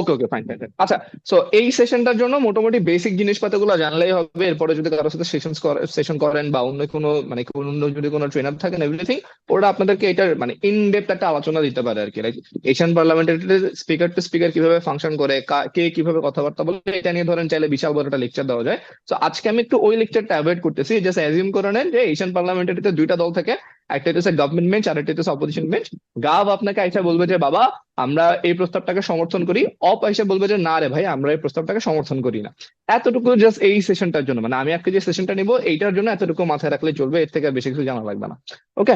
ওকে ওকে, fine fine. আচ্ছা, so এই সেশনটার জন্য মোটামুটি বেসিক জিনিসপাতিগুলো জানলেই হবে। এরপরে যদি কারোর সাথে সেশন করেন বা অন্য কোনো মানে অন্য যদি কোনো ট্রেনার থাকেন এভরিথিং, ওরা আপনাদেরকে এটার মানে ইন ডেপথ একটা আলোচনা দিতে পারে আর কি। লাইক এশিয়ান পার্লামেন্টারিতে স্পিকার টু স্পিকার কিভাবে ফাংশন করে, কে কিভাবে কথাবার্তা বলে, এটা নিয়ে ধরেন চাইলে বিশাল বড় একটা লেকচার দেওয়া যায়। তো আজকে আমি একটু ওই লেকচারটা অ্যাভয়েড করতেছি। জাস্ট অ্যাজিউম করে নেন যে এশিয়ান পার্লামেন্টারিতে দুইটা দল থাকে, একটা হচ্ছে গভর্নমেন্ট বেঞ্চ আর একটা হচ্ছে অপোজিশন বেঞ্চ। গাভ আপনাকে আইসা বলবে যে বাবা আমরা এই প্রস্তাবটাকে সমর্থন করি, অপ এসে বলবে যে না রে ভাই আমরা এই প্রস্তাবটাকে সমর্থন করি না। এতটুকু জাস্ট এই সেশনটার জন্য, মানে আমি আজকে যে সেশনটা নিব এইটার জন্য এতটুকু মাথায় রাখলে চলবে, এর থেকে আর বেশি কিছু জানা লাগবে না। ওকে,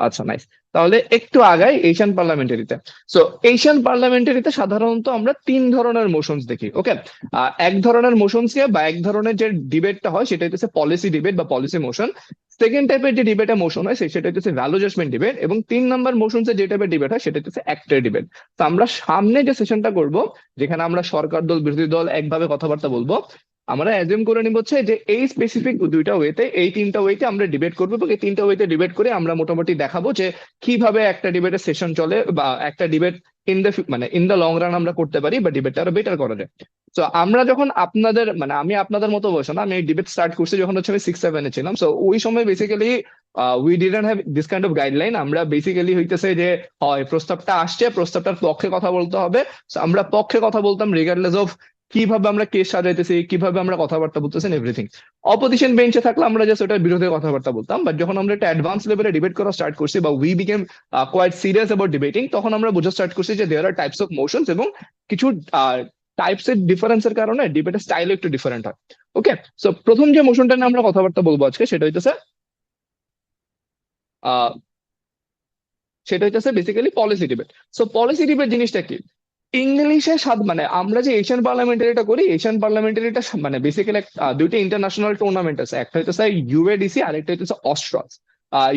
আচ্ছা নাইস। তাহলে একটু আগাই এশিয়ান পার্লামেন্টারিতে। সো এশিয়ান পার্লামেন্টারিতে সাধারণত আমরা তিন ধরনের মোশনস দেখি। ওকে, এক ধরনের মোশনস কে বা এক ধরনের যে ডিবেটটা হয় সেটা হচ্ছে পলিসি ডিবেট বা পলিসি মোশন। সেকেন্ড টাইপের যে ডিবেটে মোশন হয় সেটা হচ্ছে ভ্যালু জাজমেন্ট ডিবেট, এবং তিন নম্বর মোশন যে টাইপের ডিবেট হয় সেটা হচ্ছে অ্যাক্টের ডিবেট। তো আমরা সামনে যে সেশনটা করব, যেখানে আমরা সরকার দল বিরোধী দল একভাবে কথাবার্তা বলবো, আমরা অ্যাজিউম করে নিব হচ্ছে যে এই স্পেসিফিক দুইটা ওয়েতে, এই তিনটা ওয়েতে আমরা ডিবেট করবো, এবং এই তিনটা ওয়েতে ডিবেট করে আমরা মোটামুটি দেখাবো যে কিভাবে একটা ডিবেটের সেশন চলে, বা একটা debate in the long run আমরা করতে পারি, বা ডিবেটটা আরো বেটার করা যায়। তো আমরা যখন আপনাদের মানে আমি আপনাদের মতো বসে না, আমি ডিবেট স্টার্ট করছি যখন হচ্ছে আমি 6-7 ছিলাম। সো ওই সময় basically we didn't have this kind of guideline. আমরা বেসিক্যালি হইতেছে যে হয় প্রস্তাবটা আসছে, প্রস্তাবটার পক্ষে কথা বলতে হবে। So, আমরা পক্ষে কথা বলতাম রিগার্ডলেস অফ কিভাবে আমরা কেস সাজাইতেছি, কিভাবে আমরা কথাবার্তা বলতেছেন এভরিথিং। অপোজিশন বেঞ্চে থাকলে আমরা জাস্ট ওটার বিরুদ্ধে কথাবার্তা বলতাম। বাট যখন আমরা একটা অ্যাডভান্স লেভেলে ডিবেট করা স্টার্ট করছি বা we became quite serious about debating, তখন আমরা বোঝা স্টার্ট করছি যে there are types of motions, এবং কিছু টাইপস এর ডিফারেন্সের কারণে ডিবেটের স্টাইল একটু ডিফারেন্ট হয়। ওকে, সো প্রথম যে মোশনটা নিয়ে আমরা কথাবার্তা বলবো আজকে আহ সেটা হইতেছে basically policy debate. So policy debate জিনিসটা কি? ইংলিশে মানে আমরা যে এশিয়ান পার্লামেন্টারিটা করি, এশিয়ান পার্লামেন্টারিটা মানে বেসিক্যালি দুইটা ইন্টারন্যাশনাল টুর্নামেন্ট আছে। একটা হচ্ছে ইউএডিসি আর একটা হচ্ছে অস্ট্রাস।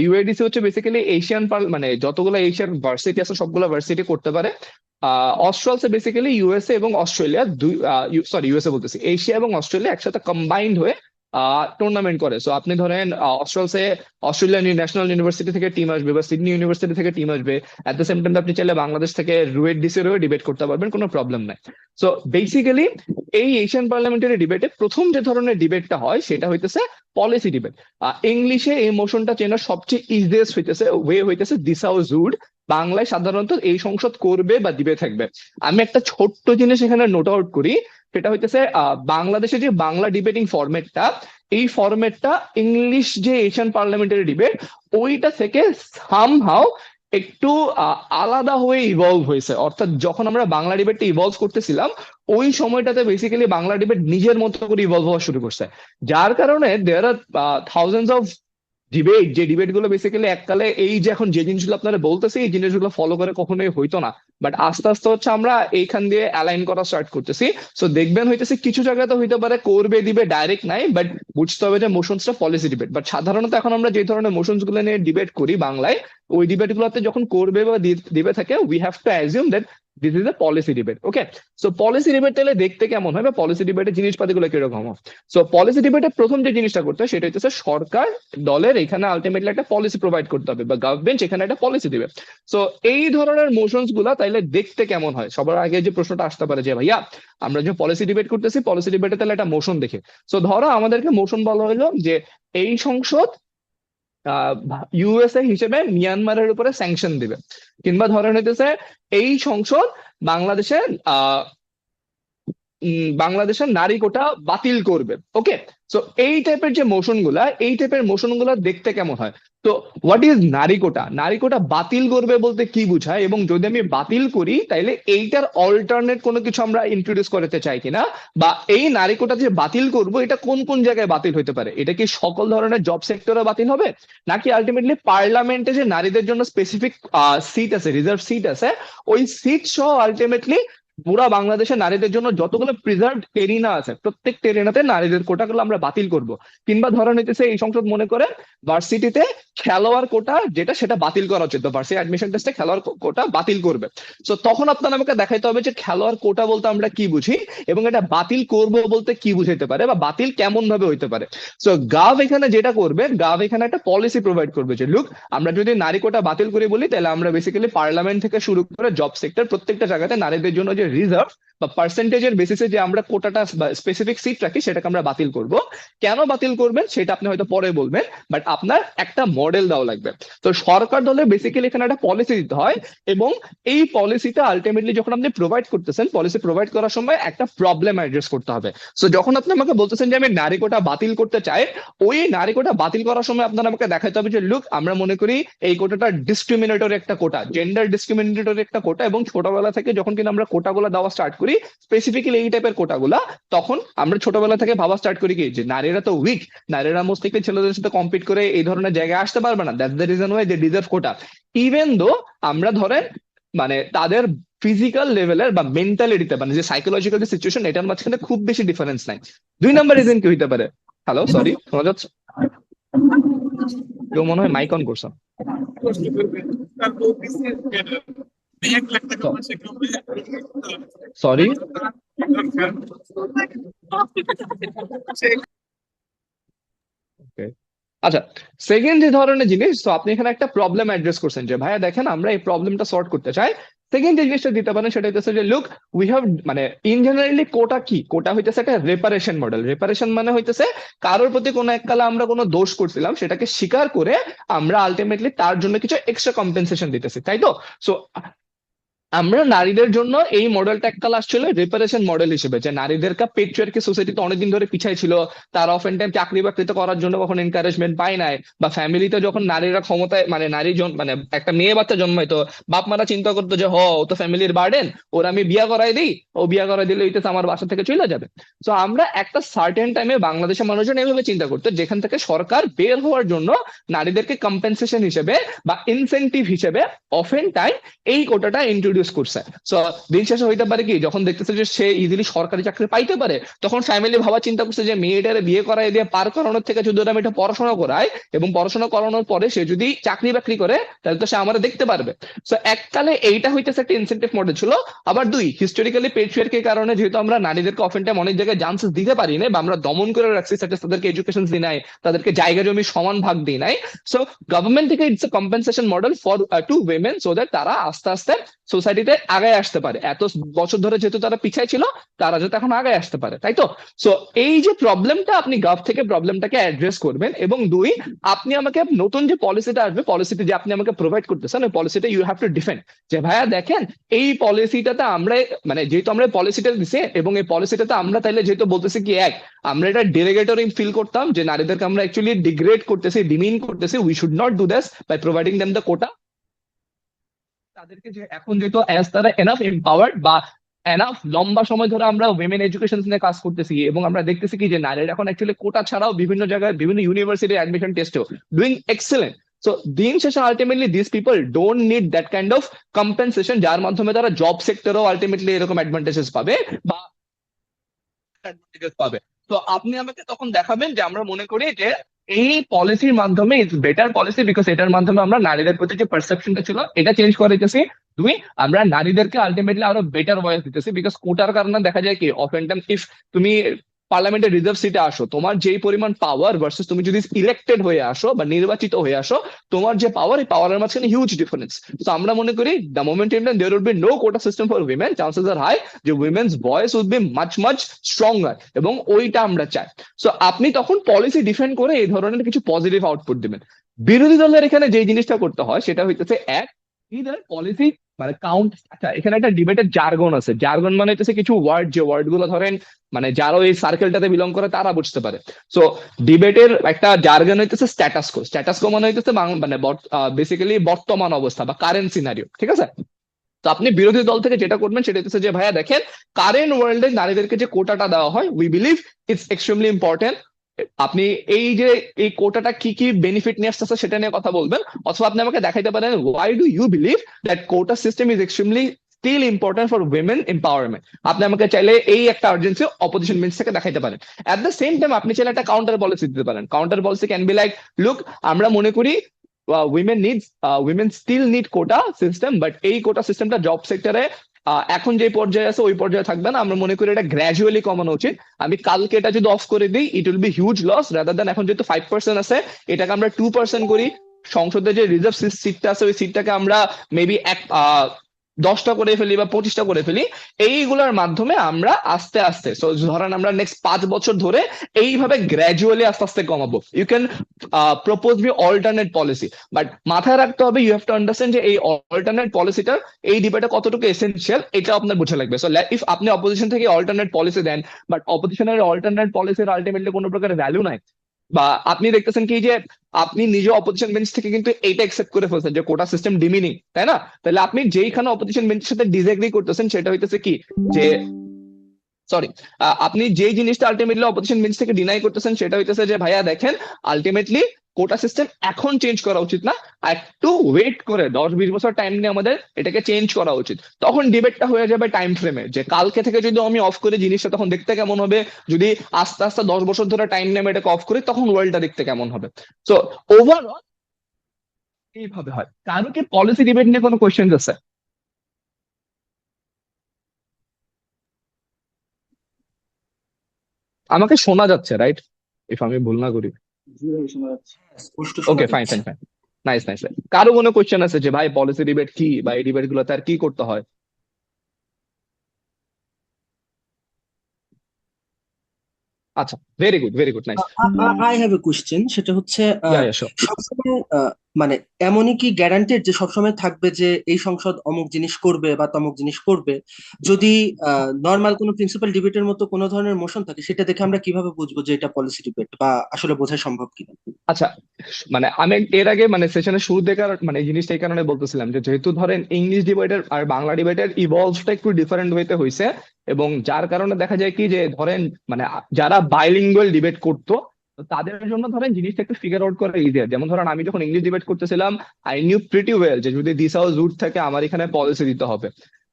ইউএডিসি হচ্ছে বেসিক্যালি এশিয়ান মানে যতগুলো এশিয়ান ভার্সিটি আছে সবগুলো ভার্সিটি করতে পারে। অস্ট্রালসে বেসিক্যালি ইউএসএ এবং অস্ট্রেলিয়া দুই, সরি ইউএসএ বলতেছি, এশিয়া এবং অস্ট্রেলিয়া একসাথে কম্বাইন্ড হয়ে টুর্নামেন্ট করে। সো আপনি ধরেন অস্ট্রালসে অস্ট্রেলিয়ান ন্যাশনাল ইউনিভার্সিটি থেকে টিম আসবে বা সিডনি ইউনিভার্সিটি থেকে টিম আসবে। এট দ্য সেম টাইম আপনি চাইলে বাংলাদেশ থেকে রুয়েট ডিসির হয়ে ডিবেট করতে পারবেন, কোনো প্রবলেম নাই। সো বেসিক্যালি এই এশিয়ান পার্লামেন্টারি ডিবেটে প্রথম যে ধরনের ডিবেটটা হয় সেটা হইতেছে পলিসি ডিবেট। ইংলিশে এই মোশনটা চেনার সবচেয়ে ইজিয়েস্ট হইতেছে ওয়ে হইতেছে দিস হাউস রুড। বাংলায় সাধারণত এই সংসদ করবে বা দিবে থাকবে। আমি একটা ছোট্ট জিনিস এখানে নোট আউট করি, সেটা হইতেছে বাংলাদেশে যে বাংলা ডিবেটিং ফরম্যাটটা, এই ফরম্যাটটা ইংলিশ যে এশিয়ান পার্লামেন্টারি ডিবেট ওইটা থেকে সামহাও একটু আলাদা হয়ে ইভলভ হয়েছে। অর্থাৎ যখন আমরা বাংলা ডিবেটটা ইভলভ করতেছিলাম ওই সময়টাতে বেসিক্যালি বাংলা ডিবেট নিজের মতো করে ইভলভ হওয়া শুরু করছে, যার কারণে দেয়ার আর থাউজেন্ডস অফ ডিবেট, যে ডিবেট গুলো বেসিক্যালি এককালে এই যে এখন যে জিনিসগুলো আপনারা বলতেছি এই জিনিসগুলো ফলো করে কখনোই হইতো না। বাট আস্তে আস্তে হচ্ছে আমরা এইখান দিয়ে অ্যালাইন করা স্টার্ট করতেছি। সো দেখবেন হইতেছে কিছু জায়গায় তো হইতে পারে করবে দিবে ডাইরেক্ট নাই, বাট বুঝতে হবে যে মোশনসটা পলিসি ডিবেট। বাট সাধারণত এখন আমরা যে ধরনের মোশনস গুলো নিয়ে ডিবেট করি বাংলায়, ওই ডিবেট গুলোতে যখন করবে বা দিবে থাকে, we have to assume that this is a policy debate. Okay, so policy debate তাহলে দেখতে কেমন হয় বা পলিসি ডিবেটের জিনিসপাতি গুলো কিরকম হয়? সো পলিসি ডিবেটের প্রথম যে জিনিসটা করতে হয় সেটা হচ্ছে সরকার দলের এখানে আলটিমেটলি একটা পলিসি প্রোভাইড করতে হবে, বা গভর্নমেন্ট এখানে একটা পলিসি দিবে। সো এই ধরনের মোশনস গুলা তাইলে দেখতে কেমন হয়? সবার আগে যে প্রশ্নটা আসতে পারে যে ভাইয়া আমরা যে পলিসি ডিবেট করতেছি, পলিসি ডিবেটে তাহলে একটা মোশন দেখে। সো ধরো আমাদেরকে মোশন বলা হলো যে এই সংসদ ইউএসএ হিসেবে মিয়ানমারের উপরে স্যাংশন দিবে, কিংবা ধরেন হইতেছে এই সংসদ বাংলাদেশের বাংলাদেশের নারী কোটা বাতিল করবে। ওকে, সো এই টাইপের মোশন গুলা দেখতে কেমন হয়? তো হোয়াট ইজ নারী কোটা? নারী কোটা বাতিল করবে বলতে কি বুঝায়, এবং যদি আমি বাতিল করি তাইলে এইটার অল্টারনেট কোনো কিছু আমরা ইন্ট্রোডিউস করতে চাই কিনা, বা এই নারী কোটা যে বাতিল করব এটা কোন কোন জায়গায় বাতিল হতে পারে? এটা কি সকল ধরনের জব সেক্টরে বাতিল হবে, নাকি আলটিমেটলি পার্লামেন্টে যে নারীদের জন্য স্পেসিফিক সিট আছে, রিজার্ভ সিট আছে, ওই সিট সহ আলটিমেটলি পুরা বাংলাদেশের নারীদের জন্য যতগুলো প্রিজার্ভড এরিনা আছে প্রত্যেকটা এরিনাতে নারীদের কোটাগুলো আমরা বাতিল করব? কিংবা ধরা নিতেছে এই সংসদ মনে করে ভার্সিটিতে খেলোয়াড় কোটা যেটা সেটা বাতিল করা উচিত, ভার্সিটি অ্যাডমিশন টেস্টে খেলোয়াড় কোটা বাতিল করবে। তো তখন আপনার আমাকে দেখাইতে হবে যে খেলোয়াড় কোটা বলতে আমরা কি বুঝি, এবং এটা বাতিল করব বলতে কি বুঝাইতে পারে, বা বাতিল কেমন ভাবে হইতে পারে। সো গাভ এখানে যেটা করবে, গাভ এখানে একটা পলিসি প্রোভাইড করবে যে লুক আমরা যদি নারী কোটা বাতিল করি বলি তাহলে আমরা বেসিক্যালি পার্লামেন্ট থেকে শুরু করে জব সেক্টর প্রত্যেকটা জায়গাতে নারীদের জন্য যে রিজার্ভ বা পার্সেন্টেজের বেসিসে যে আমরা কোটাটা বা স্পেসিফিক সিট রাখি সেটাকে আমরা বাতিল করব। কেন বাতিল করবেন সেটা আপনি হয়তো পরে বলবেন, বাট আপনার একটা মডেল দেওয়া লাগবে। তো সরকার দলে বেসিক্যালি এখানে একটা পলিসি দিতে হয়, এবং এই পলিসিটা আলটিমেটলি যখন আপনি প্রোভাইড করতেছেন, পলিসি প্রোভাইড করার সময় একটা প্রবলেম অ্যাড্রেস করতে হবে। সো যখন আপনি আমাকে বলতেছেন যে আমি নারী কোটা বাতিল করতে চাই, ওই নারী কোটা বাতিল করার সময় আপনার আমাকে দেখাতে হবে যে লুক, আমরা মনে করি এই কোটাটা ডিসক্রিমিনেটরি একটা কোটা, জেন্ডার ডিসক্রিমিনেটরি একটা কোটা, এবং ছোটবেলা থেকে যখন কিনা আমরা কোটাগুলো দেওয়া স্টার্ট করি, স্পেসিফিক্যালি এই টাইপের কোটাগুলা, তখন আমরা ছোটবেলা থেকে ভাবা স্টার্ট করি কি যে নারীরা তো উইক, নারীরা মোস্ট থেকে ছেলেদের সাথে কম্পিট করে এই ধরনের জায়গায় আসতে পারবে না, that's the reason why they deserve quota. Even though আমরা ধরেন মানে তাদের ফিজিক্যাল লেভেলের বা মেন্টালিটিতে মানে যে সাইকোলজিক্যাল যে সিচুয়েশন, এটার মাঝখানে খুব বেশি ডিফারেন্স নাই। 2 নম্বর রিজন কি হইতে পারে? হ্যালো, সরি, শোনা যাচ্ছে? কেউ মনে হয় মাইক অন করছে। সরি। আচ্ছা, সেকেন্ড যে ধরনের জিনিস, তো আপনি এখানে একটা প্রবলেম অ্যাড্রেস করছেন যে ভাইয়া দেখেন আমরা এই প্রবলেমটা সর্ট করতে চাই। সেকেন্ড যে জিনিসটা দিতে পারেন সেটা হচ্ছে যে লুক, উই হ্যাভ মানে ইন জেনারেলি কোটা কি, কোটা হইতেছে একটা রেপারেশন মডেল। রেপারেশন মানে হইতেছে কারোর প্রতি কোনো এক কালে আমরা কোনো দোষ করছিলাম, সেটাকে স্বীকার করে আমরা আলটিমেটলি তার জন্য কিছু এক্সট্রা কম্পেনসেশন দিতেছি, তাই তো? সো আমরা নারীদের জন্য এই মডেলটা এককাল আসছিল রিপারেশন মডেল হিসেবে, যে নারীদেরকে পেট্রিয়ার্কি সোসাইটিতে অনেকদিন ধরে পিছাই ছিল, তারা অফেন টাইম চাকরি বাকরিতে করার জন্য কখন এনকারেজমেন্ট পায় নাই, বা ফ্যামিলিতে যখন নারীরা ক্ষমতায় মানে মানে একটা মেয়ে বাচ্চা জন্মাইতো, বাপ মারা চিন্তা করতো যে ও তো ফ্যামিলির বার্ডেন, ওর আমি বিয়া করাই দিই, ও বিয়া করাই দিলে হইতেছে আমার বাসা থেকে চলে যাবে। তো আমরা একটা সার্টেন টাইমে বাংলাদেশের মানুষজন এইভাবে চিন্তা করতো, যেখান থেকে সরকার বের হওয়ার জন্য নারীদেরকে কম্পেনসেশন হিসেবে বা ইনসেন্টিভ হিসেবে অফেন টাইম এই কোটাটা ইন্ট্রোডিউস করছে। সো দিন শেষে হইতে পারে কি, যখন দেখতেছে যে সে ইজিলি সরকারি চাকরি পাইতে পারে, তখন ফ্যামিলি ভাবা চিন্তা করছে যে মেয়েটারে বিয়ে করাই দিয়ে পার করানোর থেকে যদি আমি এটা পড়াশোনা করাই, এবং পড়াশোনা করানোর পরে সে যদি চাকরি বাকরি করে, তাহলে তো সে আমার দেখতে পারবে। সো এককালে এইটা হইতেছে একটা ইনসেন্টিভ মডেল ছিল। আবার দুই, হিস্টোরিক্যালি পেট্রিয়ার্কির কারণে যেহেতু আমরা নারীদেরকে অফেন টাইম অনেক জায়গায় চান্সেস দিতে পারি না, বা আমরা দমন করে রাখছি, তাদেরকে এডুকেশন দিই নাই, তাদেরকে জায়গা জমি সমান ভাগ দিই নাই। সো গভর্নমেন্ট থেকে it's a compensation model for to women, so that তারা আস্তে আস্তে সোসাইটিতে আগায় আসতে পারে। এত বছর ধরে যেহেতু তারা পিছায় ছিল, তারা যাতে এখন আগায় আসতে পারে, তাই তো? সো এই যে প্রবলেমটা, আপনি গভ থেকে প্রবলেমটাকে অ্যাড্রেস করবেন, এবং দুই, আপনি আমাকে নতুন যে পলিসিটা আসবে, পলিসিটি যে আপনি আমাকে প্রোভাইড করতেছেন, ওই পলিসিটা ইউ হ্যাভ টু ডিফেন্ড। যে ভাইয়া দেখেন, এই পলিসিটাতে আমরা মানে যেহেতু আমরা পলিসিটা দিছি, এবং এই পলিসিটাতে আমরা তাইলে যেহেতু বলতেছি কি এক, আমরা এটা ডেরিগেটরি ফিল করতাম যে নারীদেরকে আমরা অ্যাকচুয়ালি ডিগ্রেড করতেছি, ডিমিন করতেছি, we should not do this by providing them the quota. তাদেরকে যে এখন যেহেতু অ্যাজ তারা এনাফ এম্পাওয়ার্ড বা এনাফ লম্বা সময় ধরে আমরা উইমেন এডুকেশন নিয়ে কাজ করতেছি, এবং আমরা দেখতেছি কি যে নারীরা এখন অ্যাকচুয়ালি কোটা ছাড়াও বিভিন্ন জায়গায় বিভিন্ন ইউনিভার্সিটি অ্যাডমিশন টেস্টেও ডুইং এক্সেলেন্ট। সো দিন শেষে ultimately this people don't need that kind of compensation, যার মাধ্যমে তারা জব সেক্টরেও আলটিমেটলি এরকম অ্যাডভান্টেজেস পাবে বা অ্যাডভান্টেজেস পাবে। তো আপনি আমাকে তখন দেখাবেন যে আমরা মনে করি যে এই পলিসির মাধ্যমে ইটস বেটার পলিসি, বিকজ এটার মাধ্যমে আমরা নারীদের প্রতি যে পারসেপশনটা ছিল এটা চেঞ্জ করে দিতেছি। দুই, আমরা নারীদেরকে আলটিমেটলি আরো বেটার ভয়েস দিতেছি, বিকজ কোটার কারণে দেখা যায় কি অফেন টাইম ইফ তুমি পার্লামেন্টের রিজার্ভ সিটে আসো, তোমার যেই পরিমাণ পাওয়ার ভার্সেস তুমি যদি ইলেক্টেড হয়ে আসো বা নির্বাচিত হয়ে আসো, তোমার যে পাওয়ার, এই পাওয়ারের মাঝখানে হিউজ ডিফারেন্স। তো আমরা মনে করি the moment in there will be no quota system for women, chances are high যে women's voice will be much much stronger, এবং ওইটা আমরা চাই। সো আপনি তখন পলিসি ডিফেন্ড করে এই ধরনের কিছু পজিটিভ আউটপুট দিবেন। বিরোধী দলের এখানে যে জিনিসটা করতে হয় সেটা হইতেছে এক, ইদার পলিসি মানে কাউন্ট। আচ্ছা, এখানে একটা ডিবেটের জার্গন আছে। জার্গন মানে হচ্ছে কিছু ওয়ার্ড, যে ওয়ার্ড গুলো ধরেন মানে যারা এই সার্কেলটাতে বিলং করে তারা বুঝতে পারে। সো ডিবেটের একটা জার্গন হইতেছে স্ট্যাটাসকো। স্ট্যাটাসকো মানে হইতেছে মানে বেসিক্যালি বর্তমান অবস্থা বা কারেন্ট সিনারিও, ঠিক আছে? তো আপনি বিরোধী দল থেকে যেটা করবেন সেটা হচ্ছে যে ভাইয়া দেখেন, কারেন্ট ওয়ার্ল্ডে নারীদেরকে যে কোটাটা দেওয়া হয়, we believe it's extremely important. আপনি এই যে এই কোটাটা কি কি বেনিফিট নিয়ে আসতেছে সেটা নিয়ে কথা বলবেন, অথবা আপনি আমাকে দেখাইতে পারেন why do you believe that quota system is extremely still important for women empowerment. আপনি আমাকে চাইলে এই একটা আর্জেন্সি অপোজিশন মিন্স থেকে দেখাইতে পারেন। অ্যাট দ্য সেম টাইম আপনি চাইলে একটা কাউন্টার পলিসি দিতে পারেন। Counter policy can be like, look, আমরা মনে করি women still need quota system, but এই কোটা সিস্টেমটা জব সেক্টরে এখন যে পর্যায়ে আছে ওই পর্যায়ে থাকবে না। আমরা মনে করি এটা গ্র্যাজুয়ালি কমানো উচিত। আমি কালকে এটা যদি অফ করে দিই, it will be huge loss, rather than এখন যেহেতু 5% আছে, এটাকে আমরা 2% করি। সংসদে যে রিজার্ভ সিটটা আছে ওই সিটটাকে আমরা মেবি 10টা করে ফেলি বা 25টা করে ফেলি, এইগুলোর মাধ্যমে আমরা আস্তে আস্তে, সো ধরেন আমরা নেক্সট 5 বছর ধরে এইভাবে গ্র্যাজুয়ালি আস্তে আস্তে কমাবো। You can propose me alternate policy, but মাথায় রাখতে হবে, ইউ হ্যাভ টু আন্ডারস্ট্যান্ড যে এই অল্টারনেট পলিসিটা এই ডিবেটে কতটুকু এসেনশিয়াল এটা আপনার বোঝা লাগবে। সো ইফ আপনি অপোজিশন থেকে অল্টারনেট পলিসি দেন, বাট অপোজিশনের অল্টারনেট পলিসির আলটিমেটলি কোনো প্রকার ভ্যালু নাই, বা আপনি দেখতেছেন কি যে আপনি নিজে অপোজিশন বেঞ্চ থেকে কিন্তু এইটা একসেপ্ট করে ফেলছেন যে কোটা সিস্টেম ডিমিনিং, তাই না? তাহলে আপনি যেইখানে অপোজিশন বেঞ্চের সাথে ডিসএগ্রি করতেছেন সেটা হইতেছে কি, যে সরি, আপনি যেই জিনিসটা আলটিমেটলি অপোজিশন বেঞ্চ থেকে ডিনাই করতেছেন সেটা হইতেছে যে ভাইয়া দেখেন, আলটিমেটলি কোটা সিস্টেম এখন চেঞ্জ করা উচিত না, একটু ওয়েট করে 10-20 বছর টাইম নিয়ে আমাদের এটাকে চেঞ্জ করা উচিত। তখন ডিবেটটা হয়ে যাবে টাইম ফ্রেমে, যে কালকে থেকে যদি আমি অফ করে জিনিসটা তখন দেখতে কেমন হবে, যদি আস্তে আস্তে 10 বছর ধরে টাইম নিয়ে আমি এটাকে অফ করি তখন ওয়ার্ল্ডটা দেখতে কেমন হবে। সো ওভারঅল এইভাবে হয়। কারো কি পলিসি ডিবেট নিয়ে কোনো কোয়েশ্চেন আছে? আমাকে শোনা যাচ্ছে রাইট, ইফ আমি ভুল না করি? জি ভাই, শোনা যাচ্ছে, স্পষ্ট শোনা ওকে, ফাইন যাচ্ছে। Fine fine, nice nice. কারো কোনো কোয়েশ্চেন আছে যে ভাই পলিসি ডিবেট কি, বা এই ডিবেট গুলোতে আর কি করতে হয়? আচ্ছা, very good very good, nice. I have a question, সেটা হচ্ছে ইয়া ইয়া শিওর। সবসময় মানে এমনই কি গ্যারান্টেড যে সবসময় থাকবে যে এই সংসদ অমুক জিনিস করবে বা তমুক জিনিস করবে? যদি নর্মাল কোনো প্রিন্সিপাল ডিবেটের মতো কোনো ধরনের মোশন থাকে, সেটা দেখে আমরা কিভাবে বুঝবো যে এটা পলিসি ডিবেট, বা আসলে বোঝা সম্ভব কিনা? আচ্ছা, মানে আমি এর আগে মানে সেশনের শুরু থেকে মানে এই জিনিসটা এই কারণে বলতেছিলাম যে যেহেতু ধরেন ইংলিশ ডিবেটের আর বাংলা ডিবেটের ইভলভটা একটু ডিফারেন্ট ওয়েতে হয়েছে, এবং যার কারণে দেখা যায় কি যে ধরেন মানে যারা বাইলিঙ্গুয়াল ডিবেট করতো তো তাদের জন্য ধরেন জিনিসটা একটু ফিগার আউট করা ইজিয়ার। যেমন ধরেন আমি যখন ইংলিশ ডিবেট করতেছিলাম, আই নিউ প্রিটি ওয়েল যে যদি দিস হাউস রুট থাকে আমার এখানে পলিসি দিতে হবে,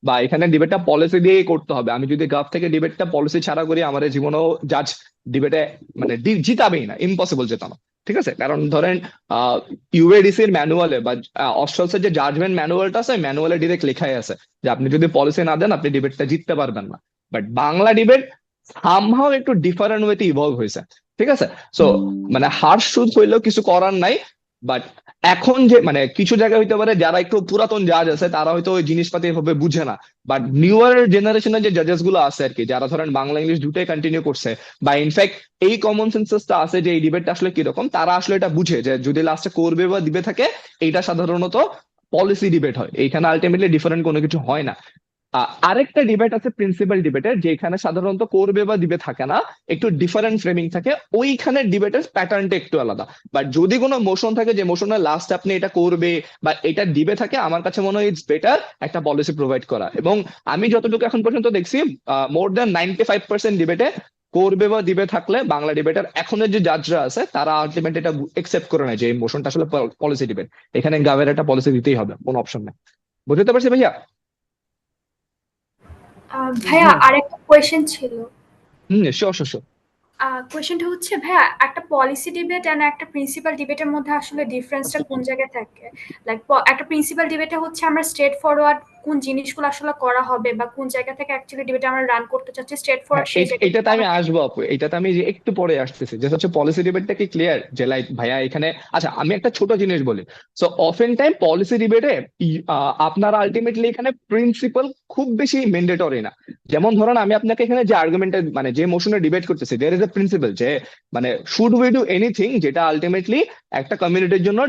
বা এখানে ডিবেটটা পলিসি দিয়েই করতে হবে। আমি যদি গাফ থেকে ডিবেটটা পলিসি ছাড়া করি আমার জীবনেও জাজ ডিবেটে মানে জিতাবেই না, ইম্পসিবল জেতানো। ঠিক আছে, কারণ ধরেন ইউএডিসির ম্যানুয়ালে বা অস্ট্রালসের যে জাজমেন্ট ম্যানুয়ালটা আছে, ম্যানুয়ালে ডিরেক্ট লেখাই আছে যে আপনি যদি পলিসি না দেন আপনি ডিবেটটা জিততে পারবেন না। বাট বাংলা ডিবেট সামহাও একটু ডিফারেন্ট ওয়েতে ইভলভ হয়েছে। ঠিক আছে, সো মানে হার্শ ট্রুথ হইলেও কিছু করার নাই। বাট এখন যে মানে কিছু জায়গায় হইতে পারে যারা একটু পুরাতন জাজ আছে তারা হয়তো ওই জিনিসপাতি এভাবে বুঝে না, বাট নিউয়ার জেনারেশনের যে জাজেস গুলো আছে আর কি, যারা ধরেন বাংলা ইংলিশ দুটোই কন্টিনিউ করছে, বা ইনফ্যাক্ট এই কমন সেন্সাসটা আছে যে এই ডিবেটটা আসলে কিরকম, তারা আসলে এটা বুঝে যে যদি লাস্টে করবে বা দিবে থাকে এইটা সাধারণত পলিসি ডিবেট হয়, এইখানে আলটিমেটলি ডিফারেন্ট কোনো কিছু হয় না। আরেকটা ডিবেট আছে প্রিন্সিপাল ডিবেটের, যেখানে সাধারণত করবে বা দিবে থাকে না, একটু ডিফারেন্ট ফ্রেমিং থাকে, ওইখানে ডিবেটের প্যাটার্নটা একটু আলাদা। বাট যদি কোনো মোশন থাকে যে মোশনের লাস্ট আপনি এটা করবে বা এটা দিবে থাকে, আমার কাছে মনে হয় ইটস বেটার একটা পলিসি প্রোভাইড করা। এবং আমি যতটুকু এখন পর্যন্ত দেখছি মোর দ্যান 95% ডিবেটে করবে বা দিবে থাকলে বাংলা ডিবেটার এখনের যে জাজরা আছে তারা আলটিমেট এটা একসেপ্ট করে নেয় যে এই মোশনটা আসলে পলিসি ডিবেট, এখানে গাভের একটা পলিসি দিতেই হবে, কোনো অপশন নেই। বুঝতে পারছি ভাইয়া? ভাইয়া হ্যাঁ, আরেকটা কোয়েশ্চেন ছিল। হুম, শিওর শিওর শিওর। কোয়েশ্চেনটা হচ্ছে ভাইয়া, একটা পলিসি ডিবেট আর একটা প্রিন্সিপাল ডিবেটের মধ্যে আসলে ডিফারেন্সটা কোন জায়গায় থাকে? লাইক একটা প্রিন্সিপাল ডিবেটে হচ্ছে আমরা স্ট্রেট ফরওয়ার্ড কোন জিনিসগুলো আসলে করা হবে বা কোন জায়গা থেকে অ্যাকচুয়ালি ডিবেটে আমরা রান করতে চাচ্ছি স্ট্রেট হ্যাঁ, ফরওয়ার্ড সেই জায়গায় এইটাতে আমি আসবো আপু, এইটাতে আমি যে একটু পরে আসতেছি, যে হচ্ছে পলিসি ডিবেটটা কি ক্লিয়ার যে লাইক ভাইয়া এখানে। আচ্ছা, আমি একটা ছোট জিনিস বলি। সো অফেন টাইম পলিসি ডিবেটে আপনার আলটিমেটলি এখানে প্রিন্সিপাল খুব বেশি ম্যান্ডেটরি না। যেমন ধরুন আমি আপনাকে এখানে যে আর্গুমেন্টে মানে যে মোশনে ডিবেট করতেছি, দেয়ার ইজ এ প্রিন্সিপাল যে মানে শুড উই ডু এনিথিং যেটা আলটিমেটলি একটা কমিউনিটির জন্য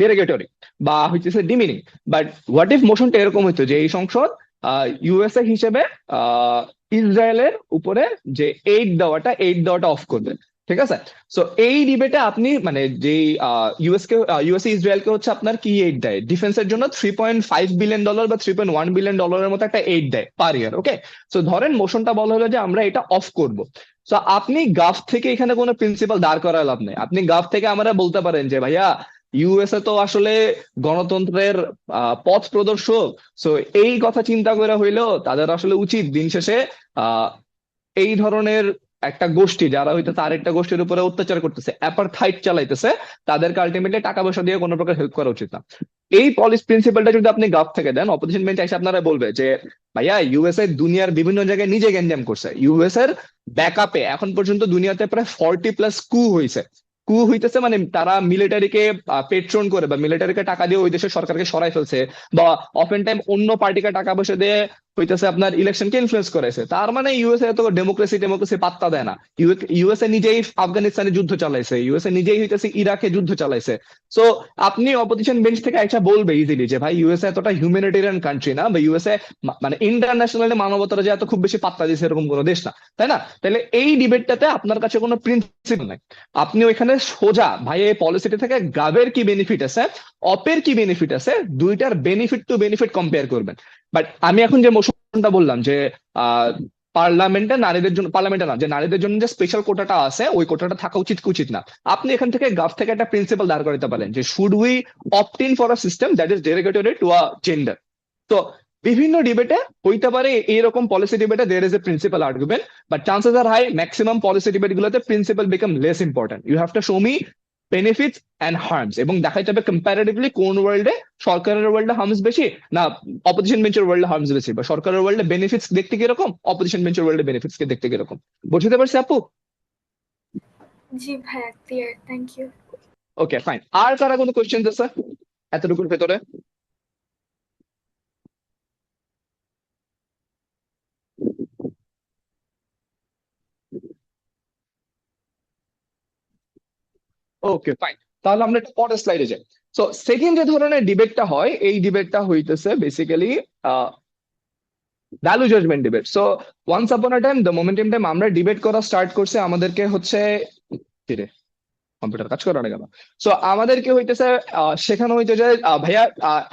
ডেরোগেটরি বা হচ্ছে ডিমিনিং। বাট হোয়াট ইফ মোশনটা এরকম হইতো যে এই সংসদ ইউএসএ হিসেবে ইসরায়েলের উপরে যে এইড দেওয়াটা অফ করবে। ঠিক আছে, সো এই ডিবেটে আপনি মানে যে ইউএসএ ইসরায়েলকে হচ্ছে আপনার কি এইড দেয় ডিফেন্সের জন্য, $3.5 বিলিয়ন বা $3.1 বিলিয়ন মতো একটা এইড দেয় পার ইয়ার। ওকে, সো ধরেন মোশনটা বলা হলো যে আমরা এটা অফ করব। সো আপনি গাফ থেকে এখানে কোনো প্রিন্সিপাল দাঁড় করার লাভ নেই। আপনি গাফ থেকে আমরা বলতে পারেন যে ভাইয়া ইউএসএ তো আসলে গণতন্ত্রের পথ প্রদর্শক। সো এই কথা চিন্তা করে হইলেও তাদের আসলে উচিত দিন শেষে আহ এই ধরনের একটা গোষ্ঠী যারা হইতেছে আরেকটা গোষ্ঠীর উপরে অত্যাচার করতেছে, অ্যাপারথাইড চালাইতেছে, তাদেরকে আলটিমেটলি টাকা পয়সা দিয়ে কোনো প্রকার হেল্প করা উচিত না। এই পলিস প্রিন্সিপালটা যদি আপনি গাফ থেকে দেন, অপোজিশন বেঞ্চ এসে আপনারা বলবে যে ভাইয়া ইউএসএ দুনিয়ার বিভিন্ন জায়গায় নিজে গ্যাঞ্জাম করছে, ইউএস এর ব্যাকআপে এখন পর্যন্ত দুনিয়াতে প্রায় 40+ কু হয়েছে। কু হইতেছে মানে তারা মিলিটারিকে পেট্রন করে বা মিলিটারিকে টাকা দিয়ে ওই দেশের সরকারকে সরাই ফেলছে, বা অফেন টাইম অন্য পার্টিকে টাকা পয়সা দিয়ে হইতেছে আপনার ইলেকশনকে ইনফ্লুয়েন্স করেছে। তার মানে ইউএসএ তো ডেমোক্রেসি পাত্তা দেয় না। ইউএসএ নিজেই আফগানিস্তানে যুদ্ধ চালাইছে, ইউএসএ নিজেই হইতেছে ইরাকে যুদ্ধ চালাইছে। সো আপনি অপোজিশন বেঞ্চ থেকে একটা বলবে ইজিলি যে ভাই ইউএসএ এতটা হিউম্যানিটেরিয়ান কান্ট্রি না, বা ইউএসএ মানে ইন্টারন্যাশনালি মানবতার যে এত খুব বেশি পাত্তা দিচ্ছে এরকম কোনো দেশ না, তাই না? তাহলে এই ডিবেটটাতে আপনার কাছে কোনো প্রিন্সিপাল নাই। আপনি ওইখানে সোজা ভাই এই পলিসিটি থেকে গাবের কি বেনিফিট আছে, অপের কি বেনিফিট আছে, দুইটার বেনিফিট টু বেনিফিট কম্পেয়ার করবেন। বাট আমি এখন যে মোশনটা বললাম যে পার্লামেন্টে নারীদের জন্য, পার্লামেন্টে না, যে নারীদের জন্য যে স্পেশাল কোটাটা আছে ওই কোটাটা থাকা উচিত কি উচিত না, আপনি এখান থেকে গাভ থেকে একটা প্রিন্সিপাল দাঁড় করাতে পারেন যে should we opt in for a system that is derogatory to a gender. তো বিভিন্ন ডিবেটে হইতে পারে এইরকম পলিসি ডিবেটে there is a principle argument, but chances are high maximum policy debate গুলোতে principle become less important. You have to show me benefits and harms, এবং দেখাইতে হবে কম্পারেটিভলি কোন ওয়ার্ল্ডে সরকারের ওয়ার্ল্ডে হার্মস বেশি না অপোজিশন বেঞ্চের ওয়ার্ল্ডে হার্মস বেশি, বা সরকারের ওয়ার্ল্ডে বেনিফিটস দেখতে কিরকম, অপোজিশন বেঞ্চের ওয়ার্ল্ডে বেনিফিটস কে দেখতে কিরকম। বুঝতে পারছি আপু? জি ভাইয়া, clear, thank you. Okay fine. আর কারা কোনো কোয়েশ্চেন আছে এতটুকুর ভেতরে? ওকে ফাইন, তাহলে আমরা একটা পরের স্লাইডে যাই। সো সেকেন্ড যে ধরনের ডিবেটটা হয় এই ডিবেটটা হইতেছে basically value judgement debate. So once upon a time the momentum time আমরা ডিবেট করা স্টার্ট করছে আমাদেরকে হচ্ছে কম্পিউটার কাজ করা না কেন। সো আমাদেরকে হইতেছে শেখানো হইতে যে ভাইয়া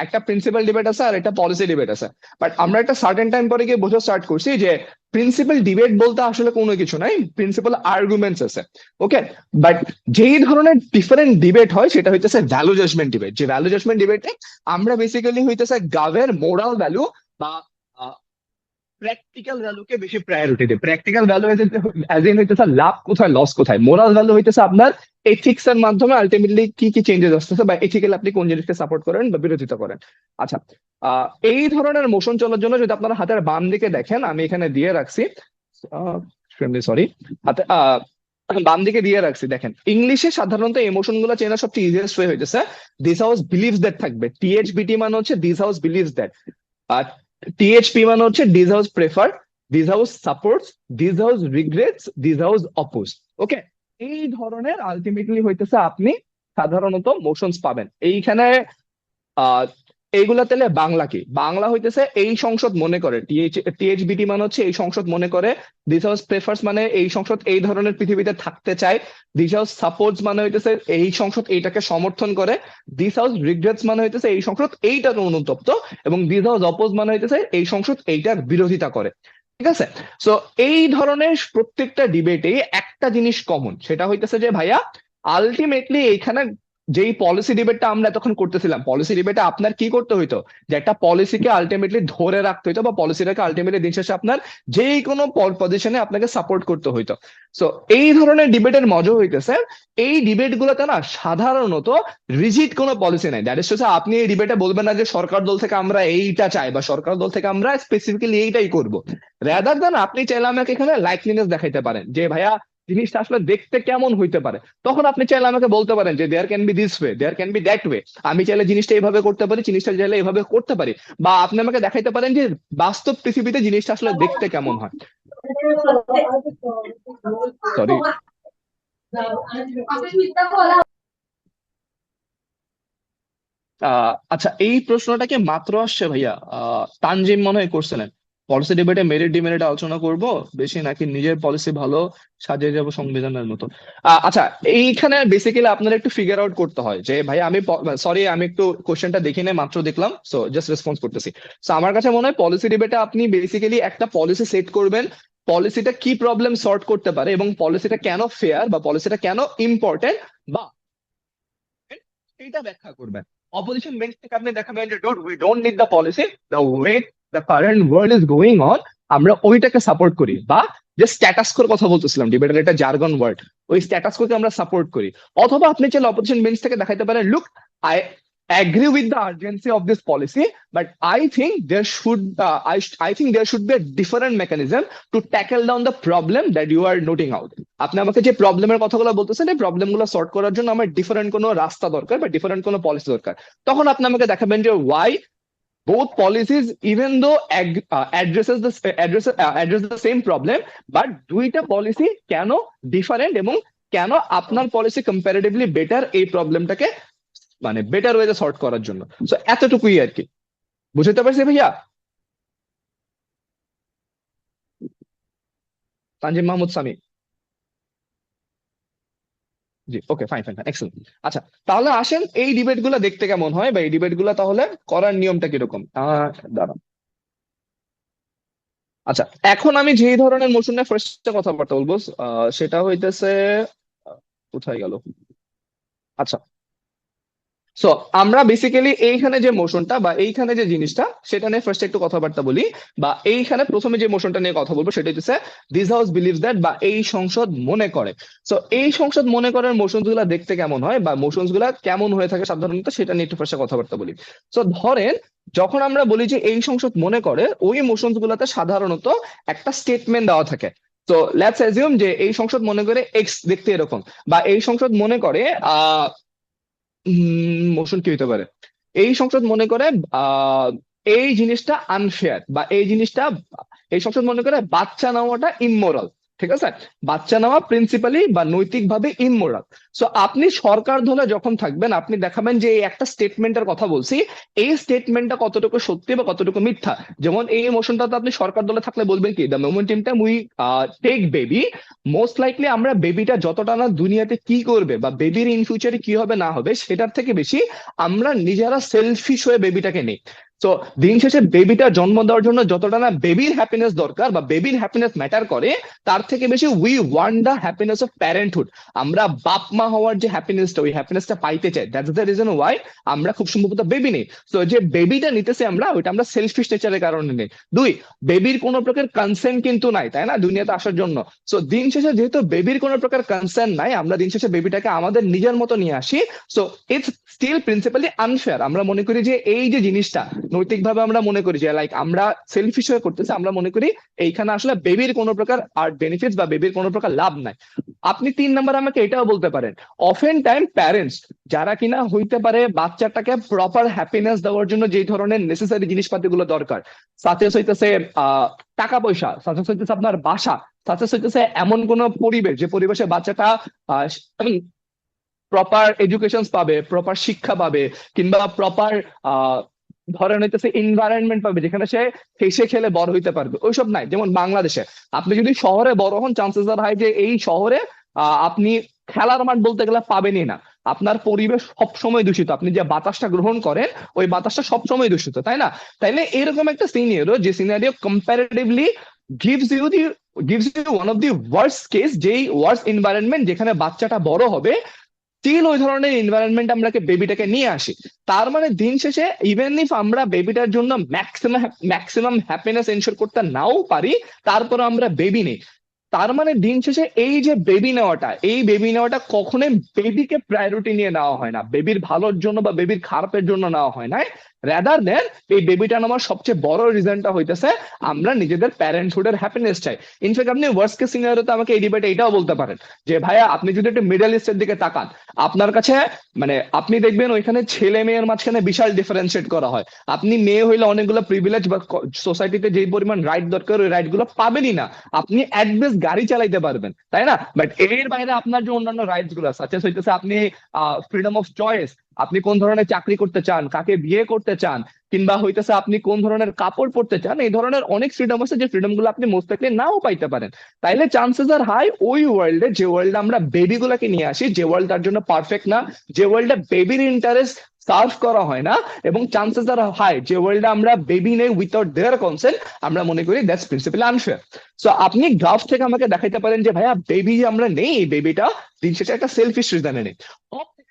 একটা প্রিন্সিপাল ডিবেট আছে আর একটা পলিসি ডিবেট আছে। বাট আমরা একটা সার্টেন টাইম পরে গিয়ে বোঝা স্টার্ট করছি যে প্রিন্সিপাল ডিবেট বলতে আসলে কোনো কিছু নাই, প্রিন্সিপাল আর্গুমেন্টস আছে। ওকে, বাট যেই ধরনের ডিফারেন্ট ডিবেট হয় সেটা হইতেছে ভ্যালু জাজমেন্ট ডিবেট। যে ভ্যালু জাজমেন্ট ডিবেটে আমরা বেসিক্যালি হইতেছে গাভের মোরাল ভ্যালু বা প্র্যাকটিক্যাল ভ্যালুকে বেশি প্রায়োরিটি দেয়। প্র্যাকটিক্যাল ভ্যালু অ্যাজ ইন হইতেছে লাভ কোথায় লস কোথায়, মোরাল ভ্যালু হইতেছে আপনার এথিক্স এর মাধ্যমে আলটিমেটলি কি কি চেঞ্জেস আসতেছে, বা এথিক্যালি আপনি কোন জিনিসকে সাপোর্ট করেন বা বিরোধিতা করেন। আচ্ছা, এই ধরনের মোশন চলার জন্য যদি আপনারা হাতের বাম দিকে দেখেন, আমি এখানে দিয়ে রাখছি, সরি, হাতে বাম দিকে দিয়ে রাখছি, দেখেন ইংলিশে সাধারণত ইমোশন গুলো চেনা সবচেয়ে ইজিয়েস্ট ওয়ে হইতেছে দিস হাউস বিলিভস দ্যাট থাকবে। টিএইচবিটি মানে হচ্ছে দিস হাউস বিলিভস দ্যাট, আর টিএইচপি মানে হচ্ছে this house prefer, this house supports, this house regrets, this house oppose. Okay, এই ধরনের আলটিমেটলি হইতেছে আপনি সাধারণত মোশনস পাবেন এইখানে। আহ এইগুলা তাহলে বাংলা কি? বাংলা হইতেছে এই সংসদ মনে করে, টিএইচবিটি মানে হচ্ছে এই সংসদ মনে করে, দিস হাউস প্রেফার্স মানে এই সংসদ এই ধরনের পৃথিবীতে থাকতে চায়, দিস হাউস সাপোর্টস মানে হইতেছে এই সংসদ এইটাকে সমর্থন করে, দিস হাউস রিগ্রেটস মানে হইতেছে এই সংসদ এইটার অনুতপ্ত, এবং দিস হাউস অপোজ মানে হইতেছে এই সংসদ এইটার বিরোধিতা করে। ঠিক আছে? সো এই ধরনের প্রত্যেকটা ডিবেটে একটা জিনিস কমন, সেটা হইতেছে যে ভাইয়া আলটিমেটলি এইখানে যেই পলিসি ডিবেটটা আমরা এতক্ষণ করতেছিলাম, পলিসি ডিবেটে আপনার কি করতে হইতো যে একটা পলিসিকে আলটিমেটলি ধরে রাখতে হইতো, বা পলিসিটাকে আলটিমেটলি দিন শেষে আপনার যেই কোনো পজিশনে আপনাকে সাপোর্ট করতে হইতো। সো এই ধরনের ডিবেটের মজা হইতেছে এই ডিবেট গুলোতে না সাধারণত রিজিড কোনো পলিসি নাই। দ্যাট ইজ টু সে আপনি এই ডিবেটে বলবেন না যে সরকার দল থেকে আমরা এইটা চাই বা সরকার দল থেকে আমরা স্পেসিফিক্যালি এইটাই করবো। রাদার দেন আপনি চাইলে আমাকে এখানে লাইকলিনেস দেখাইতে পারেন যে ভাইয়া জিনিসটা আসলে দেখতে কেমন হইতে পারে, তখন আপনি চাইলে আমাকে বলতে পারেন যে there can be this way, there can be that way, আমি চাইলে জিনিসটা এইভাবে করতে পারি, জিনিসটা চাইলে এইভাবে করতে পারি, বা আপনি আমাকে দেখাইতে পারেন যে বাস্তব পৃথিবীতে জিনিসটা আসলে দেখতে কেমন হয়। সরি, আচ্ছা এই প্রশ্নটাকে মাত্র আসছে ভাইয়া, তানজিম মনে হয় করছিলেন, পলিসি ডিবেটে মেরিট ডিমেরিট আলোচনা করব বেশি নাকি নিজের পলিসি ভালো সাজিয়ে যাব সংবিধানের মতো। আচ্ছা, এইখানে বেসিক্যালি আপনার একটু ফিগার আউট করতে হয় যে ভাই আমি সরি আমি একটু কোশ্চেনটা দেখি নাই, মাত্র দেখলাম, সো জাস্ট রেসপন্স করতেছি। সো আমার কাছে মনে হয় পলিসি ডিবেটে আপনি বেসিক্যালি একটা পলিসি সেট করবেন, পলিসিটা কি প্রবলেম সর্ট করতে পারে এবং পলিসিটা কেন ফেয়ার বা পলিসিটা কেন ইম্পর্টেন্ট বা এইটা ব্যাখ্যা করবেন। অপোজিশন বেঞ্চ থেকে আপনি দেখাবেন যে we don't need the policy, the way the current world is going on, আমরা ওইটাকে সাপোর্ট করি, বা যে স্ট্যাটাস কোর কথা বলতেছিলাম ডিবেটের একটা জার্গন ওয়ার্ড, ওই স্ট্যাটাস কোকে আমরা সাপোর্ট করি। অথবা আপনি চাইলে অপোজিশন বেঞ্চ থেকে দেখাইতে পারেন look I agree with the urgency of this policy, but I think there should I think there should be a different mechanism to tackle down the problem that you are noting out. আপনি আমাকে যে প্রবলেমের কথাগুলো বলতেছেন, এই প্রবলেমগুলো sort করার জন্য আমার ডিফারেন্ট কোনো রাস্তা দরকার বা ডিফারেন্ট কোনো পলিসি দরকার, তখন আপনি আমাকে দেখাবেন যে Y both policies even though address the same problem, but দুইটা পলিসি কেন ডিফারেন্ট এবং কেন আপনার পলিসি কম্পারেটিভলি বেটার এই প্রবলেমটাকে মানে বেটার ওয়েতে সর্ট করার জন্য। সো এতটুকুই আর কি, বুঝতে পারছি ভাইয়া? তানজিম মাহমুদ সামি। জি, ওকে, ফাইন ফাইন ফাইন, এক্সেলেন্ট। আচ্ছা, তাহলে আসেন এই ডিবেট গুলা দেখতে কেমন হয় বা এই ডিবেট গুলা তাহলে করার নিয়মটা কিরকম। দাঁড়ান। আচ্ছা, এখন আমি যেই ধরনের মোশন নিয়ে ফার্স্ট কথাবার্তা বলবো সেটা হইতেছে কোথায় গেল। আচ্ছা, সো আমরা বেসিক্যালি এইখানে যে মোশনটা বা এইখানে যে জিনিসটা সেটা নিয়ে ফার্স্ট একটু কথাবার্তা বলি, বা এইখানে প্রথমে যে মোশনটা নিয়ে কথা বলবো সেটা হচ্ছে দিস হাউস বিলিভস দ্যাট, বা এই সংসদ মনে করে। সো এই সংসদ মনে করার মোশনস গুলা দেখতে কেমন হয় বা মোশনস গুলা কেমন হয়ে থাকে সাধারণত, সেটা নিয়ে একটু ফার্স্ট কথাবার্তা বলি। সো ধরেন, যখন আমরা বলি যে এই সংসদ মনে করে, ওই মোশনস গুলাতে সাধারণত একটা স্টেটমেন্ট দেওয়া থাকে। তো লেটস অ্যাজিউম যে এই সংসদ মনে করে এক্স দেখতে এরকম, বা এই সংসদ মনে করে মোশন কি হতে পারে, এই সংসদ মনে করে আহ এই জিনিসটা আনফেয়ার, বা এই সংসদ মনে করে বাচ্চা নেওয়াটা ইমমোরাল। ঠিক আছে, বাচ্চা নেওয়া প্রিন্সিপালি বা নৈতিকভাবে ইমমোরাল। সো আপনি সরকার দলে যখন থাকবেন, আপনি দেখাবেন যে এই একটা স্টেটমেন্টের কথা বলছি, এই স্টেটমেন্টটা কতটুকু সত্যি বা কতটুকু মিথ্যা। যেমন এই ইমোশনটা তো আপনি সরকার দলে থাকলে বলবেন কি, the moment in time we take baby, most likely আমরা বেবিটা যতটা না দুনিয়াতে কি করবে বা বেবির ইন ফিউচারে কি হবে না হবে সেটার থেকে বেশি আমরা নিজেরা সেলফিশ হয়ে বেবিটাকে নেই। তো দিন শেষে বেবিটা জন্ম দেওয়ার জন্য যতটা না বেবির হ্যাপিনেস দরকার বা বেবির হ্যাপিনেস ম্যাটার করে, তার থেকে বেশি we want the happiness of parenthood. আমরা বাপ মা হওয়ার যে হ্যাপিনেসটা, ওই হ্যাপিনেসটা পাইতে চাই। দ্যাটস দ্য রিজন ওয়াই আমরা খুব সম্ভবত বেবি নেই। তো যে বেবিটা নিতেছে আমরা, ওইটা আমরা সেলফিশ নেচারের কারণে নেই। দুই, বেবির কোনো প্রকার কনসেন্ট কিন্তু নাই, তাই না, দুনিয়াতে আসার জন্য। সো দিন শেষে যেহেতু বেবির কোনো প্রকার কনসেন্ট নাই, আমরা দিন শেষে বেবিটাকে আমাদের নিজের মতো নিয়ে আসি। So it's still principally unfair. আমরা মনে করি যে এই যে জিনিসটা নৈতিকভাবে আমরা মনে করি যে লাইক আমরা সেলফিশ হয়ে করতেছি, আমরা মনে করি এইখানে আসলে বেবির কোনো প্রকার আর বেনিফিটস বা বেবির কোনো প্রকার লাভ নাই। আপনি 3 নম্বর আমাকে এটাও বলতে পারেন, অফেন টাইম প্যারেন্টস যারা কিনা হইতে পারে বাচ্চাটাকে প্রপার হ্যাপিনেস দেওয়ার জন্য যে ধরনের নেসেসারি জিনিসপাতিগুলো দরকার, সাথে হইতেছে টাকা পয়সা, সাথে হইতেছে আপনার বাসা, সাথে হইতেছে এমন কোন পরিবেশ যে পরিবেশে বাচ্চাটা প্রপার এডুকেশন পাবে, প্রপার শিক্ষা পাবে, কিংবা প্রপার ধরেন হইতেছে এনভায়রনমেন্ট পাবে যেখানে সে হেসে খেলে বড় হইতে পারবে, ওইসব নাই। যেমন বাংলাদেশে আপনি যদি শহরে বড় হন, চান্সেস আর হাই যে এই শহরে আপনি খেলার মাঠ বলতে গেলে পাবেনই না। আপনার পরিবেশ সবসময় দূষিত, আপনি যে বাতাসটা গ্রহণ করেন ওই বাতাসটা সবসময় দূষিত, তাই না? তাইলে এরকম একটা সিনারিও, যে scenario comparatively gives you one of the worst case, যেই ওয়ার্স্ট এনভায়রনমেন্ট যেখানে বাচ্চাটা বড় হবে, স্টিল ওই ধরনের এনভায়রনমেন্ট আমরা বেবিটাকে নিয়ে আসি। তার মানে দিন শেষে ইভেন ইফ আমরা বেবিটার জন্য ম্যাক্সিমাম হ্যাপিনেস এনশোর করতে নাও পারি, তারপরে আমরা বেবি নেই। তার মানে দিন শেষে এই বেবি নেওয়াটা কখনোই বেবিকে প্রায়োরিটি নিয়ে নেওয়া হয় না, বেবির ভালোর জন্য বা বেবির খারাপের জন্য নেওয়া হয় না। রাদার দেন এই বেবিটা নেওয়ার সবচেয়ে বড় রিজনটা হইতেছে আমরা নিজেদের প্যারেন্টহুডের হ্যাপিনেস চাই। ইনফ্যাক্ট আপনি ওয়ার্স্ট কেস সিনারিওতে আমাকে এই ডিবেটে এটাও বলতে পারেন যে ভাইয়া আপনি যদি একটু মিডল ইস্টের দিকে তাকান, আপনার কাছে মানে আপনি দেখবেন ওইখানে ছেলে মেয়ের মাঝখানে বিশাল ডিফারেন্সিয়েট করা হয়। আপনি মেয়ে হইলে অনেকগুলো প্রিভিলেজ বা সোসাইটিতে যে পরিমাণ রাইট দরকার ওই রাইট গুলো পাবেনই না। আপনি অ্যাটবেস্ট গাড়ি চালাইতে পারবেন, তাই না? বাট এর বাইরে আপনার যে অন্যান্য রাইটস গুলো সাচেস হইতেছে আপনি ফ্রিডম অফ চয়েস, আপনি কোন ধরনের চাকরি করতে চান, কাকে বিয়ে করতে চান, কিংবা হইতেছে আপনি কোন ধরনের কাপড় পরতে চান, এই ধরনের অনেক ফ্রিডম আছে যে ফ্রিডম গুলো আপনি মোস্ট লাইকলি নাও পাইতে পারেন। তাইলে চান্সেস আর হাই ওই ওয়ার্ল্ডে, যে ওয়ার্ল্ডে আমরা বেবি গুলাকে নিয়ে আসি, যে ওয়ার্ল্ড তার জন্য পারফেক্ট না, যে ওয়ার্ল্ডে বেবির ইন্টারেস্ট সার্ভ করা হয় না, এবং চান্সেস আর হাই যে ওয়ার্ল্ডে আমরা বেবি নেই উইথাউট দেয়ার কনসেন্ট, আমরা মনে করি দ্যাটস প্রিন্সিপালি আনফেয়ার। সো আপনি গ্রাফ থেকে আমাকে দেখাইতে পারেন যে ভাইয়া বেবি আমরা নেই, এই বেবিটা দিন শেষে একটা সেলফিশ রিজনে নেই।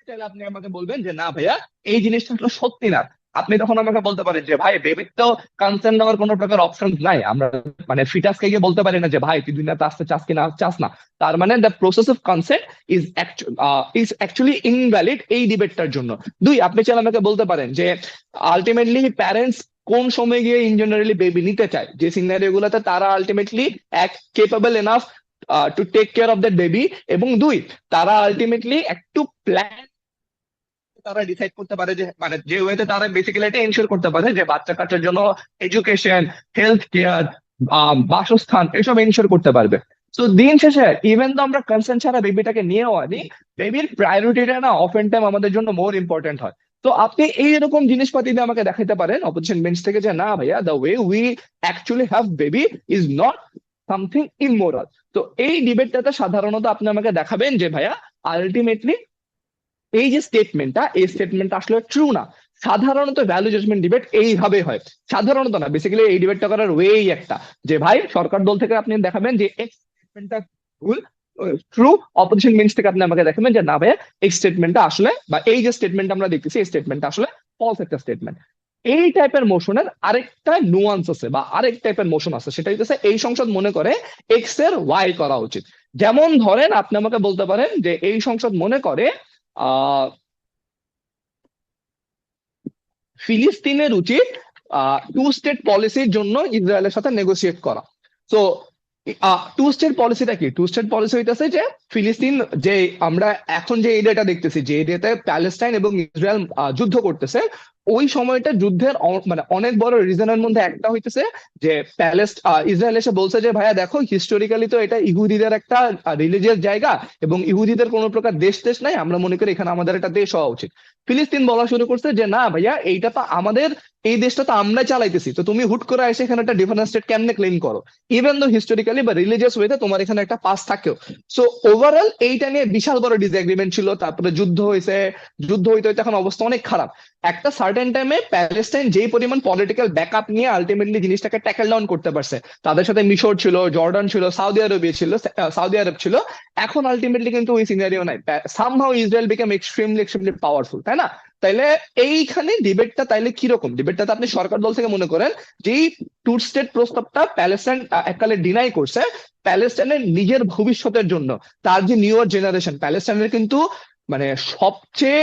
চাইলে আপনি আমাকে বলবেন যে না ভাইয়া এই জিনিসটা আসলে সত্যি না। আপনি তখন আমাকে বলতে পারেন যে ভাই বেবির তো কনসেন্ট নেওয়ার কোনো প্রকার অপশন নাই, আমরা মানে ফিটাসকে গিয়ে বলতে পারি না যে ভাই তুই দুনিয়াতে আসতে চাস কি না চাস না। তার মানে the process of consent is actually invalid এই ডিবেটটার জন্য। দুই, আপনি চাইলে আমাকে বলতে পারেন যে আলটিমেটলি প্যারেন্টস কোন সময় গিয়ে ইন জেনারেলি বেবি নিতে চায়, যে সিনারিও গুলোতে তারা আলটিমেটলি এক capable enough to take care of that baby, এবং দুই, তারা আলটিমেটলি একটু প্ল্যান তারা ডিসাইড করতে পারে যে মানে যে ওয়েতে তারা বেসিক্যালি এটা এনশিওর করতে পারে যে বাচ্চা কাচ্চার জন্য এডুকেশন, হেলথ কেয়ার, বাসস্থান এসব এনশিওর করতে পারবে। তো দিন শেষে ইভেন তো আমরা কনসেন্ট ছাড়া বেবিটাকে নিয়েও আনি, বেবির প্রায়োরিটিটা না অফেন টাইম আমাদের জন্য মোর ইম্পর্টেন্ট হয়। তো আপনি এইরকম জিনিসপাতি দিয়ে আমাকে দেখাতে পারেন অপোজিশন বেঞ্চ থেকে যে না ভাইয়া, the way we actually have baby is not something immoral. তো এই ডিবেটটাতে সাধারণত আপনি আমাকে দেখাবেন যে ভাইয়া আলটিমেটলি এই যে স্টেটমেন্টটা, এই স্টেটমেন্টটা আসলে ট্রু না। সাধারণত ভ্যালু জাজমেন্ট ডিবেট এইভাবে হয়, সাধারণত না, বেসিক্যালি এই ডিবেটটা করার ওয়েই একটা, যে ভাই সরকার দল থেকে আপনি দেখাবেন যে এক্স স্টেটমেন্টটা ভুল, ট্রু। অপোজিশন বেঞ্চ থেকে আপনি আমাকে দেখাবেন যে না ভাই এই স্টেটমেন্টটা আসলে, বা এই যে স্টেটমেন্ট আমরা দেখতেছি এই স্টেটমেন্টটা আসলে ফলস একটা স্টেটমেন্ট। এই টাইপের মোশনের আরেকটা নুয়ান্স আছে বা আরেক টাইপের মোশন আছে, সেটা হচ্ছে এই সংসদ মনে করে এক্স এর ওয়াই করা উচিত। যেমন ধরেন আপনি আমাকে বলতে পারেন যে এই সংসদ মনে করে আহ ফিলিস্তিনের উচিত টু স্টেট পলিসির জন্য ইসরায়েলের সাথে নেগোসিয়েট করা। তো টু স্টেট পলিসিটা কি? টু স্টেট পলিসি হইতেছে যে ফিলিস্তিন, যে আমরা এখন যে এরিয়াটা দেখতেছি, যে এরিয়াতে প্যালেস্টাইন এবং ইসরায়েল যুদ্ধ করতেছে, ওই সময়টা যুদ্ধের মানে অনেক বড় রিজনের মধ্যে একটা হইতেছে যে ইসরায়েল এসে বলছে যে ভাইয়া দেখো হিস্টোরিক্যালি তো এটা ইহুদিদের একটা রিলিজিয়াস জায়গা, এবং ইহুদিদের কোনো প্রকার দেশ দেশ নাই, আমরা মনে করি এখানে আমাদের একটা দেশ হওয়া উচিত। ফিলিস্তিন বলা শুরু করছে যে না ভাইয়া এইটা তো আমাদের, এই দেশটা তো আমরা চালাইতেছি, তো তুমি হুট করে এসে এখানে একটা ডিফারেন্ট স্টেট কেমনে ক্লেম করো, ইভেন দো হিস্টোরিক্যালি বা রিলিজিয়াস ওয়েতে তোমার এখানে একটা পাস থাকেও। সো ওভারঅল এইটা নিয়ে বিশাল বড় ডিসএগ্রিমেন্ট ছিল, তারপরে যুদ্ধ হয়েছে, যুদ্ধ হইতে হইতে এখন অবস্থা অনেক খারাপ। একটা সার্টেন টাইমে প্যালেস্টাইন যেই পরিমাণ পলিটিক্যাল ব্যাকআপ নিয়ে আলটিমেটলি জিনিসটাকে ট্যাকেল ডাউন করতে পারছে, তাদের সাথে মিশর ছিল, জর্ডান ছিল, সৌদি আরব ছিল। এখন আলটিমেটলি কিন্তু ওই সিনারিও নাই, somehow Israel become extremely extremely powerful, তাই না? তাইলে এইখানে ডিবেটটা তাইলে কিরকম? ডিবেটটাতে আপনি সরকার দল থেকে মনে করেন যে টু স্টেট প্রস্তাবটা প্যালেস্টাইন এককালে ডিনাই করছে প্যালেস্টাইনের নিজের ভবিষ্যতের জন্য। তার যে নিউয়ার জেনারেশন প্যালেস্টাইনের কিন্তু মানে সবচেয়ে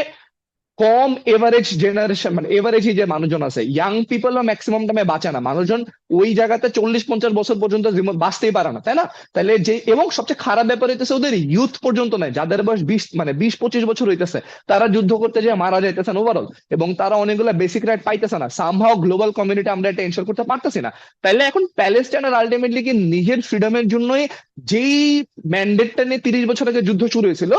কম এভারেজ জেনারেশন, মানে এভারেজ যে মানুষজন আছে, ইয়াং পিপল বা ম্যাক্সিমাম টাইমে বাঁচে না মানুষজন, ওই জায়গাতে 40-50 বছর পর্যন্ত জীবন বাঁচতেই পারে না, তাই না? তাহলে যে, এবং সবচেয়ে খারাপ ব্যাপার হইতেছে ওদের ইউথ পর্যন্ত নাই, যাদের বয়স 20 মানে 20-25 বছর হইতেছে, তারা যুদ্ধ করতে যেয়ে মারা যাইতেছেন ওভারঅল, এবং তারা অনেকগুলো বেসিক রাইট পাইতেছে না। সামহাও গ্লোবাল কমিউনিটি আমরা এটা এনশোর করতে পারতেছি না। তাহলে এখন প্যালেস্টাইনের আলটিমেটলি কি নিজের ফ্রিডমের জন্যই যেই ম্যান্ডেটটা নিয়ে 30 বছর আগে যুদ্ধ শুরু হয়েছিল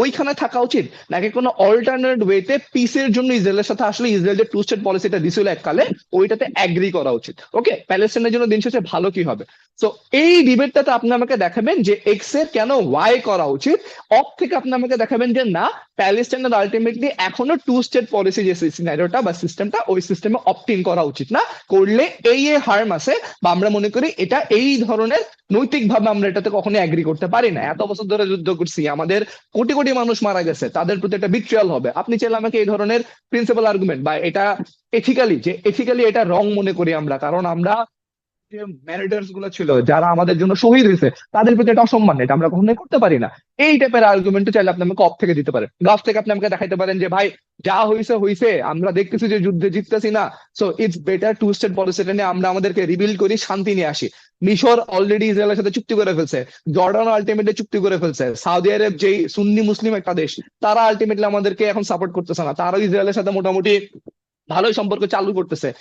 ওইখানে থাকা উচিত, নাকি কোনো অল্টারনেট ওয়েতে পিসের জন্য ইসরায়েলের সাথে আসলে ইসরায়েল যে টু স্টেট পলিসিটা দিছিল এককালে ওইটাতে অ্যাগ্রি করা উচিত? ওকে, প্যালেস্টাইনের জন্য দিন শেষে ভালো কি হবে? তো এই ডিবেটটাতে আপনি আমাকে দেখাবেন যে এক্স এর কেন ওয়াই করা উচিত, অফ থেকে আপনি আমাকে দেখাবেন যে না প্যালেস্টাইনের আলটিমেটলি এখনো টু স্টেট পলিসি যে সিনারিওটা বা সিস্টেমটা, ওই সিস্টেমে অপটিং করা উচিত না, করলে এই হার্ম আছে, বা আমরা মনে করি এটা এই ধরনের, নৈতিকভাবে আমরা এটাতে কখনো এগ্রি করতে পারি না। এত বছর ধরে যুদ্ধ করছি, আমাদের কোটি কোটি মানুষ মারা গেছে, তাদের প্রতি একটা বিট্রিয়াল হবে। আপনি চাইলে আমাকে এই ধরনের প্রিন্সিপাল আর্গুমেন্ট বা এটা এথিক্যালি এটা রং মনে করি আমরা, কারণ আমরা যে ম্যারিটার্স গুলো ছিল যারা আমাদের জন্য শহীদ হয়েছে, তাদের প্রতি একটা অসম্মান, এটা আমরা কখনোই করতে পারি না। এই টাইপের আর্গুমেন্ট চাইলে আপনি আমাকে অফ থেকে দিতে পারেন, গাছ থেকে আপনি আমাকে দেখাইতে পারেন যে ভাই যা হয়েছে হয়েছে, আমরা দেখতেছি যে যুদ্ধে জিততেছি না, so it's better to state পলিসিটা নিয়ে আমরা আমাদেরকে রিবিল্ড করি, শান্তি নিয়ে আসি। মিশর অলরেডি ইসরায়েলের সাথে চুক্তি করে ফেলছে, জর্ডান আলটিমেটলি চুক্তি করে ফেলছে, সৌদি আরব যেই সুন্নি মুসলিম একটা দেশ, তারা আলটিমেটলি আমাদেরকে এখন সাপোর্ট করতেছে না, তারাও ইসরায়েলের সাথে মোটামুটি ভালোই সম্পর্ক চালু করতেছে।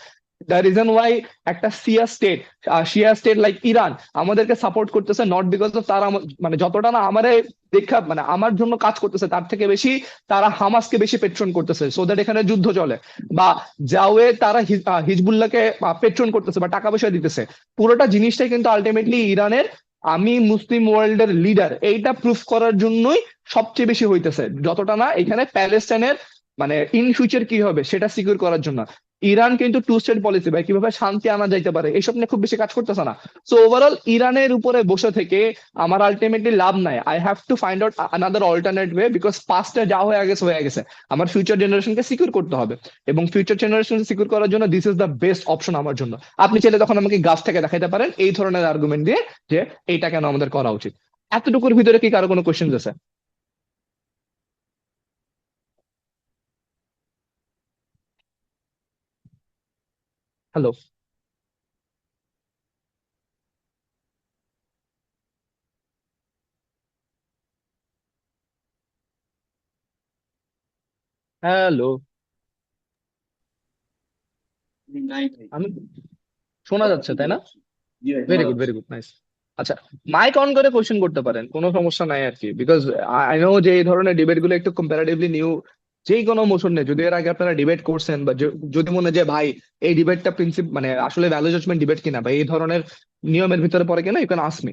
দ্য রিজন ওয়াই একটা শিয়া স্টেট লাইক ইরান আমাদেরকে সাপোর্ট করতেছে, নট বিকজ অফ তারা মানে যতটা না আমারে দেখা মানে আমার জন্য কাজ করতেছে, তার থেকে বেশি তারা হামাসকে বেশি পেট্রন করতেছে, সো দ্যাট এখানে যুদ্ধ চলে। বা যাওয়ে তারা হিজবুল্লাহকে পেট্রন করতেছে বা টাকা পয়সা দিতেছে। পুরোটা জিনিসটাই কিন্তু আলটিমেটলি ইরানের আমি মুসলিম ওয়ার্ল্ডের লিডার এইটা প্রুফ করার জন্যই সবচেয়ে বেশি হইতেছে, যতটা না এখানে প্যালেস্টাইনের মানে ইন ফিউচার কি হবে সেটা সিকিউর করার জন্য। ইরান কিন্তু টু স্টেট পলিসি বা কিভাবে শান্তি আনা যাইতে পারে এইসব নিয়ে খুব বেশি কাজ করতেছে না। সো ওভারঅল ইরানের উপরে বসে থেকে আমার আলটিমেটলি লাভ নাই, I have to find out another alternate way, because পাস্টে যা হয়ে গেছে, আমার ফিউচার জেনারেশনকে সিকিউর করতে হবে, এবং ফিউচার জেনারেশন সিকিউর করার জন্য this is the best option আমার জন্য। আপনি চাইলে তখন আমাকে গাছ থেকে দেখাইতে পারেন এই ধরনের আর্গুমেন্ট দিয়ে যে এইটা কেন আমাদের করা উচিত। এতটুকুর ভিতরে কি কারো কোনো কোয়েশ্চেন আছে? হ্যালো? হ্যালো, আমি শোনা যাচ্ছে তাই না? Very good, nice. আচ্ছা, মাইক অন করে কোশ্চেন করতে পারেন, কোনো সমস্যা নাই আর কি, বিকজ আই নো যে এই ধরনের ডিবেট গুলো একটু কম্পারেটিভলি নিউ। যেই কোনো মোশন নেই, যদি এর আগে আপনারা ডিবেট করছেন বা যদি মনে হয় যে ভাই এই ডিবেটটা মানে আসলে ভ্যালু জাজমেন্ট ডিবেট কিনা বা এই ধরনের নিয়মের ভিতরে পড়ে কিনা, ইউ ক্যান আস্ক মি,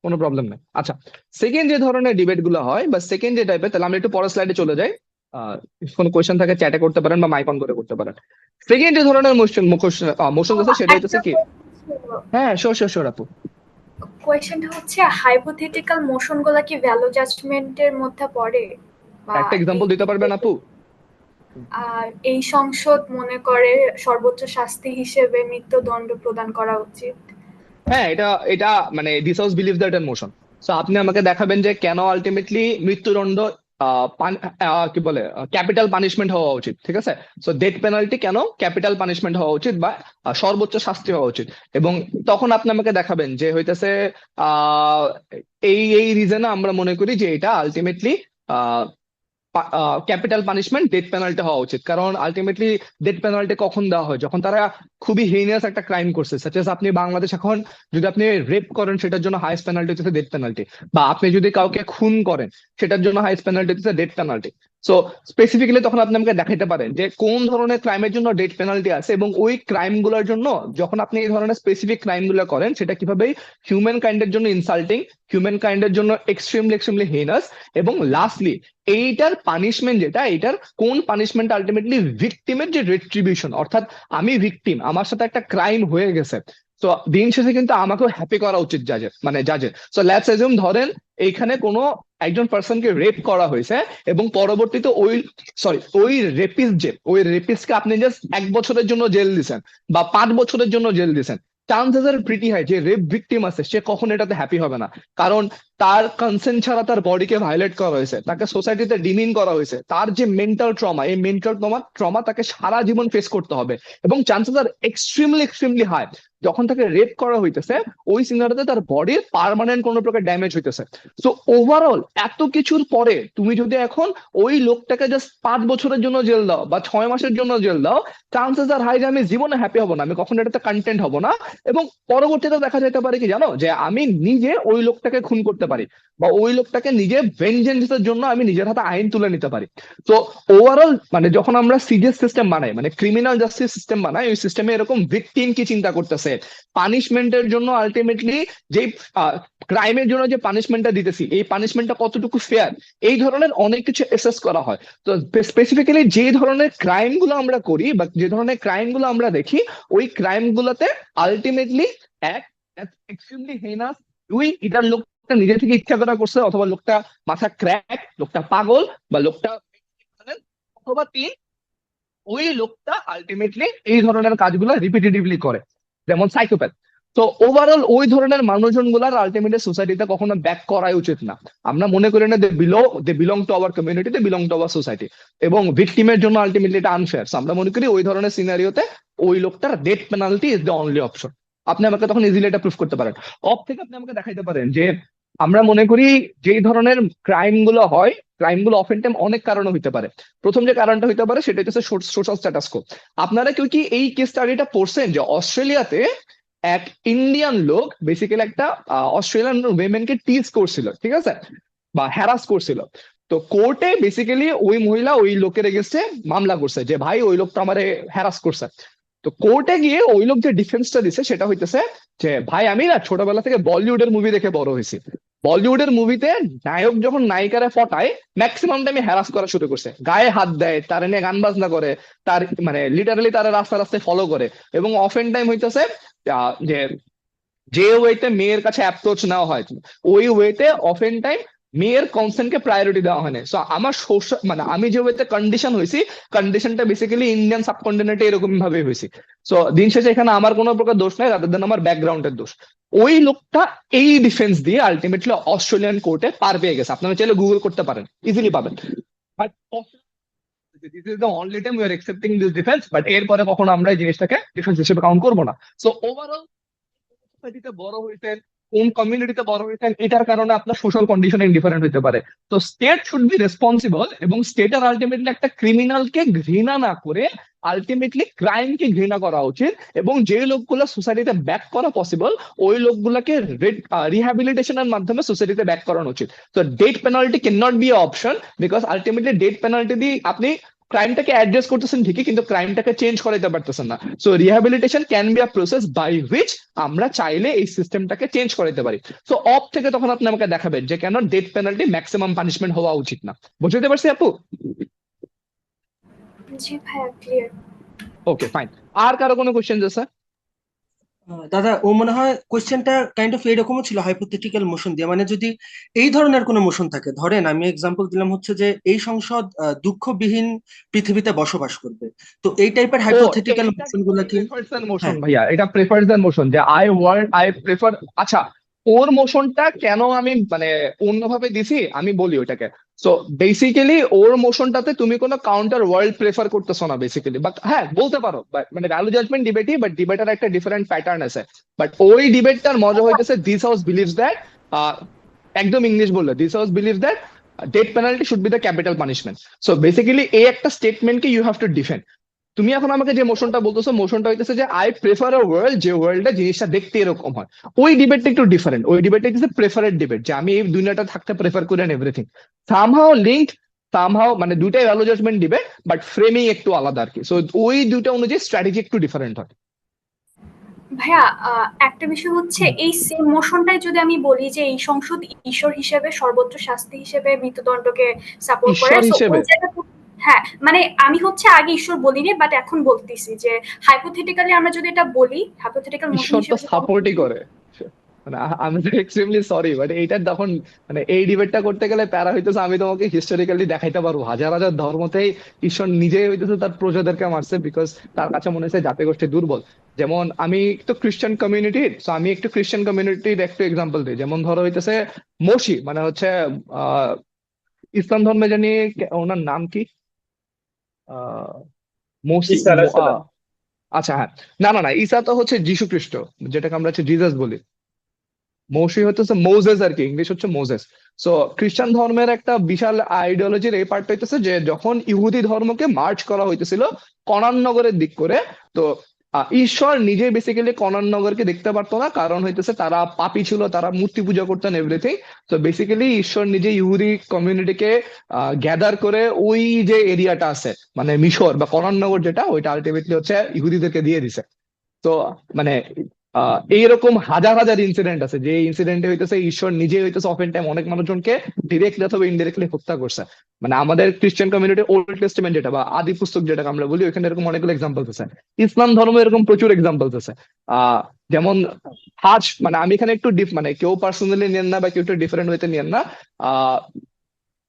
কোনো প্রবলেম নেই। আচ্ছা, সেকেন্ড যে ধরনের ডিবেট গুলো হয় বা সেকেন্ড যে টাইপের, তাহলে আমরা একটু পরের স্লাইডে চলে যাই। কোনো কোয়েশ্চেন থাকে চ্যাটে করতে পারেন বা মাইক অন করে করতে পারেন। সেকেন্ড যে ধরনের মোশন মোশন আছে সেটা একটা হচ্ছে কি, হ্যাঁ শিওর শিওর শিওর আপু। কোয়েশ্চেনটা হচ্ছে হাইপোথেটিক্যাল মোশন গুলা কি ভ্যালু জাজমেন্টের মধ্যে পড়ে, বা একটা এক্সাম্পল এই দিতে পারবেন আপু? এই সংসদ মনে করে সর্বোচ্চ শাস্তি হিসেবে মৃত্যুদণ্ড প্রদান করা উচিত? হ্যাঁ, এটা এটা মানে this house believe that N motion. So আপনি আমাকে দেখাবেন যে কেন আলটিমেটলি মৃত্যুদণ্ড কি বলে ক্যাপিটাল পানিশমেন্ট হওয়া উচিত, ঠিক আছে? সো ডেথ পেনাল্টি কেন ক্যাপিটাল পানিশমেন্ট হওয়া উচিত বা সর্বোচ্চ শাস্তি হওয়া উচিত, এবং তখন আপনি আমাকে দেখাবেন যে হইতেছে আহ এই এই রিজনে আমরা মনে করি যে এটা ultimately capital punishment death penalty হওয়া উচিত। কারণ আলটিমেটলি ডেথ পেনাল্টি কখন দেওয়া হয়, যখন তারা খুবই হেইনাস একটা ক্রাইম করছে, সাচ এস আপনি বাংলাদেশ এখন যদি আপনি রেপ করেন সেটার জন্য হাইস্ট পেনাল্টি হচ্ছে ডেথ পেনাল্টি, বা আপনি যদি কাউকে খুন করেন সেটার জন্য হাইস্ট পেনাল্টি হচ্ছে ডেথ পেনাল্টি। সো স্পেসিফিক্যালি তখন আপনি আমাকে দেখাইতে পারেন যে কোন ধরনের ক্রাইমের জন্য ডেথ পেনাল্টি আছে, এবং ওই ক্রাইম গুলোর জন্য যখন আপনি এই ধরনের স্পেসিফিক ক্রাইম গুলো করেন সেটা কিভাবে হিউম্যান কাইন্ডের জন্য ইনসাল্টিং, হিউম্যান কাইন্ডের জন্য এক্সট্রিমলি হেইনাস, এবং লাস্টলি এইটার পানিশমেন্ট যেটা, এইটার কোন পানিশমেন্ট আলটিমেটলি ভিকটিমের যে রেট্রিবিউশন, অর্থাৎ আমি ভিকটিম, আমার সাথে একটা ক্রাইম হয়ে গেছে, তো দিন শেষে কিন্তু আমাকেও হ্যাপি করা উচিত জাজের। সো লেটস অ্যাজিউম ধরেন এইখানে কোনো একজন পার্সনকে রেপ করা হয়েছে, এবং পরবর্তীতে ওই রেপিস্টকে আপনি জাস্ট 1 বছরের জন্য জেল দিছেন বা 5 বছরের জন্য জেল দিছেন, চান্সেস আর প্রিটি হাই যে রেপ ভিকটিম আছে সে কখন এটাতে হ্যাপি হবে না। কারণ তার কনসেন্ট ছাড়া তার বডিকে ভায়োলেট করা হয়েছে, তাকে সোসাইটিতে ডিমিন করা হয়েছে, তার যে মেন্টাল ট্রমা, এই মেন্টাল ট্রমা তাকে সারা জীবন ফেস করতে হবে, এবং চান্সেস আর এক্সট্রিমলি হাই যখন তাকে রেপ করা হইতেছে ওই সিনারিতে তার বডির পার্মানেন্ট কোনো প্রকার ড্যামেজ হইতেছে। সো ওভারঅল এত কিছুর পরে তুমি যদি এখন ওই লোকটাকে জাস্ট 5 বছরের জন্য জেল দাও বা 6 মাসের জন্য জেল দাও, চান্সেস আর হাই যে আমি জীবনে হ্যাপি হব না, আমি কখনো এটাতে কন্টেন্ট হব না, এবং পরবর্তীতে দেখা যেতে পারে কি জানো, যে আমি নিজে ওই লোকটাকে খুন করতে পারি, বা ওই লোকটাকে নিজে ভেঞ্জেন্সের জন্য আমি নিজের হাতে আইন তুলে নিতে পারি। তো ওভারঅল মানে যখন আমরা সিজিএস সিস্টেম বানাই, মানে ক্রিমিনাল জাস্টিস সিস্টেম বানাই, ওই সিস্টেমে এরকম ভিকটিম কি চিন্তা করতেছে, পানিশমেন্টের জন্য আলটিমেটলি যে ক্রাইমের জন্য যে পানিশমেন্টটা দিতেছি এই পানিশমেন্টটা কতটুকু ফেয়ার, এই ধরনের অনেক কিছু অ্যাসেস করা হয়। তো স্পেসিফিক্যালি যে ধরনের ক্রাইম গুলো আমরা করি বা যে ধরনের ক্রাইম গুলো আমরা দেখি, ওই ক্রাইম গুলোতে আলটিমেটলি এক এক্সট্রিমলি হেনাস, দুই এটার লোকটা নিজে থেকে ইচ্ছা করা করছে, অথবা লোকটা মাথা ক্র্যাক, লোকটা পাগল, বা লোকটা, অথবা তিন ওই লোকটা আলটিমেটলি এই ধরনের কাজগুলো রিপিটেটিভলি করে, যেমন সাইকোপ্যাথ। তো ওভারঅল ওই ধরনের মানুষজন গুলার আলটিমেটলি সোসাইটিতে কখনো ব্যাক করাই উচিত না। আমরা মনে করি না they belong to our community, they belong to our society, এবং ভিকটিমের জন্য আলটিমেটলি এটা আনফেয়ার। আমরা মনে করি ওই ধরনের সিনারিওতে ওই লোকটার death penalty is the only option. আপনি আমাকে তখন ইজিলি এটা প্রুফ করতে পারেন। অফ থেকে আপনি আমাকে দেখাইতে পারেন যে আমরা মনে করি যেই ধরনের ক্রাইম গুলো হয়, ক্রাইম গুলো অফেন টাইম অনেক কারণে হইতে পারে। প্রথম যে কারণটা হইতে পারে সেটা হচ্ছে সোশ্যাল স্ট্যাটাস কো। আপনারা কেউ কি এই কেস স্টাডিটা পড়ছেন যে অস্ট্রেলিয়াতে এক ইন্ডিয়ান লোক বেসিক্যালি একটা অস্ট্রেলিয়ান উইমেনকে টিজ করছিল, ঠিক আছে, বা হ্যারাস করছিল। তো কোর্টে বেসিক্যালি ওই মহিলা ওই লোকের এগেনস্টে মামলা করছে যে ভাই ওই লোকটা আমারে হ্যারাস করছে। তো কোর্টে গিয়ে ওই লোক যে ডিফেন্সটা দিছে সেটা হইতেছে যে ভাই আমি না ছোটবেলা থেকে বলিউডের মুভি দেখে বড় হয়েছি, বলিউডের মুভিতে নায়ক যখন নায়িকারে পটায় ম্যাক্সিমাম টাইমে হ্যারাস করা শুরু করছে, গায়ে হাত দেয়, তার নিয়ে গান বাজনা করে, তার মানে লিটারালি তার রাস্তায় ফলো করে, এবং অফেন টাইম হইতেছে যে যে ওয়েতে মেয়ের কাছে অ্যাপ্রোচ নেওয়া হয় ওই ওয়েতে অফেন টাইম মেয়ের কনসেন্টকে প্রায়োরিটি দেওয়া হয় না। সো আমার সোশ্যাল মানে আমি যে ওয়েতে কন্ডিশন হয়েছি, কন্ডিশনটা বেসিক্যালি ইন্ডিয়ান সাবকন্টিনেন্টে এরকম ভাবে হয়েছি। সো দিন শেষে এখানে আমার কোনো প্রকার দোষ নাই, রাদার দেন আমার ব্যাকগ্রাউন্ডের দোষ। ওই লোকটা এই ডিফেন্স দিয়ে আলটিমেটলি অস্ট্রেলিয়ান কোর্টে পার পেয়ে গেছে, আপনারা চাইলে গুগল করতে পারেন, ইজিলি পাবেন। But this is the only time we R accepting this defence, but এরপরে কখনো আমরা এই জিনিসটাকে ডিফেন্স হিসেবে কাউন্ট করবো না। সো ওভারঅল সোসাইটিতে বড় হইতেন, কোন কমিউনিটিতে বড় হয়েছেন, এটার কারণে আপনার সোশ্যাল কন্ডিশনিং ডিফারেন্ট হতে পারে। তো স্টেট শুড বি রেসপন্সিবল, এবং স্টেটের আলটিমেটলি একটা ক্রিমিনালকে ঘৃণা না করে আলটিমেটলি ক্রাইমকে ঘৃণা করা উচিত, এবং যে লোকগুলো সোসাইটিতে ব্যাক করা পসিবল ওই লোকগুলোকে রিহ্যাবিলিটেশনের মাধ্যমে সোসাইটিতে ব্যাক করানো উচিত। তো death penalty can not be option, because ultimately death penalty দিয়ে আপনি ক্রাইমটাকে অ্যাড্রেস করতেছেন ঠিকই, কিন্তু ক্রাইমটাকে চেঞ্জ করাইতে পারতেছেন না। So rehabilitation can be a process by which আমরা চাইলে এই সিস্টেমটাকে চেঞ্জ করাইতে পারি। সো অফ থেকে তখন আপনি আমাকে দেখাবেন যে কেন ডেথ পেনাল্টি ম্যাক্সিমাম পানিশমেন্ট হওয়া উচিত না। বুঝতে পারছি আপু? জি ভাইয়া, ক্লিয়ার। Okay, fine. আর কারো কোনো কোশ্চেন আছে? দাদা, ও মনে হয় কোয়েশ্চেনটা কাইন্ড অফ এরকমও ছিল, হাইপোথেটিক্যাল মোশন দিয়ে, মানে যদি এই ধরনের কোনো মোশন থাকে, ধরেন আমি এক্সাম্পল দিলাম হচ্ছে যে এই সংসদ দুঃখবিহীন পৃথিবীতে বসবাস করবে, তো এই টাইপের ও, হাইপোথেটিক্যাল এইটা মোশন কিন্তু গুলা কি? প্রেফারস এর মোশন হ্যাঁ। ভাইয়া, এটা প্রেফারস এর মোশন, যে আই প্রেফার। আচ্ছা, ওর মোশনটা কেন আমি মানে অন্যভাবে দিছি আমি বলি ওইটাকে। সো বেসিক্যালি ওর মোশনটাতে তুমি কোনো কাউন্টার ওয়ার্ল্ড প্রেফার করতেছো না বেসিক্যালি, বাট হ্যাঁ বলতে পারো, বাট মানে ভ্যালু জাজমেন্ট ডিবেটই, বাট ডিবেটার একটা ডিফারেন্ট প্যাটার্ন আছে। বাট ওই ডিবেটটার মজা হইতেছে দিস হাউস বিলিভস দ্যাট, একদম ইংলিশ বললে, this house believe that death penalty should be the capital punishment. So basically এই একটা স্টেটমেন্টকে ইউ হ্যাভ টু ডিফেন্ড। তুমি এখন আমাকে যে মোশনটা বলতেছো, মোশনটা হইতেছে যে আই প্রেফার আ ওয়ার্ল্ড, যে ওয়ার্ল্ডে জিনিসটা দেখতে এরকম হয়। ওই ডিবেটটা একটু ডিফারেন্ট, ওই ডিবেটটা হচ্ছে প্রেফারেড ডিবেট, যে আমি এই দুনিয়াটা থাকতে প্রেফার করি and everything. Somehow linked, somehow মানে দুটাই value judgement debate, but framing একটু আলাদা আর কি। সো ওই দুইটা অনুযায়ী স্ট্র্যাটেজি একটু ডিফারেন্ট হয়। ভাইয়া, একটা বিষয় হচ্ছে এই সেম মোশনটাই যদি আমি বলি যে এই সংসদ ঈশ্বর হিসেবে সর্বোচ্চ শাস্তি হিসেবে মৃত্যুদণ্ডকে সাপোর্ট করে, ঈশ্বর সো হিসেবে ওই জায়গাটা, হ্যাঁ মানে আমি হচ্ছে আগে ঈশ্বর বলিনি, বাট এখন বলতেছি যে হাইপোথেটিক্যালি আমরা যদি এটা বলি, হাইপোথেটিক্যাল মোশন ঈশ্বর তো হিসেবে যদি আমরা সাপোর্টই বলি, করে। মানে আমি তো এক্সট্রিমলি সরি, বাট এইটার তখন মানে এই ডিবেটটা করতে গেলে প্যারা হইতেছে, আমি তোমাকে হিস্টোরিক্যালি দেখাইতে পারবো হাজার হাজার ধর্মতেই ঈশ্বর নিজেই হইতেছে তার প্রজাদেরকে মারছে, বিকজ তার কাছে মনে হয়েছে জাতি গোষ্ঠী দুর্বল। যেমন আমি একটু খ্রিস্টান কমিউনিটির, তো আমি একটু খ্রিস্টান কমিউনিটির একটু এক্সাম্পল দিই। যেমন ধরো হইতেছে মসি, মানে হচ্ছে আহ ইসলাম ধর্মে জানি ওনার নাম কি, আহ মসি ঈসা আলাইহিস সালাম। আচ্ছা হ্যাঁ, না না না, ঈসা তো হচ্ছে যীশু খ্রিস্ট, যেটাকে আমরা হচ্ছে জিজাস বলি। মৌসি হচ্ছে মোজেস আর কি, ইংলিশ হচ্ছে মোজেস। সো খ্রিস্টান ধর্মের একটা বিশাল আইডিওলজির এই পার্টটা হইতেছে যে যখন ইহুদি ধর্মকে মার্চ করা হইতেছিল কনান নগরের দিক করে, তো ঈশ্বর নিজে বেসিক্যালি কনান নগরকে দেখতে পারতো না, কারণ হইতেছে তারা পাপী ছিল, তারা মূর্তি পূজা করতেন এভরিথিং। তো বেসিক্যালি ঈশ্বর নিজে ইহুদি কমিউনিটিকে গ্যাদার করে ওই যে এরিয়াটা আছে মানে মিশর বা কনান নগর যেটা, ওইটা আলটিমেটলি হচ্ছে ইহুদিদেরকে দিয়ে দিছে। তো মানে এইরকম হাজার হাজার ইনসিডেন্ট আছে, যে ইনসিডেন্টে হইতেছে ঈশ্বর নিজে হইতেছে অফেন টাইম অনেক মানুষজনকে ডিরেক্টলি অথবা ইনডিরেক্টলি হত্যা করছে। মানে আমাদের খ্রিস্টান কমিউনিটি ওল্ড টেস্টামেন্ট যেটা বা আদি পুস্তক যেটাকে আমরা বলি, ওখানে এরকম অনেকগুলো এক্সাম্পল আছে। ইসলাম ধর্ম এরকম প্রচুর এক্সাম্পল আছে। যেমন হাজ, মানে আমি এখানে একটু মানে কেউ পার্সোনালি নেন না বা কেউ একটু ডিফারেন্ট হইতে নেন না।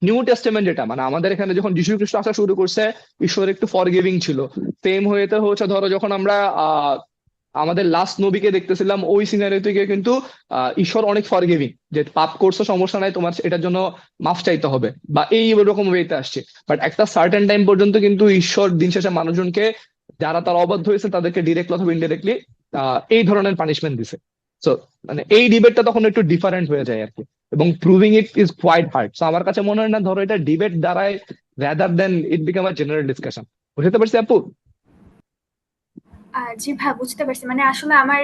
নিউ টেস্টামেন্ট যেটা, মানে আমাদের এখানে যখন যীশু খ্রিস্ট আসা শুরু করছে, ঈশ্বর একটু ফরগিভিং ছিল। সেম হয়েতে হচ্ছে ধরো যখন আমরা আমাদের লাস্ট নবীকে দেখতেছিলাম, ওই সিনারিও থেকে কিন্তু ঈশ্বর অনেক ফরগিভিং, যে পাপ করছো সমস্যা নাই, তোমার এটার জন্য মাফ চাইতে হবে বা এই রকম ওয়েতে আসছে। বাট একটা সার্টেন টাইম পর্যন্ত কিন্তু ঈশ্বর দিন শেষে মানুষজনকে, যারা তার অবাধ্য হয়েছে তাদেরকে ডিরেক্টলি অথবা ইনডিরেক্টলি এই ধরনের পানিশমেন্ট দিছে। সো মানে এই ডিবেটটা তখন একটু ডিফারেন্ট হয়ে যায় আর কি, এবং proving it is quite hard. So আমার কাছে মনে হয় না ধরো এটা ডিবেট দ্বারাই, rather than it become a general discussion. বুঝতে পারছি আপু? জি ভাই, বুঝতে পারছি। মানে আসলে আমার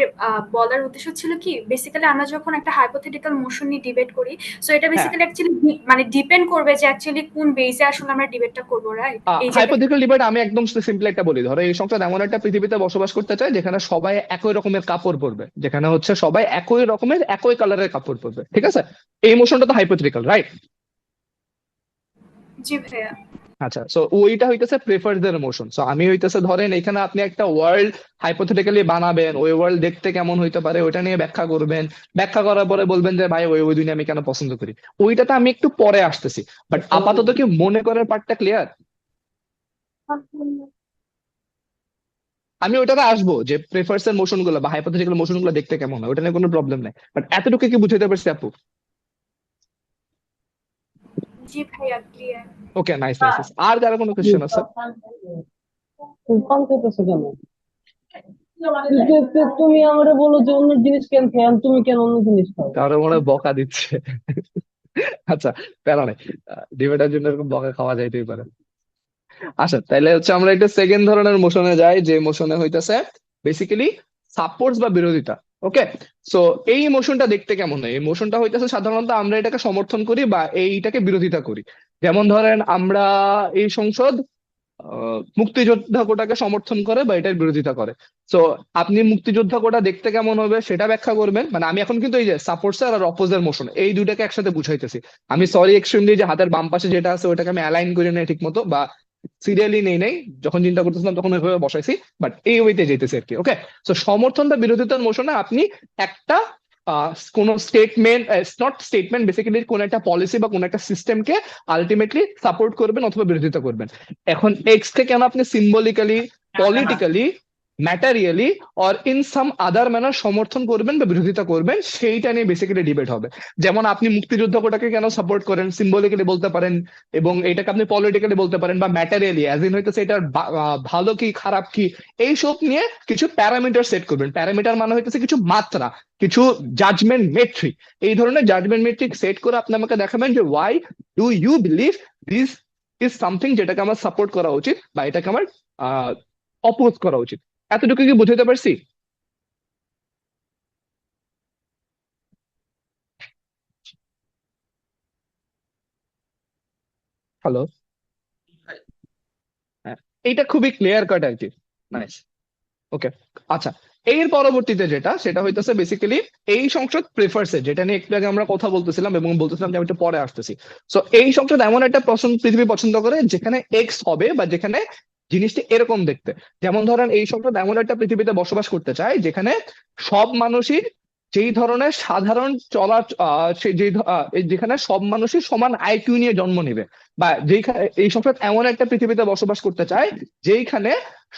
বলার উদ্দেশ্য ছিল কি, বেসিক্যালি আমরা যখন একটা হাইপোথেটিক্যাল মোশন নিয়ে ডিবেট করি, সো এটা হ্যাঁ, বেসিক্যালি অ্যাকচুয়ালি মানে ডিপেন্ড করবে যে অ্যাকচুয়ালি কোন বেসে আসলে আমরা ডিবেটটা করবো, রাইট? এই জায়গায় হাইপোথেটিক্যাল ডিবেট আমি একদম সিম্পল একটা বলি। ধরো এই সংসদ এমন একটা পৃথিবীতে বসবাস করতে চায় যেখানে সবাই একই রকমের কাপড় পরবে, যেখানে হচ্ছে সবাই একই রকমের একই কালারের কাপড় পরবে, ঠিক আছে? এই মোশনটা তো হাইপোথেটিক্যাল, রাইট? জি ভাইয়া। আচ্ছা, সো ওইটা হইতেছে প্রেফারদের মোশন। সো আমি হইতেছে ধরেন এখানে আপনি একটা ওয়ার্ল্ড হাইপোথেটিক্যালি বানাবেন, ওই ওয়ার্ল্ড দেখতে কেমন হইতে পারে ওইটা নিয়ে ব্যাখ্যা করবেন, ব্যাখ্যা করার পরে বলবেন যে ভাই ওই ওই দুনিয়া আমি কেন পছন্দ করি। ওইটাতে আমি একটু পরে আসতেছি, বাট আপাতত কি মনে করার পার্টটা ক্লিয়ার? আমি ওইটাতে আসবো যে প্রেফার্স এর মোশন গুলো বা হাইপোথেটিক্যাল মোশন গুলো দেখতে কেমন হয়, ওটা নিয়ে কোনো প্রবলেম নাই। বাট এতটুকু কি বুঝাতে পারছি আপু? জি ভাইয়া, ক্লিয়ার। ওকে, নাইস নাইস। আর যারা কোনো কোশ্চেন আছে? তুমি আমারে বলো যে অন্য জিনিস কেন খাই, আর তুমি কেন অন্য জিনিস খাও? কারো মনে হয় বকা দিচ্ছে। আচ্ছা, প্যারা নাই, ডিবেটের জন্য এরকম বকা খাওয়া যাইতেই পারে। আচ্ছা, তাহলে হচ্ছে আমরা একটা সেকেন্ড ধরনের মোশনে যাই, যে মোশনে হইতেছে বেসিক্যালি সাপোর্টস বা বিরোধিতা। ওকে, সো এই মোশনটা দেখতে কেমন হয়? এই মোশনটা হইতেছে সাধারণত আমরা এটাকে সমর্থন করি বা এইটাকে বিরোধিতা করি। যেমন ধরেন আমরা এই সংসদ মুক্তিযোদ্ধা কোটাকে সমর্থন করে বা এটার বিরোধিতা করে। সো আপনি মুক্তিযোদ্ধা কোটা দেখতে কেমন হবে সেটা ব্যাখ্যা করবেন। মানে আমি এখন কিন্তু এই যে সাপোর্টস আর অপোজের মোশন এই দুইটাকে একসাথে বুঝাইতেছি। আমি সরি এক্সট্রিমলি যে হাতের বাম পাশে যেটা আছে ওটাকে আমি অ্যালাইন করি নাই ঠিক মতো, বা সিরিয়ালি নেই নাই, যখন চিন্তা করতেছিলাম তখন ওইভাবে বসাইছি, বাট এই ওয়েতে যেতেছে আর কি। ওকে, সো সমর্থন বা বিরোধিতার মোশনে আপনি একটা কোন স্টেটমেন্ট, নট স্টেটমেন্ট, বেসিক্যালি কোন একটা পলিসি বা কোন একটা সিস্টেমকে আলটিমেটলি সাপোর্ট করবেন অথবা বিরোধিতা করবেন। এখন এক্স কে কেন আপনি symbolically, politically, materially or in some other manner সমর্থন করবেন বা বিরোধিতা করবেন, সেইটা নিয়ে বেসিক্যালি ডিবেট হবে। যেমন আপনি মুক্তিযুদ্ধ কোটাকে কেন সাপোর্ট করেন, সিম্বলিক্যালি বলতে পারেন, এবং এটাকে আপনি পলিটিক্যালি বলতে পারেন, বা ম্যাটারিয়ালি অ্যাজ ইন হইতেছে এটার ভালো কি খারাপ কি, এইসব নিয়ে কিছু প্যারামিটার সেট করবেন। প্যারামিটার মানে হইতেছে কিছু মাত্রা, কিছু জাজমেন্ট মেট্রিক। এই ধরনের জাজমেন্ট মেট্রিক সেট করে আপনি আমাকে দেখাবেন যে why do you believe this is something, যেটাকে আমার সাপোর্ট করা উচিত বা এটাকে আমার অপোজ করা উচিত। এতটুকু কি বুঝাতে পারছি? হ্যালো? হ্যাঁ, এইটা খুবই ক্লিয়ার কাট আর কি। নাইস। ওকে, আচ্ছা, এর পরবর্তীতে যেটা সেটা হইতেছে বেসিক্যালি এই সংসদ প্রেফারসে, যেটা নিয়ে একটু আগে আমরা কথা বলতেছিলাম এবং বলতেছিলাম যে আমি একটু পরে আসতেছি। সো এই সংসদ এমন একটা পৃথিবী পছন্দ করে যেখানে এক্স হবে বা যেখানে জিনিসটা এরকম দেখতে। যেমন ধরেন এই সংসদ এমন একটা পৃথিবীতে বসবাস করতে চায় যেখানে সব মানুষই যেই ধরনের সাধারণ চলা যেখানে সব মানুষই সমান আইকিউ নিয়ে জন্ম নেবে, বা যেখানে এই সংসদ এমন একটা পৃথিবীতে বসবাস করতে চায় যেখানে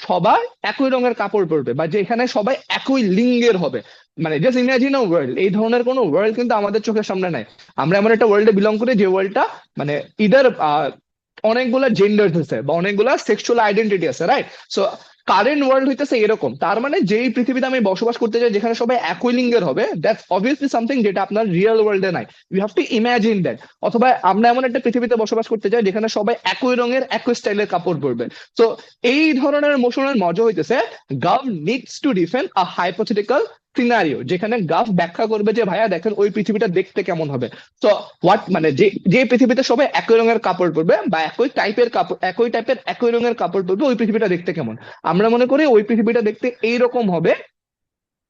সবাই একই রঙের কাপড় পরবে বা যেখানে সবাই একই লিঙ্গের হবে। মানে জাস্ট ইমাজিন আ ওয়ার্ল্ড, এই ধরনের কোনো ওয়ার্ল্ড কিন্তু আমাদের চোখের সামনে নাই। আমরা এমন একটা ওয়ার্ল্ডে বিলং করি যে ওয়ার্ল্ডটা মানে ইদার অনেকগুলা জেন্ডার আছে বা অনেকগুলা সেক্সুয়াল আইডেন্টিটি আছে, রাইট? সো কারেন্ট ওয়ার্ল্ড হইতেছে এরকম। তার মানে যেই পৃথিবীতে আমি বসবাস করতে চাই যেখানে সবাই একই লিঙ্গের হবে, দ্যাটস অবভিয়াসলি সামথিং যেটা আপনার রিয়েল ওয়ার্ল্ডে নাই। You have to imagine that. অথবা আমরা এমন একটা পৃথিবীতে বসবাস করতে চাই যেখানে সবাই একই রঙের একই স্টাইলের কাপড় পরবে। তো এই ধরনের মোশনের মজা হইতেছে gov needs to defend a hypothetical scenario, যেখানে গাভ ব্যাখ্যা করবে যে ভাইয়া দেখেন ওই পৃথিবীটা দেখতে কেমন হবে। তো হোয়াট মানে যে যে পৃথিবীতে সবাই একই রঙের কাপড় পরবে বা একই টাইপের একই রঙের কাপড় পরবে, ওই পৃথিবীটা দেখতে কেমন? আমরা মনে করি ওই পৃথিবীটা দেখতে এইরকম হবে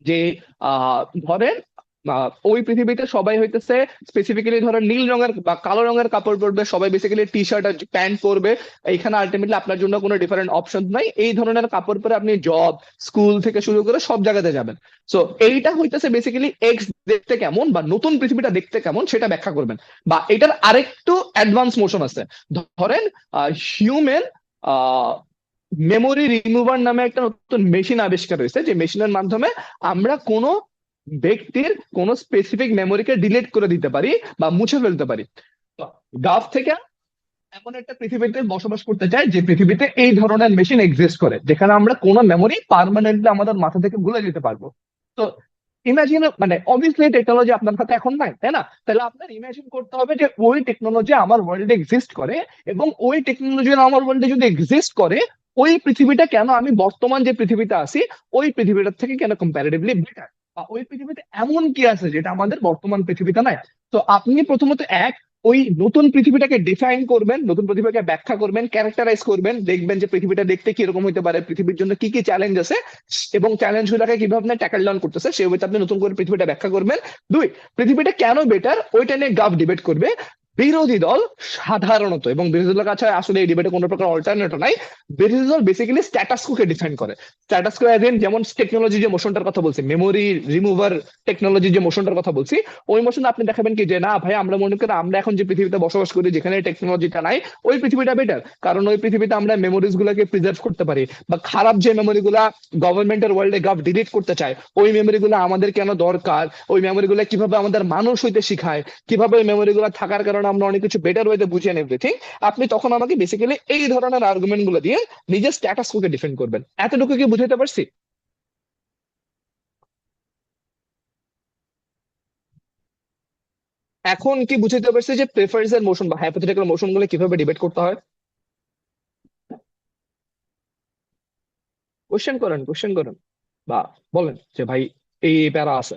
যে ধরেন ওই পৃথিবীতে সবাই হইতেছে স্পেসিফিক্যালি ধরেন নীল রঙের বা কালো রঙের কাপড় পরবে, সবাই বেসিক্যালি টি শার্ট আর প্যান্ট পরবে। এইখানে আলটিমেটলি আপনার জন্য কোনো ডিফারেন্ট অপশন নাই, এই ধরনের কাপড় পরে আপনি জব, স্কুল থেকে শুরু করে সব জায়গাতে যাবেন। সো এইটা হইতেছে বেসিক্যালি এক্স দেখতে কেমন বা নতুন পৃথিবীটা দেখতে কেমন সেটা ব্যাখ্যা করবেন। বা এটার আরেকটু অ্যাডভান্স মোশন আছে। ধরেন হিউম্যান মেমোরি রিমুভার নামে একটা নতুন মেশিন আবিষ্কার হয়েছে, যে মেশিনের মাধ্যমে আমরা কোনো ব্যক্তির কোনো স্পেসিফিক মেমোরিকে ডিলিট করে দিতে পারি বা মুছে ফেলতে পারি। গাভ থেকে এমন একটা পৃথিবীতে বসবাস করতে চাই যে পৃথিবীতে এই ধরনের মেশিন এক্সিস্ট করে, যেখানে আমরা কোনো মেমোরি পার্মানেন্টলি আমাদের মাথা থেকে ভুলে যেতে পারবো। তো ইমাজিন, মানে অবভিয়াসলি টেকনোলজি আপনার হাতে এখন নাই, তাই না? তাহলে আপনার ইমাজিন করতে হবে যে ওই টেকনোলজি আমার ওয়ার্ল্ডে এক্সিস্ট করে, এবং ওই টেকনোলজি আমার ওয়ার্ল্ডে যদি এক্সিস্ট করে, ওই পৃথিবীটা কেন আমি বর্তমান যে পৃথিবীতে আছি ওই পৃথিবীটার থেকে কেন কম্পারেটিভলি বেটার, বা ওই পৃথিবীতে এমন কি আছে যেটা আমাদের বর্তমান পৃথিবীতে নাই। তো আপনি প্রথমত ওই নতুন পৃথিবীটাকে ডিফাইন করবেন, নতুন পৃথিবীকে ব্যাখ্যা করবেন, ক্যারেক্টারাইজ করবেন, দেখবেন যে পৃথিবীটা দেখতে কিরকম হতে পারে, পৃথিবীর জন্য কি কি চ্যালেঞ্জ আছে, এবং চ্যালেঞ্জ গুলাকে কিভাবে আপনি ট্যাকেল ডাউন করতেছে সেই ওইটা আপনি নতুন করে পৃথিবীটা ব্যাখ্যা করবেন। দুই, পৃথিবীটা কেন বেটার ওইটা নিয়ে গাভ ডিবেট করবে। বিরোধী দল সাধারণত, এবং বিরোধী দলের কাছে আসলে এই ডিবেটে কোনো প্রকার অল্টারনেটিভ নাই, বিরোধী দল বেসিক্যালি স্ট্যাটাস কোকে ডিফাইন করে। স্ট্যাটাস কো এজ ইন যেমন টেকনোলজি যে মোশনটার কথা বলছি, মেমোরি রিমুভার টেকনোলজি যে মোশনটার কথা বলছি, ওই মোশন আপনি দেখাবেন কি যে না ভাই আমরা মনে করি আমরা এখন যে পৃথিবীতে বসবাস করি যেখানে টেকনোলজিটা নাই ওই পৃথিবীটা বেটার, কারণ ওই পৃথিবীতে আমরা মেমোরিজ গুলাকে প্রিজার্ভ করতে পারি, বা খারাপ যে মেমোরি গুলা গভর্নমেন্টের ওয়ার্ল্ডে গাভ ডিলিট করতে চায় ওই মেমোরি গুলো আমাদের কেন দরকার, ওই মেমোরি গুলো কিভাবে আমাদের মানুষ হইতে শিখায়, কিভাবে ওই মেমোরি গুলো থাকার কারণে আমরা অনেক কিছু বেটার ওয়েতে বুঝেন এভরিথিং। আপনি তখন আমাকে বেসিক্যালি এই ধরনের আর্গুমেন্ট গুলো দিয়ে নিজের স্ট্যাটাস কোকে ডিফেন্ড করবেন। এতটুকু কি বুঝাতে পারছি? এখন কি বুঝতে পারছি যে প্রেফারেন্স এর মোশন বা হাইপোথেটিক্যাল মোশন গুলো কিভাবে ডিবেট করতে হয়? কোশ্চেন করেন বা বলেন যে ভাই এই প্যারা আছে।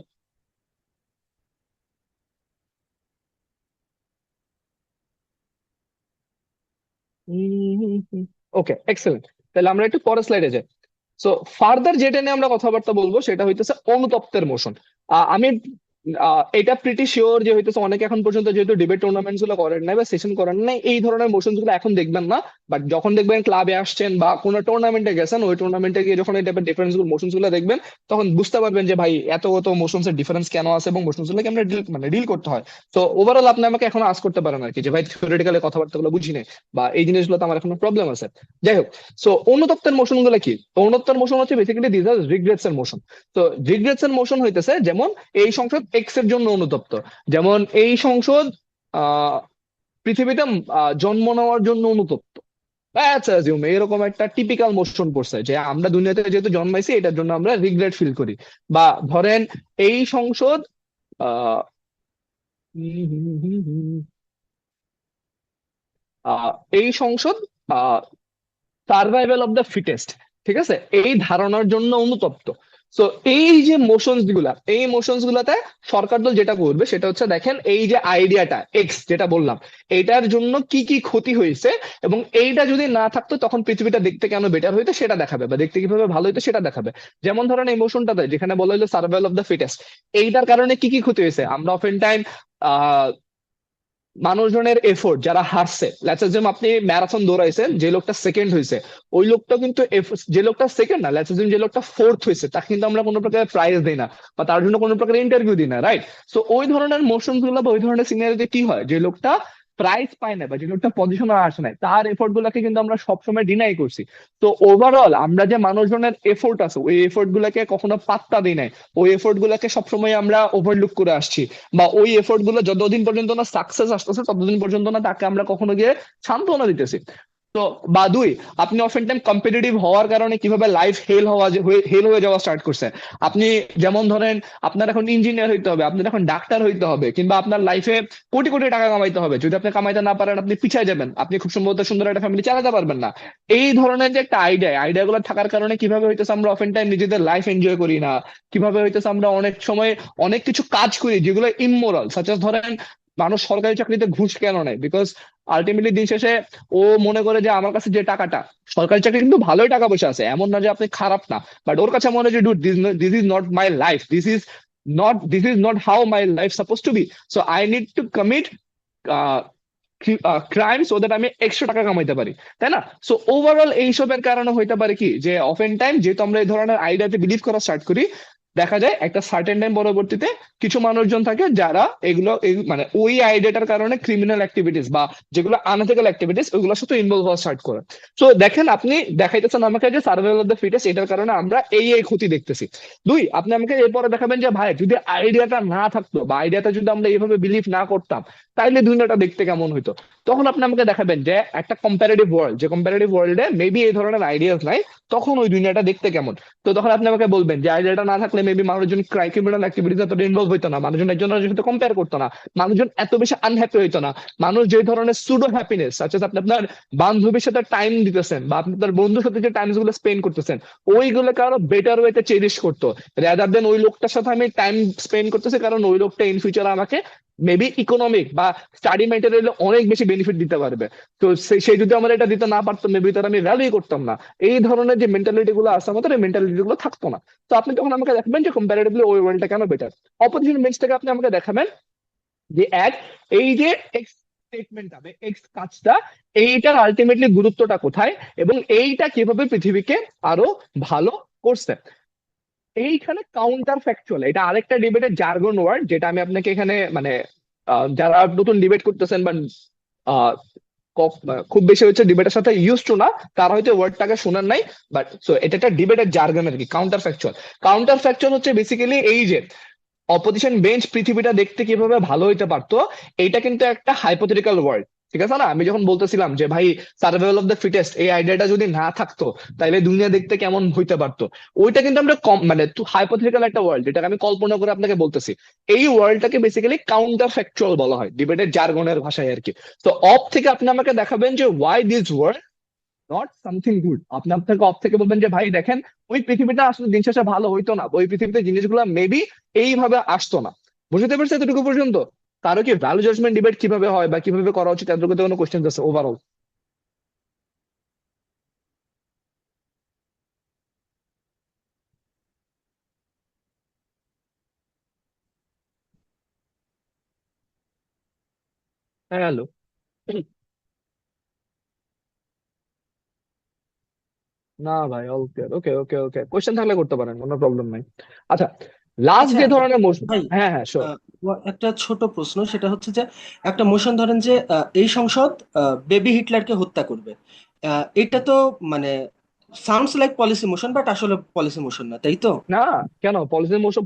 ওকে, এক্সেলেন্ট। তাহলে আমরা একটু পরের স্লাইডে যাই। সো ফার্দার যেটা নিয়ে আমরা কথাবার্তা বলবো সেটা হইতেছে অনুতপ্তের মোশন। আমি এটা প্রিটি শিওর যে হইতেছে অনেকে এখন পর্যন্ত যেহেতু ডিবেট টুর্নামেন্টস গুলো করেন নাই বা সেশন করেন নাই, এই ধরনের মোশনস গুলো এখন দেখবেন না। বাট যখন দেখবেন ক্লাবে আসছেন বা কোনো টুর্নামেন্টে গেছেন, ওই টুর্নামেন্টে গিয়ে যখন এই টাইপের ডিফারেন্স গুলো মোশনস গুলো দেখবেন, তখন বুঝতে পারবেন যে ভাই এত কত মোশনস এর ডিফারেন্স কেন আছে এবং মোশনস গুলোকে আমরা ডিল করতে হয়। তো ওভারঅল আপনি আমাকে এখন আস্ক করতে পারেন আর কি যে ভাই থিওরিটিক্যালি কথাবার্তা গুলো বুঝি নাই বা এই জিনিসগুলোতে আমার এখনো প্রবলেম আছে। যাই হোক, সো অনুতপ্তের মোশন গুলো কি? অনুতপ্তের মোশন হচ্ছে বেসিক্যালি দিস আর রিগ্রেটস এর মোশন। তো রিগ্রেটস এর মোশন হইতেছে যেমন এই সংসদ এক্স এর জন্য অনুতপ্ত, যেমন এই সংসদ আহ পৃথিবীতে জন্ম নেওয়ার জন্য অনুতপ্ত। আচ্ছা, এরকম একটা টিপিক্যাল মোশন পড়ছে যে আমরা দুনিয়াতে যেহেতু জন্মাইছি এটার জন্য আমরা রিগ্রেট ফিল করি। বা ধরেন এই সংসদ আহ হুম, হুম, হুম, হুম, আহ, এই সংসদ সার্ভাইভাল অফ দ্য ফিটেস্ট, ঠিক আছে, এই ধারণার জন্য অনুতপ্ত। তো এই যে মোশনস গুলা, এই মোশনস গুলাতে সরকার দল যেটা করবে সেটা হচ্ছে দেখেন এই যে আইডিয়াটা এক্স যেটা বললাম, এইটার জন্য কি কি ক্ষতি হয়েছে এবং এইটা যদি না থাকতো তখন পৃথিবীটা দেখতে কেন বেটার হইতো সেটা দেখাবে বা দেখতে কিভাবে ভালো হইতো সেটা দেখাবে। যেমন ধরেন এই মোশনটাতে যেখানে বলা হলো সার্ভাইভাল অফ দ্য ফিটেস্ট, এইটার কারণে কি কি ক্ষতি হয়েছে আমরা অফেন টাইম মানুষজনের এফোর্ট যারা হারছে, লেটস এজিউম আপনি ম্যারাথন দৌড়াইছেন, যে লোকটা সেকেন্ড হয়েছে ওই লোকটা কিন্তু যে লোকটা সেকেন্ড না, লেটস এজিউম যে লোকটা ফোর্থ হয়েছে তাকে কিন্তু আমরা কোনো প্রকার প্রাইজ দিই না বা তার জন্য কোনো প্রকার ইন্টারভিউ দিই না, রাইট? সো ওই ধরনের মোশন গুলো বা ওই ধরনের সিনারিতে কি হয়, যে লোকটা প্রাইজ পায় না বা যে লোকটা পজিশনে আসে নাই তার এফোর্ট গুলাকে কিন্তু আমরা সবসময় ডিনাই করছি। তো ওভারঅল আমরা যে মানুষজনের এফোর্ট আছে ওই এফোর্ট গুলাকে কখনো পাত্তা দিই নাই, ওই এফোর্ট গুলাকে সবসময় আমরা ওভারলুক করে আসছি। বা ওই এফোর্ট গুলো যতদিন পর্যন্ত না সাকসেস আসতেছে ততদিন পর্যন্ত না তাকে আমরা কখনো গিয়ে সান্ত্বনা দিতেছি। তো বা দুই, আপনি অফেন টাইম কম্পিটিটিভ হওয়ার কারণে কিভাবে লাইফ হেল হয়ে যাওয়া স্টার্ট করছে। আপনি যেমন ধরেন আপনার এখন ইঞ্জিনিয়ার হইতে হবে, আপনার এখন ডাক্তার হইতে হবে, কিংবা আপনার লাইফে কোটি কোটি টাকা কামাইতে হবে, যদি আপনি কামাইতে না পারেন আপনি পিছিয়ে যাবেন, আপনি খুব সম্ভবত সুন্দর একটা ফ্যামিলি চালাতে পারবেন না। এই ধরনের যে একটা আইডিয়া গুলো থাকার কারণে কিভাবে হইতেছে আমরা অফেন টাইম নিজেদের লাইফ এনজয় করি না, কিভাবে হইতেছে আমরা অনেক সময় অনেক কিছু কাজ করি যেগুলো ইমোরাল, সাচ ধরেন মানুষ সরকারি চাকরিতে ঘুষ কেন নেয়, বিকজ আলটিমেটলি দিন শেষে ও মনে করে যে আমার কাছে যে টাকাটা, সরকারি চাকরি কিন্তু ভালোই টাকা পয়সা আছে এমন না যে আপনি খারাপ না, বাট ওর কাছে মনে হয় যে dude this is not my life, this is not how my life suppose to be, so I need to commit crime so that আমি এক্সট্রা টাকা কামাইতে পারি, তাই না? সো ওভারঅল এইসবের কারণে হইতে পারে কি যে অফেন টাইম যেহেতু আমরা এই ধরনের আইডিয়াতে বিলিভ করা স্টার্ট করি, দেখা যায় একটা সার্টেন টাইম পরবর্তীতে কিছু মানুষজন থাকে যারা মানে ওই আইডিয়াটার কারণে ক্রিমিনাল অ্যাক্টিভিটিস বা যেগুলো আনএথিক্যাল অ্যাক্টিভিটিস ওইগুলোর সাথে ইনভলভ হওয়া স্টার্ট করে। সো দেখেন আপনি দেখাইতেছেন আমাকে যে সার্ভাইভাল অফ দ্য ফিটেস্ট এটার কারণে আমরা এই ক্ষতি দেখতেছি। দুই, আপনি আমাকে এরপরে দেখাবেন যে ভাই যদি আইডিয়াটা না থাকতো বা আইডিয়াটা যদি আমরা এইভাবে বিলিভ না করতাম তাইলে দুনিয়াটা দেখতে কেমন হইতো। তখন আপনি আমাকে দেখাবেন যে একটা কম্পারেটিভ ওয়ার্ল্ড, যে কম্পারেটিভ ওয়ার্ল্ডে মেবি এই ধরনের আইডিয়াস নাই, তখন ওই দুনিয়াটা দেখতে কেমন। তো তখন আপনি আমাকে বলবেন যে আইডিয়াটা না থাকলে মেবি মানুষজন ক্রিমিনাল অ্যাক্টিভিটিস এতটা ইনভলভ হইতো না, মানুষজন একজনের সাথে কম্পেয়ার করতো না, মানুষজন এত বেশি আনহ্যাপি হইতো না, মানুষ যে ধরনের সুডো হ্যাপিনেস আছে আপনি আপনার বান্ধবীর সাথে টাইম দিতেছেন বা আপনি আপনার বন্ধুর সাথে যে টাইম গুলো স্পেন্ড করতেছেন ওইগুলোকে আরো বেটার ওয়েতে চেরিশ করতো, রাদার দেন ওই লোকটার সাথে আমি টাইম স্পেন্ড করতেছি কারণ ওই লোকটা ইন ফিউচার আমাকে মেবি ইকোনমিক বা স্টাডি ম্যাটেরিয়ালে অনেক বেশি বেনিফিট দিতে পারবে। তো সে যদি আমার এটা দিতে না পারতো মেবি তার আমি ভ্যালুই করতাম না। এই ধরনের যে মেন্টালিটি গুলো আছে আমাদের, এই মেন্টালিটি গুলো থাকতো না। তো আপনি তখন আমাকে দেখাবেন যে কম্পারেটিভলি ওই ওয়ার্ল্ডটা কেন বেটার। অপোজিশন বেঞ্চটাকে আপনি আমাকে দেখাবেন যে এই যে এক্স স্টেটমেন্টটা এক্স কাজটা, এইটার আলটিমেটলি গুরুত্বটা কোথায় এবং এইটা কিভাবে পৃথিবীকে আরো ভালো করছে। এইখানে কাউন্টার ফ্যাকচুয়াল, এটা আরেকটা ডিবেটের জার্গন ওয়ার্ড যেটা আমি আপনাকে এখানে মানে যারা নতুন ডিবেট করতেছেন বা খুব বেশি হচ্ছে ডিবেটের সাথে ইউজ টু না, তারা হয়তো ওয়ার্ডটাকে শোনার নাই, বাট সো এটা একটা ডিবেটের জার্গন আর কি। কাউন্টার ফ্যাকচুয়াল হচ্ছে বেসিক্যালি এই যে অপোজিশন বেঞ্চ পৃথিবীটা দেখতে কিভাবে ভালো হইতে পারতো, এইটা কিন্তু একটা হাইপোথেটিক্যাল ওয়ার্ড। ঠিক আছে না? আমি যখন বলতেছিলাম যে ভাই সার্ভাইভাল অফ দ্য ফিটেস্ট এই আইডিয়াটা যদি না থাকতো তাহলে দুনিয়া দেখতে কেমন হইতে পারতো, ওইটা কিন্তু আমরা মানে হাইপোথেটিক্যাল একটা ওয়ার্ল্ড, যেটা আমি কল্পনা করে আপনাকে বলতেছি। এই ওয়ার্ল্ডটাকে বেসিক্যালি কাউন্টার ফ্যাকচুয়াল বলা হয় ডিবেটের জার্গনের ভাষায় আর কি। তো অফ থেকে আপনি আমাকে দেখাবেন যে why this world not something good. আপনি আপনাকে অফ থেকে বলবেন যে ভাই দেখেন ওই পৃথিবীটা আসলে দিন শেষে ভালো হইতো না, ওই পৃথিবীতে জিনিসগুলো মেবি এইভাবে আসতো না। বুঝতে পারছি এতটুকু পর্যন্ত? কারো কি ভ্যালু জাজমেন্ট ডিবেট কিভাবে হয় বা কিভাবে করা উচিত এত কোনো কোশ্চেন আছে ওভারঅল? হ্যালো। না ভাই, ওকে ওকে ওকে ওকে, কোশ্চেন থাকলে করতে পারেন, কোনো প্রবলেম নাই। আচ্ছা, লাস্ট আচ্ছা যে ধরনের মোশন, ভাই, হ্যাঁ হ্যাঁ শিওর। একটা ছোট প্রশ্ন, সেটা হচ্ছে যে একটা মোশন ধরেন যে এই সংসদ বেবি হিটলারকে হত্যা করবে। এটা তো মানে sounds like policy motion, but আসলে পলিসি মোশন না, তাই তো? না, কেন পলিসি মোশন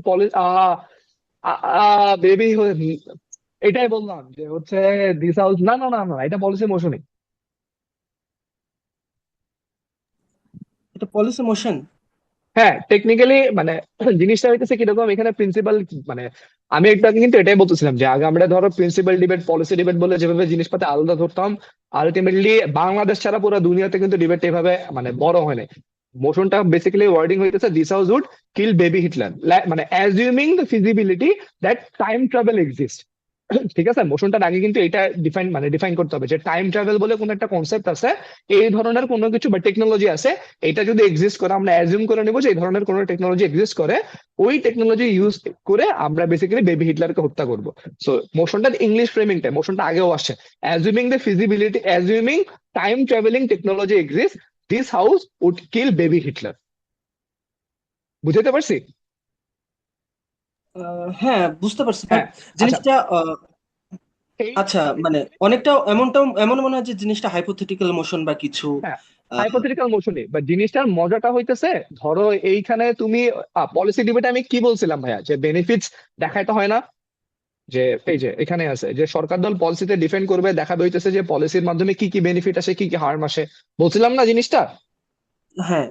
বেবি, এটাই বললাম যে হচ্ছে দিস হাউস, না না না না, এটা পলিসি মোশনই। এটা পলিসি মোশন। হ্যাঁ টেকনিক্যালি মানে জিনিসটা হইতেছে কিরকম, এখানে প্রিন্সিপাল মানে আমি একটু আগে কিন্তু এটাই বলতেছিলাম যে আগে আমরা ধরো প্রিন্সিপাল ডিবেট পলিসি ডিবেট বলে যেভাবে জিনিসপাতি আলাদা ধরতাম, আলটিমেটলি বাংলাদেশ ছাড়া পুরো দুনিয়াতে কিন্তু ডিবেট এভাবে মানে বড় হয় নাই। মোশনটা বেসিক্যালি ওয়ার্ডিং হইতেছে this house would kill baby Hitler, মানে assuming the feasibility that time travel exist. ঠিক আছে, মোশনটার আগে কিন্তু এটা ডিফাইন করতে হবে যে টাইম ট্রাভেল বলে কোন একটা কনসেপ্ট আছে, এই ধরনের কোনো কিছু বা টেকনোলজি আছে, এটা যদি এক্সিস্ট করে আমরা অ্যাজিউম করে নিব যে এই ধরনের কোনো টেকনোলজি এক্সিস্ট করে, ওই টেকনোলজি ইউজ করে আমরা বেসিক্যালি বেবি হিটলারকে হত্যা করব। সো মোশনটার ইংলিশ ফ্রেমিংটা, মোশনটা আগেও আসছে, assuming the feasibility, assuming time travelling technology exist, this house would kill baby Hitler. বুঝতে পারছি? হ্যাঁ, বুঝতে পারছি, বাট হ্যাঁ। আচ্ছা, জিনিসটা এইটা আচ্ছা মানে basically, অনেকটা এমনটাও এমন মনে হয় যে জিনিসটা হাইপোথেটিক্যাল মোশন বা কিছু। হ্যাঁ আহ, হাইপোথেটিক্যাল মোশনে, বাট জিনিসটার মজাটা হইতেছে ধরো এইখানে তুমি পলিসি ডিবেটে আমি কি বলছিলাম ভাইয়া, যে বেনিফিটস দেখাইতে হয় না, যে এই যে এখানে আছে যে সরকার দল পলিসিতে ডিফেন্ড করবে, দেখাবে হইতেছে যে পলিসির মাধ্যমে কি কি বেনিফিট আসে কি কি হার্ম আসে, বলছিলাম না জিনিসটা? হ্যাঁ,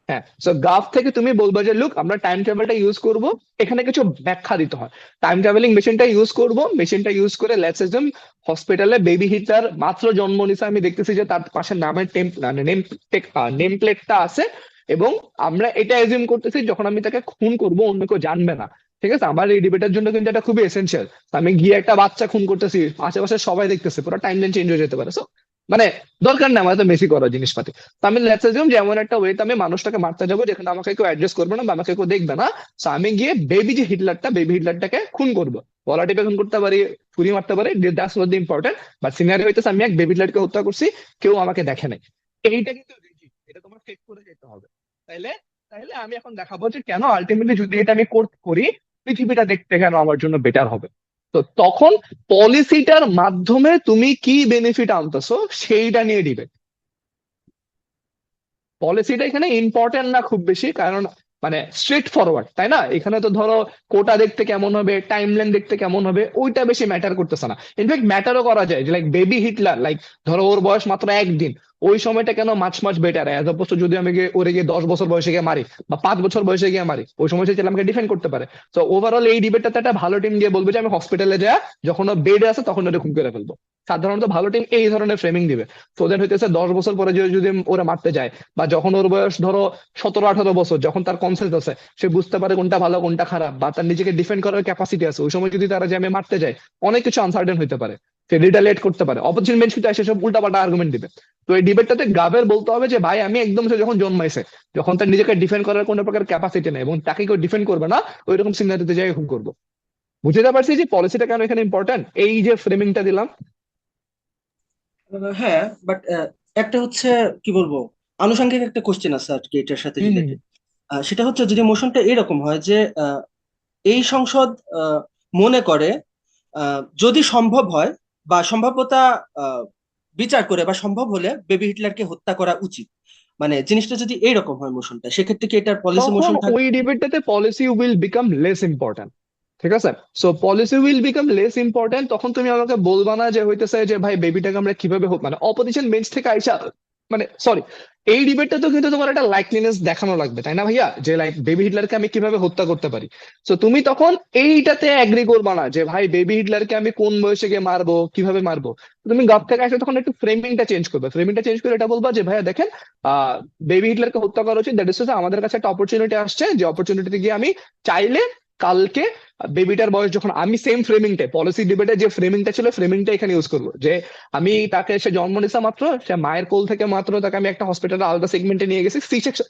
হ্যাঁ, সো গ্রাফ থেকে তুমি বলবে যে লুক আমরা টাইম ট্রাভেলটা ইউজ করব, এখানে কিছু ব্যাখ্যা দিতে হয়। টাইম ট্রাভেলিং মেশিনটা ইউজ করব, মেশিনটা ইউজ করে লেটস এজুম হসপিটালে বেবি হিটার মাত্র জন্ম নিছে, আমি দেখতেছি যে তার পাশে নামের নেম প্লেটটা আছে, এবং আমরা এটা এজিউম করতেছি যখন আমি তাকে খুন করব অন্য কেউ জানবে না। ঠিক আছে, আমার এই ডিবেটের জন্য কিন্তু এটা খুবই এসেনশিয়াল। আমি গিয়ে একটা বাচ্চা খুন করতেছি, আশেপাশে সবাই দেখতেছে, পুরো টাইম লাইন চেঞ্জ হয়ে যেতে পারে। So, মানে দরকার নেই আমার তো মেসি করা জিনিসপাতি। তো আমি লেটস এজিউম যে এমন একটা ওয়েতে আমি মানুষটাকে মারতে যাবো যেখানে আমাকে কেউ অ্যাড্রেস করবে না বা আমাকে কেউ দেখবে না। তো আমি গিয়ে বেবি হিটলারটাকে খুন করবো, গলা টিপে খুন করতে পারি, ছুরি মারতে পারি, that's not the important. But scenery হইতেছে আমি এক বেবি হিটলারকে হত্যা করছি, কেউ আমাকে দেখে নাই। এইটা কিন্তু rigid, এটা তোমার ফেক করে যেতে হবে। তাইলে তাইলে আমি এখন দেখাবো যে কেন আলটিমেটলি যদি এটা আমি করি পৃথিবীটা দেখতে কেন আমার জন্য বেটার হবে। তো তখন পলিসিটার মাধ্যমে তুমি কি বেনিফিট আনতেছো সেইটা নিয়ে ডিবেট। পলিসিটা এখানে ইম্পর্টেন্ট না খুব বেশি, কারণ মানে স্ট্রেট ফরওয়ার্ড, তাই না? এখানে তো ধরো কোটা দেখতে কেমন হবে, টাইমলাইন দেখতে কেমন হবে, ওইটা বেশি ম্যাটার করতেছে না। ইনফ্যাক্ট ম্যাটারও করা যায় যে লাইক বেবি হিটলার, লাইক ধরো ওর বয়স মাত্র একদিন, ওই সময়টা কেন মাছ মাছ বেটার অ্যাজ অপোজ যদি আমি গিয়ে ওরে গিয়ে 10 বছর বয়সে গিয়ে মারি বা 5 বছর বয়সে গিয়ে মারি, ওই সময় সে চাইলে আমাকে ডিফেন্ড করতে পারে। তো ওভারঅল এই ডিবেটটাতে একটা ভালো টিম গিয়ে বলবে যে আমি হসপিটালে যা, যখন ও বেডে আছে তখন ওটা খুন করে ফেলবো। সাধারণত ভালো টিম এই ধরনের ফ্রেমিং দিবে। তো ওদের হইতেছে 10 বছর পরে যদি ওরা মারতে যায়, বা যখন ওর বয়স ধরো 17-18 বছর, যখন তার কনসেন্স আছে, সে বুঝতে পারে কোনটা ভালো কোনটা খারাপ, বা তার নিজেকে ডিফেন্ড করার ক্যাপাসিটি আছে, ওই সময় যদি তারা যে আমি মারতে যায়, অনেক কিছু আনসার্টেন হইতে পারে, সে রিটালিয়েট করতে পারে, অপরচুনিটি বেঞ্চ কিন্তু এসে সব উল্টাপাল্টা আর্গুমেন্ট দিবে। তো এই ডিবেটটাতে গাবের বলতে হবে যে ভাই আমি একদম সে যখন জন্মাইছে, যখন তার নিজেকে ডিফেন্ড করার কোনো প্রকার ক্যাপাসিটি নেই এবং তাকে কেউ ডিফেন্ড করবে না, ওই রকম সিনারিতে যাই খুন করবো। বুঝতে পারছি যে পলিসিটা কেন এখানে ইম্পর্টেন্ট, এই যে ফ্রেমিংটা দিলাম। হ্যাঁ, বাট একটা হচ্ছে কি বলবো, আনুষঙ্গিক একটা কোশ্চেন আছে আর কি এটার সাথে হম হম। রিলেটেড। সেটা হচ্ছে যদি মোশনটা এরকম হয় যে এই সংসদ মনে করে যদি সম্ভব হয় বা সম্ভাব্যতা আহ, বিচার করে বা সম্ভব হলে বেবি হিটলারকে হত্যা করা উচিত, মানে জিনিসটা যদি এইরকম হয় মোশনটা, সেক্ষেত্রে কি এটার পলিসি তখন মোশন থাকবে? ওই ডিবেটটাতে policy will become less important. ঠিক আছে? So policy will become less important. তখন তুমি আমাকে বলবা না যে হইতেছে যে ভাই বেবিটাকে আমরা কিভাবে মানে অপোজিশন বেঞ্চ থেকে আইসা, মানে সরি, এই ডিবেটটা তো কিন্তু তোমার একটা লাইকলিনেস দেখানো লাগবে, তাই না ভাইয়া, যে লাইক বেবি হিটলারকে আমি কিভাবে হত্যা করতে পারি। সো তুমি তখন এইটাতে অ্যাগ্রি করবা না যে ভাই বেবি হিটলারকে আমি কোন বয়সে গিয়ে মারবো, কিভাবে মারবো। তুমি গপ থেকে আসলে তখন একটু ফ্রেমিংটা চেঞ্জ করবে। ফ্রেমিংটা চেঞ্জ করে এটা বলবা যে ভাইয়া দেখেন, বেবি হিটলারকে হত্যা করা উচিত, দ্যাট ইজ আমাদের কাছে একটা অপরচুনিটি আসছে, যে অপরচুনিটিতে গিয়ে আমি চাইলে কালকে বেবিটার বয়স যখন, আমি সেম ফ্রেমিংটা পলিসি ডিবেটে যে ফ্রেমিংটা ছিল ফ্রেমিংটা এখানে ইউজ করবো, যে আমি তাকে, সে জন্ম নিছে মাত্র, সে মায়ের কোল থেকে মাত্র তাকে আমি একটা হসপিটালে আলাদা সেগমেন্টে নিয়ে গেছি, সি সেকশন,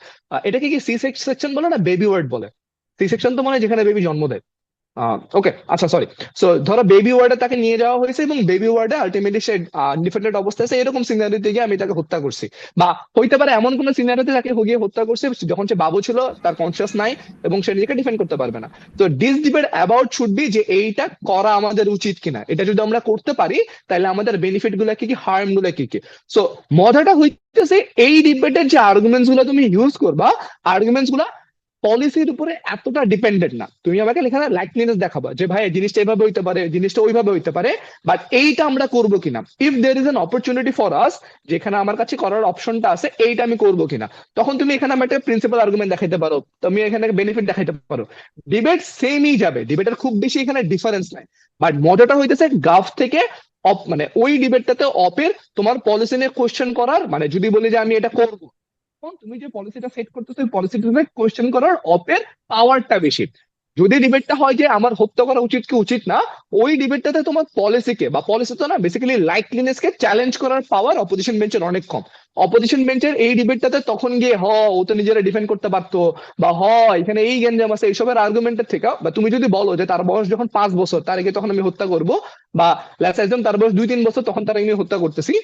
এটাকে কি সি সেকশন বলে না বেবি ওয়ার্ড বলে? সি সেকশন তো মানে যেখানে বেবি জন্ম দেয়। ওকে, আচ্ছা, সরি। সো ধরো বেবি ওয়ার্ডে তাকে নিয়ে যাওয়া হয়েছে এবং বেবি ওয়ার্ডে আলটিমেটলি সে ডিফেন্ডেড অবস্থায় আছে, এরকম সিনারিতে গিয়ে আমি তাকে হত্যা করছি। বা হইতে পারে এমন কোন সিনারিতে তাকে গিয়ে হত্যা করছে যখন সে বাবু ছিল, তার কনসিয়াস নাই এবং সে নিজেকে ডিফেন্ড করতে পারবে না। তো this debate about should be যে এইটা করা আমাদের উচিত কিনা, এটা যদি আমরা করতে পারি তাহলে আমাদের বেনিফিট গুলো কি কি, হার্ম গুলো কি কি। সো মজাটা হইতেছে এই ডিবেটের যে আর্গুমেন্টস গুলো তুমি ইউজ করবা, আর্গুমেন্টস গুলা পলিসির উপরে এতটা ডিপেন্ডেন্ট না। তুমি আমাকে এখানে লাইকলিনেস দেখাবা যে ভাই জিনিসটা এভাবে হইতে পারে, জিনিসটা ওইভাবে হইতে পারে, বাট এইটা আমরা করবো কিনা, if there is an opportunity for us, যেখানে আমার কাছে করার অপশনটা আছে, এইটা আমি করবো কিনা, তখন তুমি এখানে আমার একটা প্রিন্সিপাল আর্গুমেন্ট দেখাইতে পারো, তুমি এখানে বেনিফিট দেখাইতে পারো। ডিবেট সেমই যাবে, ডিবেটের খুব বেশি এখানে ডিফারেন্স নাই। বাট মজাটা হইতেছে গাফ থেকে মানে ওই ডিবেটটাতে অপের তোমার পলিসি নিয়ে কোয়েশ্চেন করার, মানে যদি বলি যে আমি এটা করবো, তুমি যে পলিসিটা সেট করতেছো ওই পলিসিটাতে কোয়েশ্চেন করার অপের পাওয়ারটা বেশি। যদি ডিবেটটা হয় যে আমার হত্যা করা উচিত কি উচিত না, ওই ডিবেটটাতে তোমার পলিসিকে, বা পলিসি তো না, বেসিক্যালি লাইকলিনেস কে চ্যালেঞ্জ করার পাওয়ার অপোজিশন বেঞ্চের অনেক কম। অপোজিশন বেঞ্চের এই ডিবেটটাতে তখন গিয়ে ও তো নিজেরা ডিফেন্ড করতে পারতো, বা এখানে এই গেঞ্জাম আছে, এইসবের আর্গুমেন্টের থেকে, বা তুমি যদি বলো যে তার বয়স যখন 5 বছর, তার আগে তখন আমি হত্যা করবো, বা লেটস অ্যাজিউম তার বয়স 2-3 বছর, তখন তার আমি হত্যা করতেছি,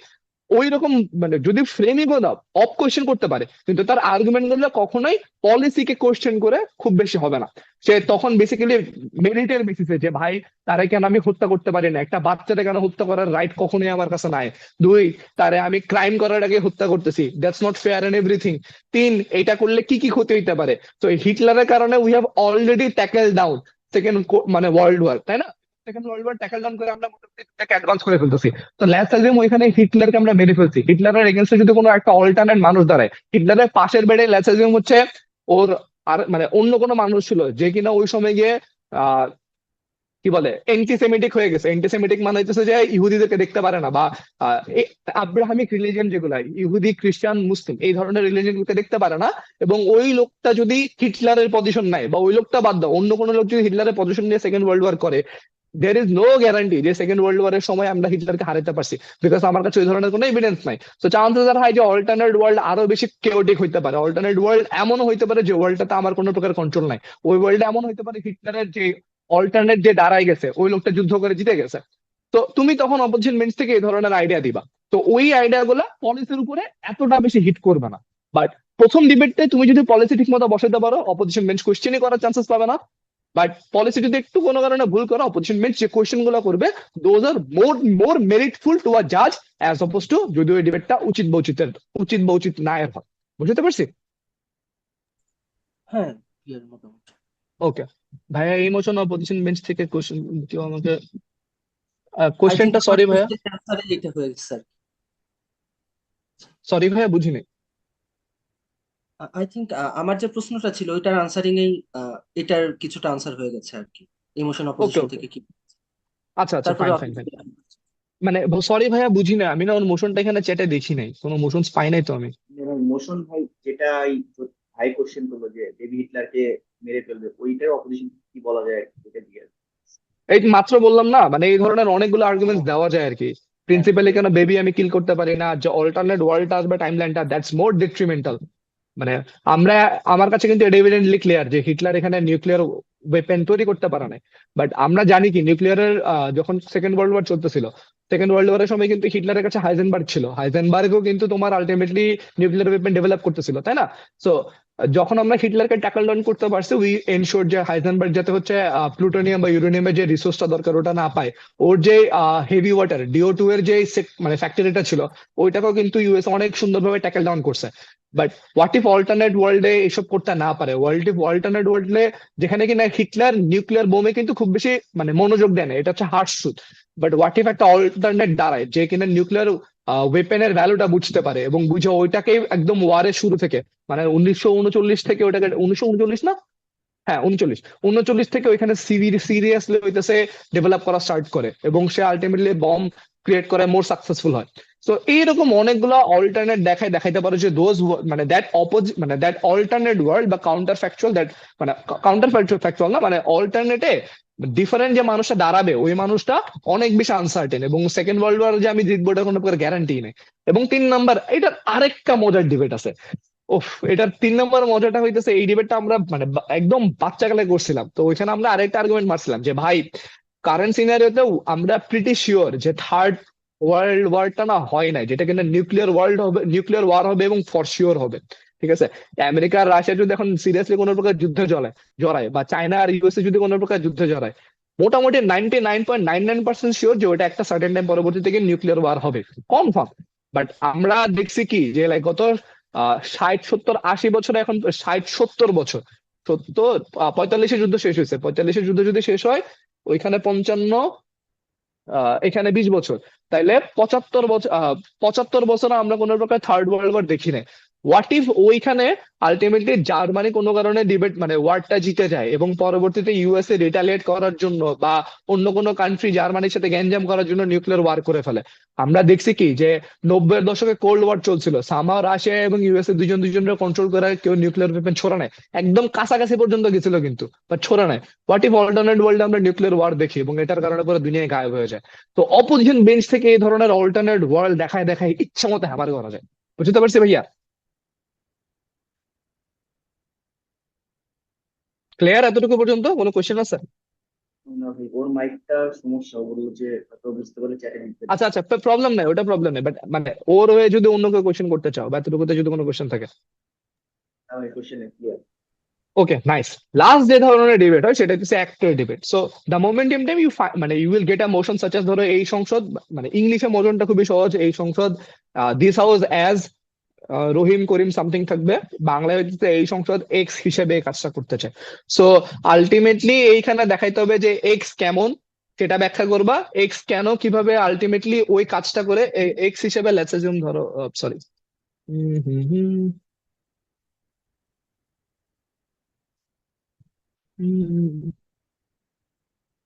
ওই রকম মানে যদি ফ্রেমিং না অফ কোয়েশ্চেন করতে পারে, কিন্তু তার আর্গুমেন্ট গুলো কখনোই পলিসিকে কোয়েশ্চেন করে খুব বেশি হবে না। সে তখন বেসিক্যালি মেরিটের বেসিসে যে ভাই তারে কেন আমি হত্যা করতে পারি না, একটা বাচ্চাটা কেন হত্যা করার রাইট কখনোই আমার কাছে নাই। 2, তারে আমি ক্রাইম করার আগে হত্যা করতেছি, that's not fair and everything. 3, এটা করলে কি কি ক্ষতি হইতে পারে। তো হিটলারের কারণে we have already tackle down second মানে ওয়ার্ল্ড ওয়ার, তাই না? Second world war tackle down করে আমরা মোটামুটি অ্যাডভান্স করে ফেলতেছি। তো লেটস অ্যাজিউম ওইখানে হিটলারকে আমরা মেরে ফেলছি, হিটলারের এগেনস্টে যদি কোনো একটা অল্টারনেট মানুষ দাঁড়ায়, হিটলারের পাশের বেডে লেটস অ্যাজিউম হচ্ছে ওর আর মানে অন্য কোনো মানুষ ছিল যে কিনা ওই সময় গিয়ে আহ কি বলে এন্টিসেমিটিক হয়ে গেছে। এন্টিসেমিটিক মানে হচ্ছে যে ইহুদিদেরকে দেখতে পারে না, বা আব্রাহামিক রিলিজিয়ন যেগুলা ইহুদি, খ্রিস্টান, মুসলিম, এই ধরনের রিলিজিয়ন গুলোকে দেখতে পারে না, এবং ওই লোকটা যদি হিটলারের পজিশন নেয়, বা ওই লোকটা বাদ দাও, অন্য কোনো লোক যদি হিটলারের পজিশন নিয়ে সেকেন্ড ওয়ার্ল্ড ওয়ার করে, দের ইজ নো গ্যারান্টি যে সেকেন্ড ওয়ার্ল্ড ওয়ারের সময় আমরা হিটলারকে হারাতে পারছি, বিকজ আমার কাছে ওই ধরনের কোনো এভিডেন্স নাই। তো চান্সেস আর হাই যে অল্টারনেট ওয়ার্ল্ড আরো বেশি কেওটিক হইতে পারে। অল্টারনেট ওয়ার্ল্ড এমনও হইতে পারে যে ওয়ার্ল্ডটাতে আমার কোনো প্রকার কন্ট্রোল নাই। ওই ওয়ার্ল্ডে এমন হইতে পারে হিটলারের যে অল্টারনেট যে দাঁড়ায় গেছে, ওই লোকটা যুদ্ধ করে জিতে গেছে। তো তুমি তখন অপোজিশন বেঞ্চ থেকে এই ধরনের আইডিয়া দিবা। তো ওই আইডিয়া গুলা পলিসির উপরে এতটা বেশি হিট করবে না। বাট প্রথম ডিবেটে তুমি যদি পলিসি ঠিক মতো বসাইতে পারো, অপোজিশন বেঞ্চ কোশ্চেনই করার চান্সেস পাবে না। বাট পলিসি যদি একটু কোনো কারণে ভুল করো, অপোজিশন বেঞ্চ যে কোয়েশ্চেন গুলো করবে, those are more মেরিটফুল to a জাজ অ্যাজ অপোজ টু যদি ওই ডিবেটটা উচিত বা উচিত না এর হয়। বুঝতে পারছি? হ্যাঁ, ক্লিয়ার মোটামুটি। ওকে ভাইয়া, এই মোশন অপোজিশন বেঞ্চ থেকে কোশ্চেন কেউ আমাকে আই থিঙ্ক কোশ্চেনটা, আমার সরি ভাইয়া, কোশ্চেন অ্যান্সারে এটা হয়ে গেছে স্যার। সরি ভাইয়া বুঝিনি। আই থিঙ্ক আমার যে প্রশ্নটা ছিল ওইটার আনসারিং এই এটার কিছুটা আনসার হয়ে গেছে আর কি, ইমোশন ওকে অপোজিশন ওকে, থেকে কি। আচ্ছা আচ্ছা, তারপরে ফাইন ফাইন ফাইন। মানে সরি ভাইয়া বুঝি না, আমি না ওর মোশনটা এখানে চ্যাটে দেখি নাই, কোনো মোশনস পাই নাই তো আমি। এবং মোশন ভাই যেটা ভাই কোশ্চেন করলো যে বেবি হিটলারকে মেরে ফেলবে, ওইটার অপোজিশন কি বলা যায় এটা দিয়ে। এই মাত্র বললাম না, মানে এই ধরনের অনেকগুলো আর্গুমেন্টস দেওয়া যায় আর কি। প্রিন্সিপালি কেন বেবি আমি কিল করতে পারি না, যে অল্টারনেট ওয়ার্ল্ডটা আসবে, টাইমলাইনটা, দ্যাটস মোর ডিট্রিমেন্টাল। মানে আমরা, আমার কাছে কিন্তু এটা এভিডেন্টলি ক্লিয়ার যে হিটলার এখানে নিউক্লিয়ার ওয়েপেন তৈরি করতে পারে না। বাট আমরা জানি কি নিউক্লিয়ারের যখন সেকেন্ড ওয়ার্ল্ড ওয়ার চলতেছিল, সেকেন্ড ওয়ার্ল্ড ওয়ারের সময় কিন্তু হিটলারের কাছে হাইজেনবার্গ ছিল, হাইজেনবার্গও কিন্তু তোমার আলটিমেটলি নিউক্লিয়ার ওয়েপেন ডেভেলপ করতেছিল, তাই না? সো যখন আমরা হিটলারকে ট্যাকল ডাউন করতে পারছি, উই এনশোর যে হাইজেনবার্গ যাতে হচ্ছে প্লুটোনিয়াম বা ইউরেনিয়ামের যে রিসোর্সটা দরকার ওটা না পায়। ওর যে হেভি ওয়াটার DO2 এর যে মানে ফ্যাক্টরিটা ছিল ওইটাকেও কিন্তু ইউএস অনেক সুন্দরভাবে ট্যাকল ডাউন করছে। বাট হোয়াট ইফ অল্টারনেট ওয়ার্ল্ডে এসব করতে না পারে? অল্টারনেট ওয়ার্ল্ডে যেখানে কিনা হিটলার নিউক্লিয়ার বোমে কিন্তু খুব বেশি মানে মনোযোগ দেয় না, এটা হচ্ছে harsh truth. But what if একটা অল্টারনেট দাঁড়ায় যে কিনা নিউক্লিয়ার ওয়েপেনের ভ্যালুটা বুঝতে পারে এবং বুঝে ওইটাকেই একদম ওয়ারের শুরু থেকে, মানে 1939 থেকে ওইটাকে, 1939 না, হ্যাঁ 1939 থেকে ওইখানে সিরিয়াসলি হইতেছে ডেভেলপ করা স্টার্ট করে এবং সে আলটিমেটলি বম ক্রিয়েট করে মোর সাকসেসফুল হয়। তো এইরকম অনেকগুলো অল্টারনেট দেখাইতে পারে যে দোজ মানে দ্যাট অপোজিট মানে দ্যাট অল্টারনেট ওয়ার্ল্ড বা কাউন্টার ফ্যাকচুয়াল, দ্যাট মানে কাউন্টার ফ্যাকচুয়াল না, মানে অল্টারনেটে ডিফারেন্ট যে মানুষটা দাঁড়াবে ওই মানুষটা অনেক বেশি আনসার্টেন এবং সেকেন্ড ওয়ার্ল্ড ওয়ার যে আমি জিতবো এটা কোনো প্রকার গ্যারান্টি নেই। এবং 3 নাম্বার, এটার আরেকটা মজার ডিবেট আছে। ওফ, এটার 3 নম্বর মজাটা হইতেছে, এই ডিবেটটা আমরা মানে একদম বাচ্চাকালে করছিলাম। তো ওইখানে আমরা আরেকটা আর্গুমেন্ট মারছিলাম যে ভাই কারেন্ট সিনারিওতেও আমরা প্রিটি শিওর যে থার্ড ওয়ার্ল্ড ওয়ারটা না হয় নাই, যেটা কিনা নিউক্লিয়ার ওয়ার্ল্ড হবে, নিউক্লিয়ার ওয়ার হবে এবং ফর শিওর হবে। ঠিক আছে, আমেরিকা আর রাশিয়া যদি এখন সিরিয়াসলি কোনো প্রকার যুদ্ধে জড়ায় বা চায়না আর ইউএসএ যদি কোনো প্রকার যুদ্ধে জড়ায়, মোটামুটি 99.99% শিওর যে ওটা একটা সার্টেন টাইম পরবর্তী থেকে নিউক্লিয়ার ওয়ার হবে, কনফার্ম। বাট আমরা দেখছি কি যে লাইক গত 60 70 80 বছরে, এখন 60 70 বছর, 45-এর যুদ্ধ শেষ হয়েছে, 45-এর যুদ্ধ যদি শেষ হয় ওইখানে 55, এখানে 20 বছর, তাইলে 75 বছর, 75 বছর আমরা কোনো প্রকার থার্ড ওয়ার্ল্ড ওয়ার দেখি নাই। হোয়াট ইফ ওইখানে আলটিমেটলি জার্মানি কোনো কারণে ডিবেট মানে ওয়ারটা জিতে যায় এবং পরবর্তীতে ইউএসএ রিটালিয়েট করার জন্য বা অন্য কোনো কান্ট্রি জার্মানির সাথে গ্যাঞ্জাম করার জন্য নিউক্লিয়ার ওয়ার করে ফেলে? আমরা দেখছি কি যে 90-এর দশকে কোল্ড ওয়ার চলছিল, সামহাও রাশিয়া এবং ইউএসএ দুজনের কন্ট্রোল করে কেউ নিউক্লিয়ার ওয়েপন ছোড়া নাই, একদম কাছাকাছি পর্যন্ত গেছিল কিন্তু বাট ছোড়া নাই। হোয়াট ইফ অল্টারনেট ওয়ার্ল্ডে আমরা নিউক্লিয়ার ওয়ার দেখি এবং এটার কারণে পুরো দুনিয়ায় গায়েব হয়ে যায়? তো অপোজিশন বেঞ্চ থেকে এই ধরনের অল্টারনেট ওয়ার্ল্ড দেখায় ইচ্ছা মতো হ্যামার করা যায়। বুঝতে পারছি ভাইয়া? ক্লিয়ার এতটুকু পর্যন্ত? কোনো কোয়েশ্চেন আছে? না ভাই, ওর মাইকটা সমস্যা, ও বললো যে হয়তো বুঝতে পারলে চ্যাটে লিখতে আচ্ছা আচ্ছা, প্রবলেম নাই, ওটা প্রবলেম নেই, বাট মানে ওর হয়ে যদি অন্য কেউ কোয়েশ্চেন করতে চাও বা এতটুকুতে যদি কোনো কোয়েশ্চেন থাকে। আমি কোশ্চেনে ক্লিয়ার। ওকে, নাইস। লাস্ট যে ধরনের ডিবেট হয় সেটা হচ্ছে অ্যাক্টের debate. So the momentum time মানে you will get a motion such as, ধরো এই সংসদ, মানে ইংলিশে মোশনটা খুবই সহজ, এই সংসদ, this house as Rahim Karim something থাকবে, বাংলায় হচ্ছে এই সংসদ এক্স হিসেবে এই কাজটা করতে চায়। সো আলটিমেটলি এইখানে দেখাইতে হবে যে এক্স কেমন, সেটা ব্যাখ্যা করবা, এক্স কেন কিভাবে আলটিমেটলি ওই কাজটা করে এক্স হিসেবে লেটস অ্যাজিউম, ধরো সরি,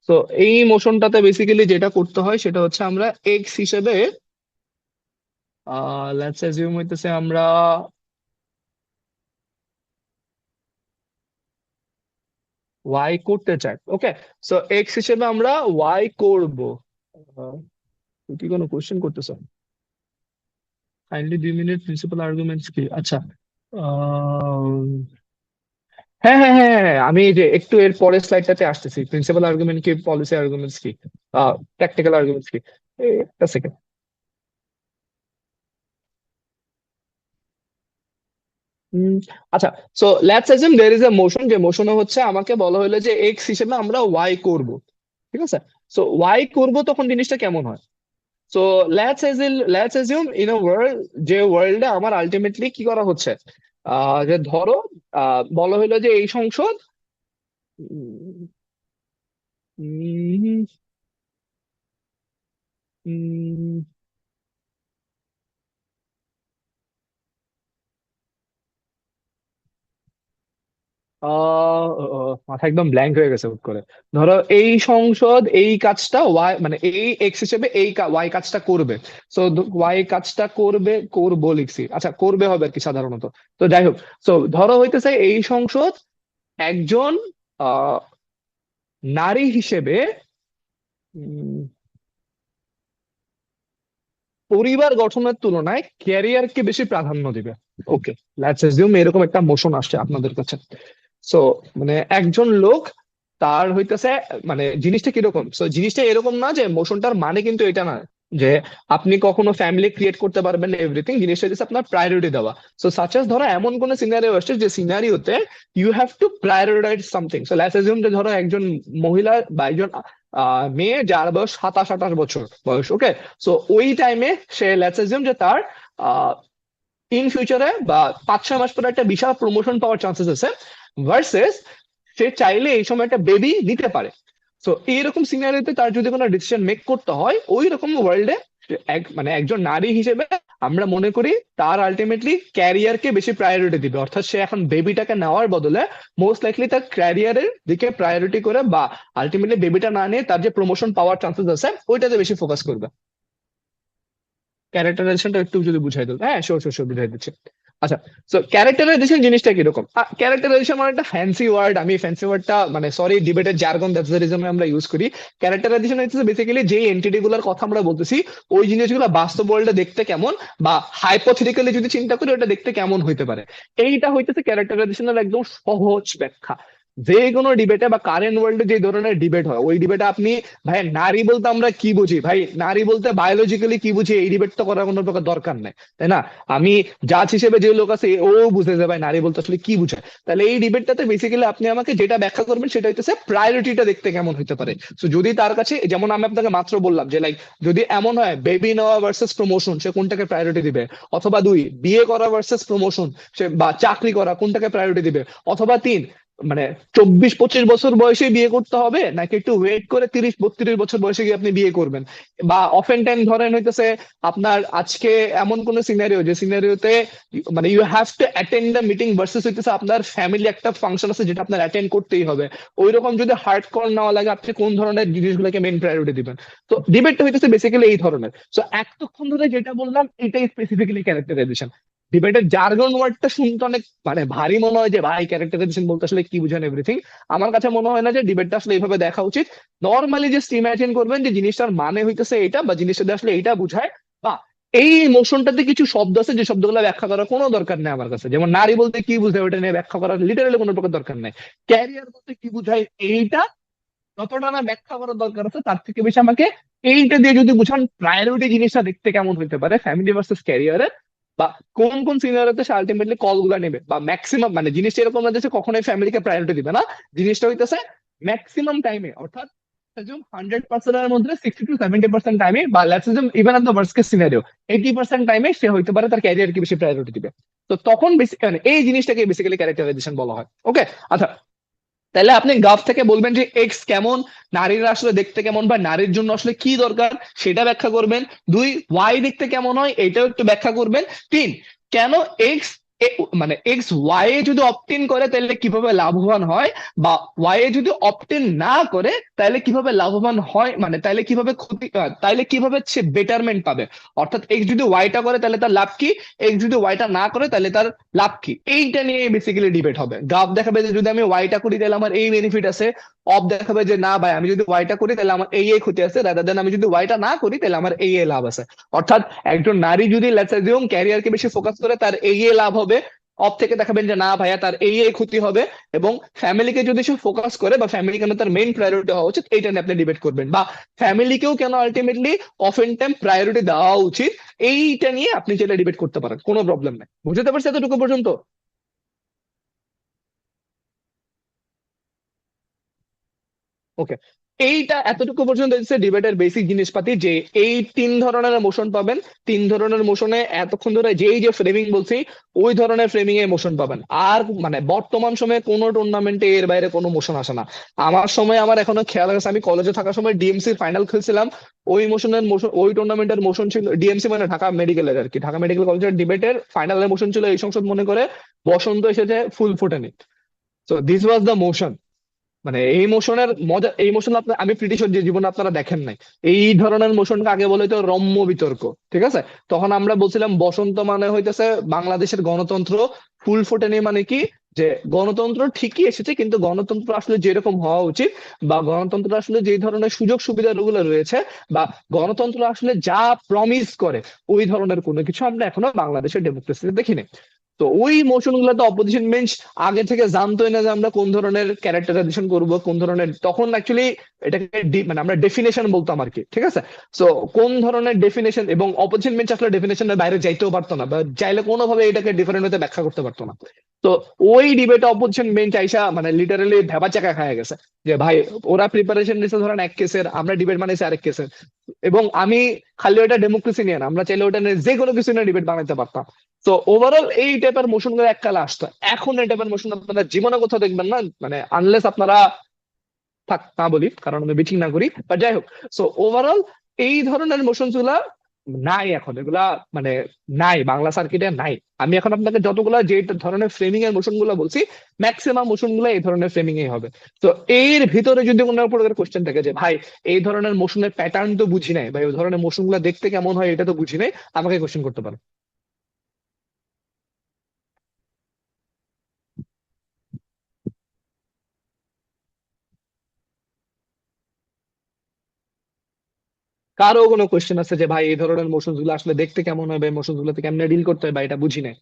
তো এই মোশনটাতে বেসিক্যালি যেটা করতে হয় সেটা হচ্ছে আমরা এক্স হিসেবে লেটস অ্যাজিউম হইতেছে আমরা ওয়াই করতে চাই। ওকে, সো এক্স হিসেবে আমরা ওয়াই করব। তুই কি কোনো কোশ্চেন করতেছ? কাইন্ডলি 2 মিনিট, প্রিন্সিপাল আর্গুমেন্টস কি? আচ্ছা, আহ, হ্যাঁ হ্যাঁ হ্যাঁ হ্যাঁ হ্যাঁ, আমি এই যে একটু এর পরের স্লাইডটাতে আসতেছি, প্রিন্সিপাল আর্গুমেন্ট কি, পলিসি আর্গুমেন্টস কি, প্র্যাকটিক্যাল আর্গুমেন্টস কি। একটা সেকেন্ড। আচ্ছা, so let's assume there is a motion, যে মোশনে হচ্ছে আমাকে বলা হলো যে এক্স হিসেবে আমরা ওয়াই করব। ঠিক আছে, সো ওয়াই করব তখন জিনিসটা কেমন হয়? So let's assume in a world, যে ওয়ার্ল্ডে আমার আলটিমেটলি কি করা হচ্ছে, যে ধরো বলা হলো যে এই সংসদ, উম, উম, উম, মাথা একদম ব্ল্যাঙ্ক হয়ে গেছে হুট করে। ধরো এই সংসদ এই কাজটা ওয়াই মানে এই এক্স হিসেবে এই ওয়াই কাজটা করবে। সো ওয়াই কাজটা করবো লিখছি, আচ্ছা করবে হবে আর কি সাধারণত। তো যাই হোক, সো ধরো হইতেছে এই সংসদ একজন আহ নারী হিসেবে উম, পরিবার গঠনের তুলনায় ক্যারিয়ারকে বেশি প্রাধান্য দিবে। ওকে, লেটস অ্যাজিউম এরকম একটা মোশন আসছে আপনাদের কাছে। সো মানে একজন লোক, তার হইতেছে মানে জিনিসটা কিরকম, সো জিনিসটা এরকম না যে মোশনটার মানে কিন্তু এটা না যে আপনি কখনো ফ্যামিলি ক্রিয়েট করতে পারবেন না এভরিথিং, জিনিসটা হচ্ছে আপনার প্রায়োরিটি দেওয়া। সো সাচ এস ধরো এমন কোন সিনারিও আসছে যে সিনারিওতে you have to prioritize something. So let's assume যে ধরো একজন মহিলা বা একজন মেয়ে যার বয়স 27-28 বছর বয়স, ওকে। সো ওই টাইমে সে লেটস অ্যাজিউম যে তার ইন ফিউচারে বা 5-6 মাস পরে একটা বিশাল প্রমোশন পাওয়ার চান্সেস আছে, ভার্সেস সে চাইলে এই সময় একটা বেবি নিতে পারে। তো এইরকম সিনারিওতে তার যদি কোনো ডিসিশন মেক করতে হয়, ওই রকম ওয়ার্ল্ডে মানে একজন নারী হিসেবে আমরা মনে করি তার আলটিমেটলি ক্যারিয়ারকে বেশি প্রায়োরিটি দিবে। অর্থাৎ সে এখন বেবিটাকে নেওয়ার বদলে মোস্ট লাইকলি তার ক্যারিয়ারের দিকে প্রায়োরিটি করে, বা আলটিমেটলি বেবিটা না নিয়ে তার যে প্রমোশন পাওয়ার চান্সেস আছে ওইটাতে বেশি ফোকাস করবে। ক্যারেক্টারাইজেশনটা একটু যদি বুঝাই দিল। হ্যাঁ, শিওর শিওর শিওর বুঝাই দিচ্ছি। আচ্ছা, সো ক্যারেক্টারাইজেশন জিনিসটা কিরকম? ক্যারেক্টারাইজেশন মানে একটা ফ্যান্সি ওয়ার্ড, আমি ফ্যান্সি ওয়ার্ডটা মানে সরি ডিবেটের জার্গন, দ্যাটস দ্য রিজন আমরা ইউজ করি। ক্যারেক্টারাইজেশন হচ্ছে বেসিক্যালি যে এন্টিটি গুলোর কথা আমরা বলতেছি ওই জিনিসগুলো বাস্তব ওয়ার্ল্ডে দেখতে কেমন, বা হাইপোথেটিক্যালি যদি চিন্তা করি ওটা দেখতে কেমন হইতে পারে, এইটা হইতেছে ক্যারেক্টারাইজেশনের একদম সহজ ব্যাখ্যা। যে কোনো ডিবেটে বা কারেন্ট ওয়ার্ল্ডে যে ধরনের ডিবেট হয় ওই ডিবেটে আপনি, ভাই নারী বলতে আমরা কি বুঝি, ভাই নারী বলতে বায়োলজিক্যালি কি বুঝি, এই ডিবেট তো করার কোনো প্রকার দরকার নাই, তাই না? আমি জাজ হিসেবে যে লোক আছে ও বুঝে যে ভাই নারী বলতে আসলে কি বুঝায়। তাহলে এই ডিবেটটাতে বেসিক্যালি আপনি আমাকে যেটা ব্যাখ্যা করবেন সেটা হইতেছে প্রায়োরিটিটা দেখতে কেমন হতে পারে। তো যদি তার কাছে, যেমন আমি আপনাকে মাত্র বললাম যে লাইক যদি এমন হয় বেবি নেওয়া ভার্সেস প্রমোশন, সে কোনটাকে প্রায়োরিটি দিবে, অথবা 2 বিয়ে করা ভার্সেস প্রমোশন, সে বা চাকরি করা কোনটাকে প্রায়োরিটি দিবে, অথবা 3 মানে 24-25 বছর বয়সে বিয়ে করতে হবে নাকি একটু ওয়েট করে 30-32 বছর বয়সে গিয়ে আপনি বিয়ে করবেন। বা অফেন টাইম ধরেন হইতেছে আপনার আজকে এমন কোন সিনারিও যে সিনারিওতে মানে you have to attend the meeting versus হইতেছে আপনার ফ্যামিলি একটা ফাংশন আছে যেটা আপনার অ্যাটেন্ড করতেই হবে। ওই রকম যদি হার্ড কর নেওয়া লাগে আপনি কোন ধরনের জিনিসগুলোকে মেইন প্রায়োরিটি দিবেন। তো ডিবেটটা হইতেছে বেসিক্যালি এই ধরনের। সো এতক্ষণ ধরে যেটা বললাম এটাই স্পেসিফিক্যালি ক্যারেক্টারাইজেশন। ডিবেটের জার্গন ওয়ার্ডটা শুনতে অনেক মানে ভারী মনে হয় যে ভাই ক্যারেক্টারাইজেশন বলতে আসলে কি বুঝেন এভরিথিং। আমার কাছে মনে হয় না যে ডিবেটটা আসলে এইভাবে দেখা উচিত। নর্মালি জাস্ট ইমাজিন করবেন যে জিনিসটার মানে হইতেছে এটা, বা জিনিসটা দিয়ে আসলে এইটা বুঝায়, বা এই মোশনটাতে কিছু শব্দ আছে যে শব্দগুলো ব্যাখ্যা করার কোনো দরকার নেই আমার কাছে। যেমন নারী বলতে কি বুঝায় ওটা নিয়ে ব্যাখ্যা করার লিটারালি কোনো প্রকার দরকার নেই। ক্যারিয়ার বলতে কি বুঝায় এইটা যতটা না ব্যাখ্যা করার দরকার আছে তার থেকে বেশি আমাকে এইটা দিয়ে যদি বুঝান প্রায়োরিটি জিনিসটা দেখতে কেমন হইতে পারে ফ্যামিলি ভার্সেস ক্যারিয়ারের, বা কোন কোন সিনারিওতে সে আলটিমেটলি কল গুলা নেবে, বা ম্যাক্সিমাম মানে জিনিসটা এরকম না যে কখনোই ফ্যামিলিকে প্রায়োরিটি দিবে না। জিনিসটা হইতেছে ম্যাক্সিমাম টাইমে, অর্থাৎ 100%-এর মধ্যে 60-70% টাইমে, বা let's assume even at the worst case scenario 80% টাইমে সে হইতে পারে তার ক্যারিয়ারকে বেশি প্রায়োরিটি দিবে। তো তখন মানে এই জিনিসটাকে বেসিক্যালি ক্যারেক্টারাইজেশন বলা হয়। ওকে, আচ্ছা, তাহলে আপনি গ্রাফ থেকে বলবেন যে এক্স কেমন, নারীরা আসলে দেখতে কেমন, বা নারীর জন্য আসলে কি দরকার সেটা ব্যাখ্যা করবেন। 2 ওয়াই দেখতে কেমন হয় এটাও একটু ব্যাখ্যা করবেন। 3 কেন এক্স মানে এক্স ওয়াই এ যদি অপটিন করে তাহলে কিভাবে লাভবান হয়, বা ওয়াই এ যদি অপটিন না করে তাহলে কিভাবে লাভবান হয়, মানে তাহলে কিভাবে ক্ষতি, তাহলে কিভাবে সে বেটারমেন্ট পাবে। অর্থাৎ এক্স যদি ওয়াইটা করে তাহলে তার লাভ কি, এক্স যদি ওয়াইটা না করে তাহলে তার লাভ কি, এইটা নিয়ে বেসিক্যালি ডিবেট হবে। গ্রাফ দেখাবে যে যদি আমি ওয়াইটা করি তাহলে আমার এই বেনিফিট আছে, অফ দেখাবে যে না ভাই আমি যদি ওয়াইটা করি তাহলে আমার এই এই ক্ষতি আছে, রাদার দেন আমি যদি ওয়াইটা না করি তাহলে আমার এই এই লাভ আছে। অর্থাৎ একজন নারী যদি লেটস অ্যাজিউম ক্যারিয়ারকে বেশি ফোকাস করে তার এই এই লাভ হবে, অফ থেকে দেখাবেন যে না ভাইয়া তার এই এই ক্ষতি হবে। এবং ফ্যামিলিকে যদি সে ফোকাস করে বা ফ্যামিলি কেন তার মেইন প্রায়োরিটি হওয়া উচিত এইটা নিয়ে আপনি ডিবেট করবেন, বা ফ্যামিলিকেও কেন আলটিমেটলি অফেন টাইম প্রায়োরিটি দেওয়া উচিত, এইটা নিয়ে আপনি যেটা ডিবেট করতে পারেন, কোনো প্রবলেম নাই। বুঝতে পারছি এতটুকু পর্যন্ত? ওকে, এইটা এতটুকু পর্যন্ত হচ্ছে ডিবেটের বেসিক জিনিসপাতি, যে এই 3 ধরনের মোশন পাবেন। 3 ধরনের মোশনে এতক্ষণ ধরে যেই যে ফ্রেমিং বলছি ওই ধরনের ফ্রেমিং এ মোশন পাবেন। আর মানে বর্তমান সময়ে কোনো টুর্নামেন্টে এর বাইরে কোনো মোশন আসে না। আমার সময় আমার এখনো খেয়াল আছে আমি কলেজে থাকার সময় ডিএমসি ফাইনাল খেলছিলাম, ওই মোশনের মোশন ওই টুর্নামেন্টের মোশন ছিল ডিএমসি মানে ঢাকা মেডিকেলের আর কি, ঢাকা মেডিকেল কলেজের ডিবেটের ফাইনালের মোশন ছিল এই সংসদ মনে করে বসন্ত এসেছে ফুল ফোটেনি। So this was the motion. মানে এই মোশনের মজা, এই মোশন আপনার আমি প্রিটি শিওর যে জীবনে আপনারা দেখেন নাই। এই ধরনের মোশনকে আগে বলে তো রম্য বিতর্ক, ঠিক আছে? তখন আমরা বলছিলাম বসন্ত মানে হইতেছে বাংলাদেশের গণতন্ত্র, ফুল ফোটেনি মানে কি, যে গণতন্ত্র ঠিকই এসেছে কিন্তু গণতন্ত্র আসলে যেরকম হওয়া উচিত, বা গণতন্ত্র আসলে যে ধরনের সুযোগ সুবিধাগুলো রয়েছে, বা গণতন্ত্র আসলে যা প্রমিস করে ওই ধরনের কোনো কিছু আমরা এখনো বাংলাদেশের ডেমোক্রেসিতে দেখিনি। তো ওই মোশন গুলো তো অপোজিশন বেঞ্চ আগে থেকে জানতোই না যে আমরা কোন ধরনের ক্যারেক্টারাইজেশন করব, কোন ধরনের, তখন অ্যাকচুয়ালি এটাকে মানে আমরা ডেফিনেশন বলতাম আর কি, ঠিক আছে। সো কোন ধরনের ডেফিনেশন, এবং অপোজিশন বেঞ্চ আসলে ডেফিনেশনের বাইরে যাইতেও পারতো না, বা চাইলে কোনোভাবে এটাকে ডিফারেন্ট হতে ব্যাখ্যা করতে পারতো না। তো ওই ডিবেটে অপোজিশন বেঞ্চ আইসা মানে লিটারালি ভেবা চাকা খায় গেছে যে ভাই ওরা প্রিপারেশন নিচ্ছে ধরেন এক কেসের, আমরা ডিবেট বানাইছি আরেক কেসের, এবং আমি খালি ওটা ডেমোক্রেসি নিয়ে না, আমরা চাইলে ওটা নিয়ে যে কোনো কিছু নিয়ে ডিবেট বানাইতে পারতাম। তো ওভারঅল এই টাইপের মোশন গুলো এককালে আসতো, এখন এই টাইপের মোশন আপনারা জীবনে কোথাও দেখবেন না, মানে আনলেস আপনারা, থাক না বলি কারণ আমি বিচিং না করি, বাট যাই হোক। সো ওভারঅল এই ধরনের মোশনস গুলা নাই এখন, এগুলা মানে নাই বাংলা সার্কিটে নাই। আমি এখন আপনাকে যতগুলা যে ধরনের ফ্রেমিং এর মোশন গুলো বলছি, ম্যাক্সিমাম মোশন গুলো এই ধরনের ফ্রেমিং এই হবে। তো এর ভিতরে যদি কোনো প্রকার কোশ্চেন থাকে যে ভাই এই ধরনের মোশনের প্যাটার্ন তো বুঝি নাই, বা এই ধরনের মোশন গুলো দেখতে কেমন হয় এটা তো বুঝি নাই, আমাকে কোশ্চেন করতে পারো। কারো কোনো কোশ্চেন আছে যে ভাই এই ধরনের মোশন গুলো আসলে দেখতে কেমন হবে, মোশন গুলোতে কেমনে ডিল করতে হয়, বা এটা বুঝি নাই?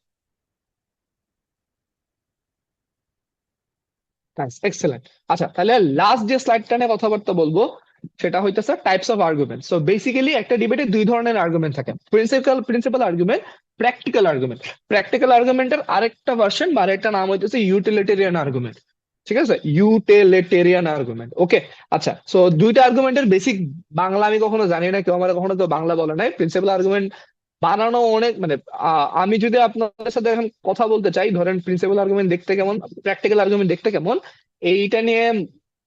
এক্সেলেন্ট। আচ্ছা, তাহলে লাস্ট যে স্লাইডটা নিয়ে কথাবার্তা বলবো সেটা হইতেছে types of argument. So basically একটা ডিবেটে দুই ধরনের আর্গুমেন্ট থাকে, principal argument, practical argument. Practical আর্গুমেন্টের আরেকটা ভার্সন বা আরেকটা নাম হইতেছে ইউটিলিটেরিয়ান আর্গুমেন্ট, ঠিক আছে, ইউটিলিটেরিয়ান আর্গুমেন্ট। ওকে, আচ্ছা, সো দুইটা আর্গুমেন্টের বেসিক বাংলা আমি কখনো জানি না, কেউ আমার কখনো তো বাংলা বলে নাই। প্রিন্সিপাল আর্গুমেন্ট বানানো অনেক মানে আমি যদি আপনাদের সাথে এখন কথা বলতে চাই, ধরেন প্রিন্সিপাল আর্গুমেন্ট দেখতে কেমন, প্র্যাকটিক্যাল আর্গুমেন্ট দেখতে কেমন, এইটা নিয়ে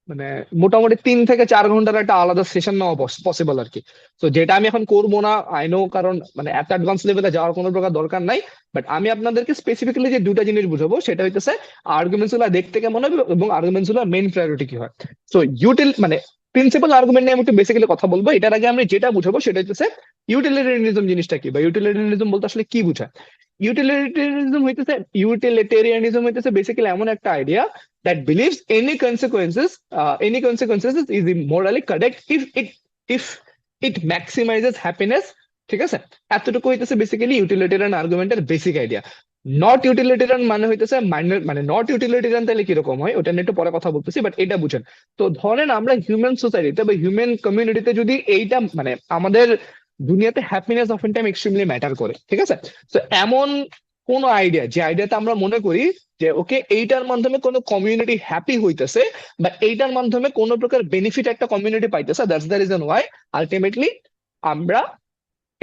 মানে মোটামুটি 3 থেকে 4 ঘন্টার একটা আলাদা সেশন নেওয়া পসিবল আর কি। তো যেটা আমি এখন করবো না, আই নো, কারণ মানে এত অ্যাডভান্স লেভেলে যাওয়ার কোনো প্রকার দরকার নাই। বাট আমি আপনাদেরকে স্পেসিফিক্যালি যে দুটা জিনিস বুঝাবো সেটা হইতেছে আর্গুমেন্টস গুলা দেখতে কেমন হবে এবং আর্গুমেন্টস গুলোর মেইন প্রায়োরিটি কি হয়। সো মানে প্রিন্সিপাল আর্গুমেন্ট নিয়ে আমি একটু বেসিক্যালি কথা বলবো। এটার আগে আমি যেটা বুঝাবো সেটা হচ্ছে ইউটিলিটারিয়ানিজম জিনিসটা কি, বা ইউটিলিটারিয়ানিজম বলতে আসলে কি বোঝায়। ইউটিলিটারিয়ানিজম হইতেছে বেসিক্যালি এমন একটা idea that believes any consequences is morally correct if it maximizes happiness, ঠিক আছে। এতটুকু হইতেছে বেসিক্যালি ইউটিলিটেরিয়ান আর্গুমেন্টের বেসিক আইডিয়া। নট ইউটিলিটেরিয়ান মানে হইতেছে মাইনর, মানে নট ইউটিলিটেরিয়ান তাহলে কিরকম হয় ওটা নিয়ে একটু পরে কথা বলতেছি, বাট এটা বুঝেন। তো ধরেন আমরা হিউম্যান সোসাইটিতে বা হিউম্যান কমিউনিটিতে যদি এইটা মানে আমাদের দুনিয়াতে happiness of time extremely matter করে, ঠিক আছে। তো এমন কোন আইডিয়া, যে আইডিয়াতে আমরা মনে করি যে ওকে এইটার মাধ্যমে কোনো কমিউনিটি হ্যাপি হইতেছে, বা এইটার মাধ্যমে কোনো প্রকার বেনিফিট একটা কমিউনিটি পাইতেছে, that's the reason Y ultimately আমরা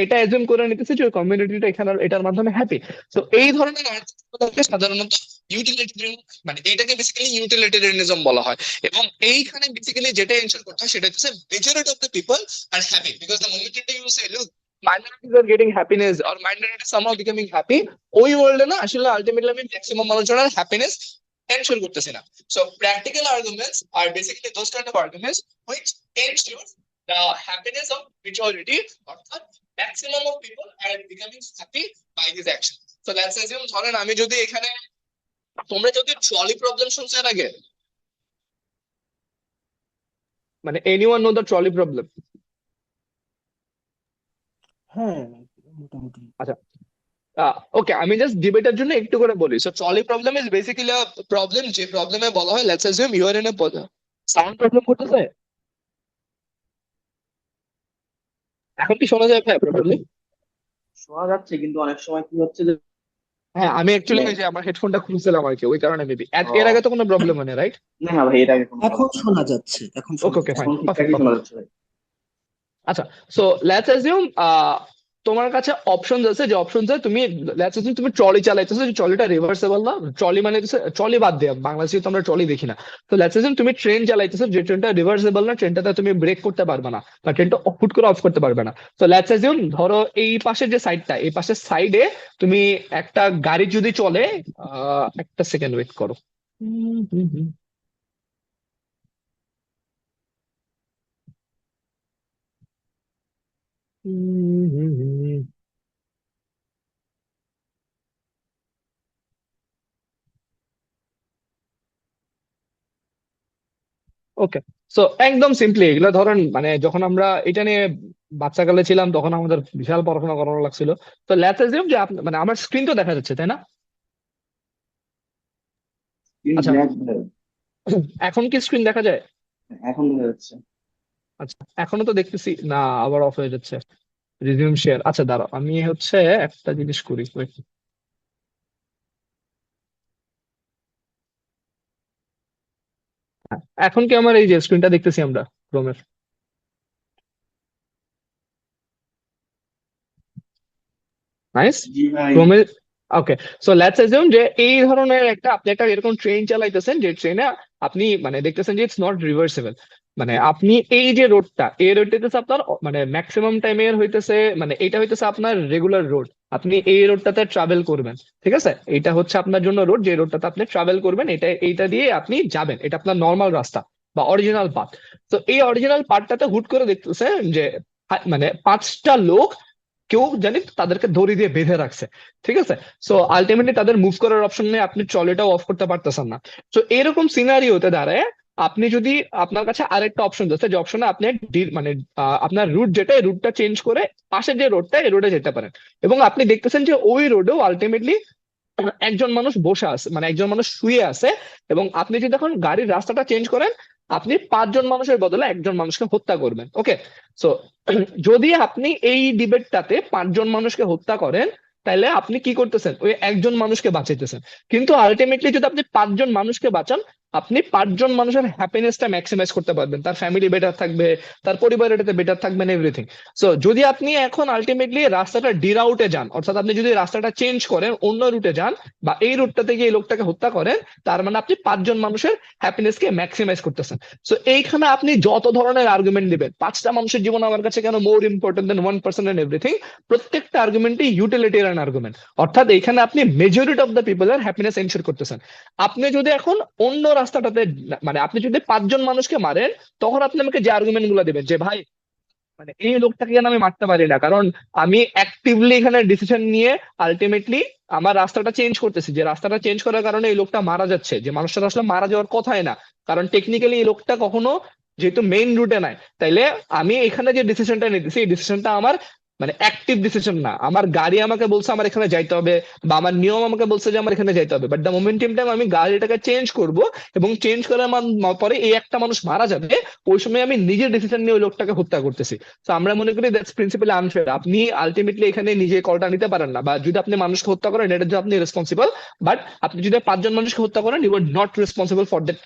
এটা এজুম করে নিতেছি যে ওই কমিউনিটিটা এখানে এটার মাধ্যমে হ্যাপি। তো এই ধরনের আর্গুমেন্টকে সাধারণত ইউটিলিটেরিয়ান, মানে এটাকে বেসিক্যালি ইউটিলিটেরিয়ানিজম বলা হয়। এবং এইখানে বেসিক্যালি যেটা এনশিওর করতে হয় সেটা হচ্ছে majority of the people are happy, because the moment you say look minorities are getting happiness or minorities somehow becoming happy, ওই ওয়ার্ল্ডে না আসলে আলটিমেটলি আমি ম্যাক্সিমাম মানুষজনের হ্যাপিনেস এনশিওর করতেছি না। So practical arguments are basically those kind of arguments which ensure the happiness of majority, অর্থাৎ maximum of people are becoming happy by this action. So let's assume ধরেন আমি যদি এখানে, তোমরা যদি ট্রলি প্রবলেম শুনছো এর আগে, মানে anyone know the trolley problem? হ্যাঁ, মোটামুটি। আচ্ছা, ওকে, আমি জাস্ট ডিবেটের জন্য একটু করে বলি। So trolley problem is basically a problem, যে প্রবলেমে বলা হয় let's assume you are in a sound problem করতেছে। এখন কি শোনা যায় ভাই প্রপারলি? শোনা যাচ্ছে, কিন্তু অনেক সময় কি হচ্ছে যে হ্যাঁ, আমি অ্যাকচুয়ালি যে আমার হেডফোনটা খুলছিলাম আর কি, ওই কারণে মেবি। এর আগে তো কোনো প্রবলেম হয় না, রাইট? না না ভাই, এর আগে কোনো এখন শোনা যাচ্ছে, এখন ওকে শোনা ওকে, যাচ্ছে। ফাইন, এখন ঠিকঠাকই শোনা যাচ্ছে ভাই। আচ্ছা, সো লেটস অ্যাজিউম তোমার কাছে অপশন আছে, যে অপশন তুমি লেটস অ্যাজিউম তুমি ট্রলি চালাইতেছো, যে ট্রলিটা রিভার্সেবল না, ট্রলি মানে ট্রলি বাদ দেয়া, বাংলাদেশে তো আমরা ট্রলি দেখি না। তো লেটস অ্যাজিউম তুমি ট্রেন চালাইতেছো, যে ট্রেনটা রিভার্সেবল না, ট্রেনটাতে তুমি ব্রেক করতে পারবে না, বা ট্রেনটা হুট করে অফ করতে পারবে না। তো লেটস অ্যাজিউম ধরো এই পাশের যে সাইডটা, এই পাশের সাইডে তুমি একটা গাড়ি যদি চলে, একটা সেকেন্ড ওয়েট করো। ওকে, সো একদম সিম্পলি এগুলো ধরেন মানে যখন আমরা এটা নিয়ে বাচ্চাকালে ছিলাম তখন আমাদের বিশাল পড়াশোনা করানো লাগছিল। তো লেটস অ্যাজিউম যে মানে আমার স্ক্রিন তো দেখা যাচ্ছে, তাই না? আচ্ছা, ব্ল্যাক ভাই, এখন কি স্ক্রিন দেখা যায়? এখন দেখা যাচ্ছে। আচ্ছা, এখনো তো দেখতেছি না, আবার অফ হয়ে যাচ্ছে। রিজিউম শেয়ার, আচ্ছা দাঁড়াও, আমি হচ্ছে একটা জিনিস করি, wait। হ্যাঁ, এখন কি আমার এই যে স্ক্রিনটা দেখতেছি আমরা ক্রোমের? নাইস। জি ভাই। ক্রোমে, ওকে। সো লেটস অ্যাজিউম যে এই ধরনের একটা আপনি একটা এরকম ট্রেন চালাইতেছেন, যে ট্রেনে আপনি মানে দেখতেছেন যে ইটস নট রিভার্সেবল। মানে আপনি এই যে রোডটা, এই রোডটা হইতেছে আপনার মানে ম্যাক্সিমাম টাইমের হইতেছে, মানে এটা হইতেছে আপনার রেগুলার রোড, আপনি এই রোডটাতে ট্রাভেল করবেন, ঠিক আছে? এটা হচ্ছে আপনার জন্য রোড, যে রোডটাতে আপনি ট্রাভেল করবেন, এইটা দিয়ে আপনি যাবেন, এটা আপনার নর্মাল রাস্তা বা অরিজিনাল পাথ। তো এই অরিজিনাল পাথটাতে হুট করে দেখতেছেন যে মানে 5টা লোক কেউ জানি তাদেরকে দড়ি দিয়ে বেঁধে রাখছে, ঠিক আছে? সো আলটিমেটলি তাদের মুভ করার অপশন নেই, আপনি ট্রলিটাও অফ করতে পারতেছেন না। তো এরকম সিনারিওতে দাঁড়ায় আপনি যদি, আপনার কাছে আরেকটা অপশন আছে, যে অপশনে আপনি মানে আপনার রুট যেটা, এই রুটটা চেঞ্জ করে পাশের যে রোডটা, এই রোডে যেতে পারেন। এবং আপনি দেখতেছেন যে ওই রোডেও আলটিমেটলি একজন মানুষ বসে আছে, মানে একজন মানুষ শুয়ে আছে। এবং আপনি যদি এখন গাড়ির রাস্তাটা চেঞ্জ করেন, আপনি 5জন মানুষের বদলে একজন মানুষকে হত্যা করবেন, ওকে? সো যদি আপনি এই ডিবেটটাতে 5জন মানুষকে হত্যা করেন, তাহলে আপনি কি করতেছেন? ওই একজন মানুষকে বাঁচাইতেছেন। কিন্তু আলটিমেটলি যদি আপনি 5জন মানুষকে বাঁচান, আপনি 5জন মানুষের হ্যাপিনেসটা ম্যাক্সিমাইজ করতে পারবেন, তার ফ্যামিলি বেটার থাকবে, তার পরিবারের এটাতে বেটার থাকবেন, এভরিথিং। সো যদি আপনি এখন আলটিমেটলি রাস্তাটা ডিরাউটে যান, অর্থাৎ আপনি যদি রাস্তাটা চেঞ্জ করেন, অন্য রুটে যান, বা এই রুটটাতে গিয়ে এই লোকটাকে হত্যা করেন, তার মানে আপনি 5জন মানুষের হ্যাপিনেসকে ম্যাক্সিমাইজ করতেছেন। সো এইখানে আপনি যত ধরনের আর্গুমেন্ট দিবেন, 5টা মানুষের জীবন আমার কাছে কেন more important than 1% and everything, প্রত্যেকটা আর্গুমেন্টই ইউটিলিটেরিয়ান আর্গুমেন্ট। অর্থাৎ এখানে আপনি মেজরিটি অফ দ্য পিপলের হ্যাপিনেস এনশিওর করতেছেন। আপনি যদি এখন অন্য রাস্তাটাতে, মানে আপনি যদি 5জন মানুষকে মারেন, তখন আপনি আমাকে যে আর্গুমেন্ট গুলো দিবেন, যে ভাই মানে এই লোকটাকে কেন আমি মারতে পারি না, কারণ আমি অ্যাক্টিভলি এখানে ডিসিশন নিয়ে আলটিমেটলি আমার রাস্তাটা চেঞ্জ করতেছি, যে রাস্তাটা চেঞ্জ করার কারণে এই লোকটা মারা যাচ্ছে, যে মানুষটা আসলে মারা যাওয়ার কথাই না, কারণ টেকনিক্যালি এই লোকটা কখনো যেহেতু মেইন রুটে নাই, তাইলে আমি এখানে যে ডিসিশনটা নিতেছি, এই ডিসিশনটা আমার মানে অ্যাক্টিভ ডিসিশন না, আমার গাড়ি আমাকে বলছে আমার এখানে যাইতে হবে, বা আমার নিয়ম আমাকে বলছে যে আমার এখানে যাইতে হবে, but the moment in time আমি গাড়িটাকে চেঞ্জ করব, এবং চেঞ্জ করার পরে এই একটা মানুষ মারা যাবে, ওই সময় আমি নিজের ডিসিশন নিয়ে ওই লোকটাকে হত্যা করতেছি। তো আমরা মনে করি দ্যাটস প্রিন্সিপালি আনফেয়ার। আপনি আলটিমেটলি এখানে নিজে কলটা নিতে পারেন না, বা যদি আপনি মানুষকে হত্যা করেন এটার জন্য আপনি রেসপন্সিবল, বাট আপনি যদি 5জন মানুষকে হত্যা করেন, you are not responsible for that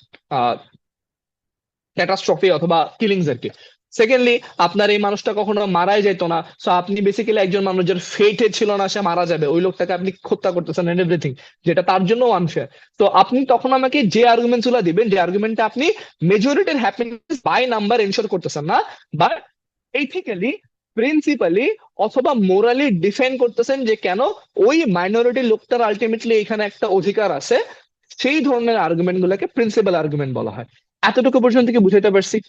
catastrophe অথবা কিলিংস আর কি। সেকেন্ডলি, আপনার এই মানুষটা কখনো মারাই যেত না, সো আপনি বেসিক্যালি একজন মানুষ যার ফেটে ছিল না, সে মারা যাবে, ওই লোকটাকে আপনি হত্যা করতেছেন এন্ড এভরিথিং, যেটা তার জন্য আনফেয়ার। তো আপনি তখন আমাকে যে আর্গুমেন্টস গুলো দিবেন, যে আর্গুমেন্টটা আপনি মেজরিটির হ্যাপিনেস বাই নাম্বার এনশোর করতেছেন না, বাট এথিক্যালি, প্রিন্সিপালি অথবা মোরালি ডিফেন্ড করতেছেন, যে কেন ওই মাইনরিটি লোকটার আলটিমেটলি এখানে একটা অধিকার আছে, সেই ধরনের আর্গুমেন্ট গুলোকে প্রিন্সিপাল আর্গুমেন্ট বলা হয়। এতটুকু পর্যন্ত কি বুঝাইতে পারছি?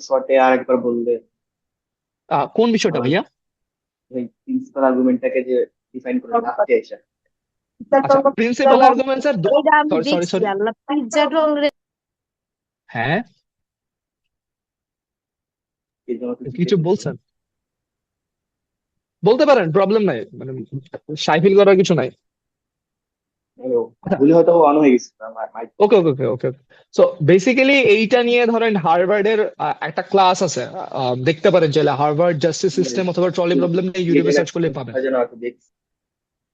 শর্টে আর একবার বললে। কোন বিষয়টা ভাইয়া? এই প্রিন্সিপাল আর্গুমেন্টটাকে যে ডিফাইন করে লাস্টে এসে আচ্ছা, প্রিন্সিপাল আর্গুমেন্টস আর এটা আমি সরি সরি দেখছি সরি, আল্লাহ পিজ্জা রোল হ্যাঁ এই জন্য তো কিছু বলছেন, বলতে পারেন, প্রবলেম নাই, মানে সাই ফিল করার কিছু নাই। ভুলে হয়তো অন হয়ে গেছে আমার মাইক। ওকে ওকে ওকে ওকে। সো বেসিক্যালি এইটা নিয়ে ধরেন হার্ভার্ডের একটা ক্লাস আছে, দেখতে পারেন চাইলে, হার্ভার্ড জাস্টিস সিস্টেম অথবা ট্রলি প্রবলেম নিয়ে ইউটিউবে সার্চ করলে পাবেন। যেন একটু দেখছি।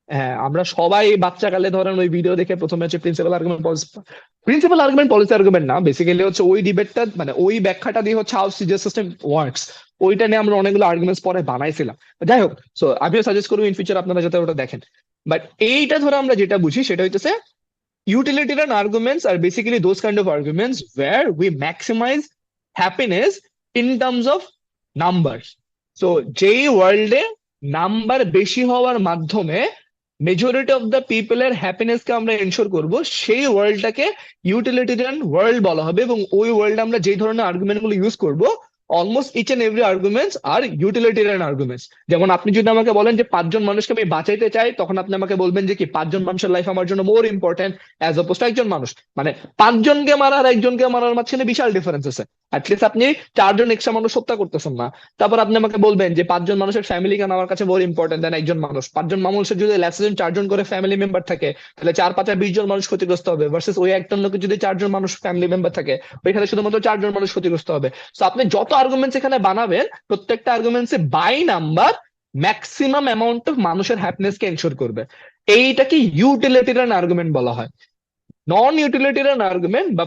হ্যাঁ, আমরা সবাই বাচ্চাকালে ধরেন ওই ভিডিও দেখে প্রথমে হচ্ছে প্রিন্সিপাল আর্গুমেন্ট পলিসি আর্গুমেন্ট না, বেসিক্যালি হচ্ছে ওই ডিবেটটা, মানে ওই ব্যাখ্যাটা দিয়ে হচ্ছে হাউ সিজার সিস্টেম ওয়ার্কস, ওইটা নিয়ে আমরা অনেকগুলো আর্গুমেন্টস পরে বানাইছিলাম। যাই হোক, সো আমিও সাজেস্ট করবো ইন ফিউচার আপনারা যাতে ওটা দেখেন। বাট এইটা ধরে আমরা যেটা বুঝি সেটা হইতেছে utilitarian arguments are basically those kind of arguments where we maximize happiness in terms of numbers. So যেই ওয়ার্ল্ডে নাম্বার বেশি হওয়ার মাধ্যমে মেজরিটি অফ দ্য পিপলের হ্যাপিনেস কে আমরা এনশোর করব, সেই ওয়ার্ল্ডটাকে ইউটিলিটেরিয়ান ওয়ার্ল্ড বলা হবে। এবং ওই ওয়ার্ল্ডে আমরা যেই ধরনের আর্গুমেন্ট গুলো ইউজ করব, almost each and every arguments are utilitarian arguments. যেমন আপনি যদি আমাকে বলেন যে 5জন মানুষকে আমি বাঁচাইতে চাই, তখন আপনি আমাকে বলবেন যে কি 5জন মানুষের লাইফ আমার জন্য more important as opposed to একজন মানুষ। মানে 5জনকে মারা আর একজনকে মারার মাঝখানে বিশাল ডিফারেন্স আছে। অ্যাটলিস্ট আপনি 4 জন এক্সট্রা মানুষ হত্যা করতেছেন না। তারপর আপনি আমাকে বলবেন যে 5 জন মানুষের ফ্যামিলি কেন আমার কাছে বড় ইম্পর্টেন্ট দেন একজন মানুষ। 5 জন মানুষের যদি লেস দেন 4 জন করে ফ্যামিলি মেম্বার থাকে, তাহলে 4 5 20 জন মানুষ ক্ষতিগ্রস্ত হবে, ভার্সেস ওই একজন লোকের যদি 4 জন মানুষ ফ্যামিলি মেম্বার থাকে, ওইখানে শুধুমাত্র 4 জন মানুষ ক্ষতিগ্রস্ত হবে। তো আপনি যত আর্গুমেন্টস এখানে বানাবেন, প্রত্যেকটা আর্গুমেন্টসে by number maximum amount of মানুষের হ্যাপিনেস কে এনশোর করবে। এইটাকে ইউটিলিটেরিয়ান আর্গুমেন্ট বলা হয়। নন ইউটিলিটেরিয়ান আর্গুমেন্ট বা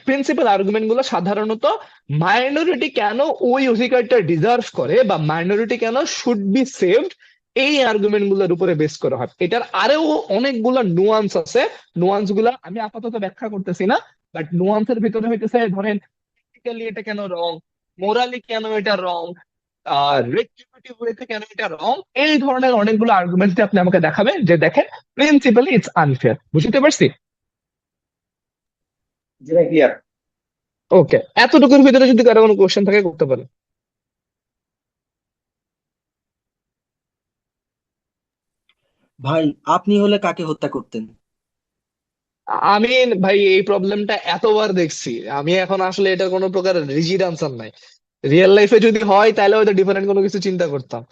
প্রিন্সিপাল আর্গুমেন্ট গুলো সাধারণত মাইনরিটি কেন ওই অধিকারটা ডিজার্ভ করে বা মাইনরিটি কেন শুড বি সেভড, এই আর্গুমেন্ট গুলোর উপরে বেস করা হয়। এটার আরো অনেকগুলো নুয়ান্স আছে, নুয়ান্স গুলা আমি আপাতত ব্যাখ্যা করতেছি না, বাট নুয়ান্সের ভিতরে হইতেছে ধরেন এথিক্যালি এটা কেন রং, মোরালি কেন এটা রং, রেট্রিবিউটিভ ওয়েতে কেন এটা রং, এই ধরনের অনেকগুলো আর্গুমেন্ট আপনি আমাকে দেখাবেন যে দেখেন প্রিন্সিপালি ইটস আনফেয়ার। বুঝতে পারছি? জি ভাই, ক্লিয়ার। ওকে, এতটুকুর ভিতরে যদি কারো কোনো কোশ্চেন থাকে করতে পারেন। ভাই, আপনি হলে কাকে হত্যা করতেন? আমি ভাই এই প্রবলেমটা এতবার দেখছি, আমি এখন আসলে এটার কোনো প্রকার রিজিড আনসার নাই। রিয়েল লাইফে যদি হয় তাহলে হয়তো ডিফারেন্ট কোনো কিছু চিন্তা করতাম,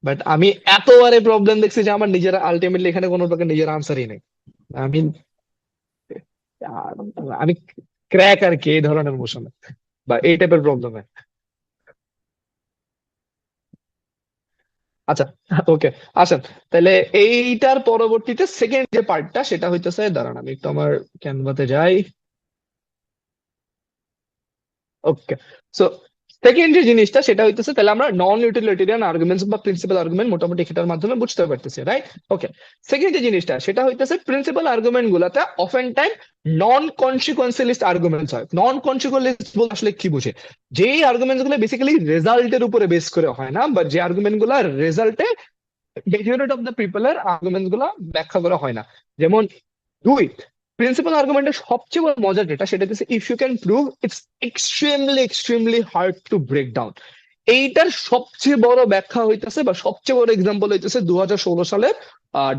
বাট আমি এতবার এই প্রবলেম দেখছি যে আমার নিজের আলটিমেটলি এখানে কোনো প্রকার নিজের আনসারই নেই। আমি আমি ক্র্যাক আর কি এই ধরনের মোশনে বা এই টাইপের প্রবলেমে। আচ্ছা, ওকে, আসেন তাহলে এইটার পরবর্তীতে সেকেন্ড যে পার্টটা সেটা হইতেছে, দাঁড়ান আমি একটু আমার ক্যানভাতে যাই। ওকে, সো সেকেন্ড যে জিনিসটা সেটা হইতেছে, তাহলে আমরা নন ইউটিলিটেরিয়ান আর্গুমেন্টস বা প্রিন্সিপাল আর্গুমেন্ট মোটামুটি এটার মাধ্যমে বুঝতে পারতেছি, রাইট? ওকে, সেকেন্ড যে জিনিসটা সেটা হইতেছে প্রিন্সিপাল আর্গুমেন্ট গুলাতে অফেন টাইম নন কনসিকুয়েন্সিয়ালিস্ট আর্গুমেন্টস হয়। নন কনসিকুয়েন্সিয়ালিস্ট বলতে আসলে কি বুঝে? যেই আর্গুমেন্টস গুলো বেসিক্যালি রেজাল্টের উপরে বেস করে হয় না, বা যে আর্গুমেন্ট গুলা রেজাল্টে মেজরিটি অফ দ্য পিপলের আর্গুমেন্টস গুলা ব্যাখ্যা করা হয় না। যেমন দুই, প্রিন্সিপাল আর্গুমেন্টের সবচেয়ে বড় মজা যেটা সেটা হচ্ছে if you can prove it's extremely hard to break down. এইটার সবচেয়ে বড় ব্যাখ্যা হইতেছে বা সবচেয়ে বড় এক্সাম্পল হইতেছে 2016 সালে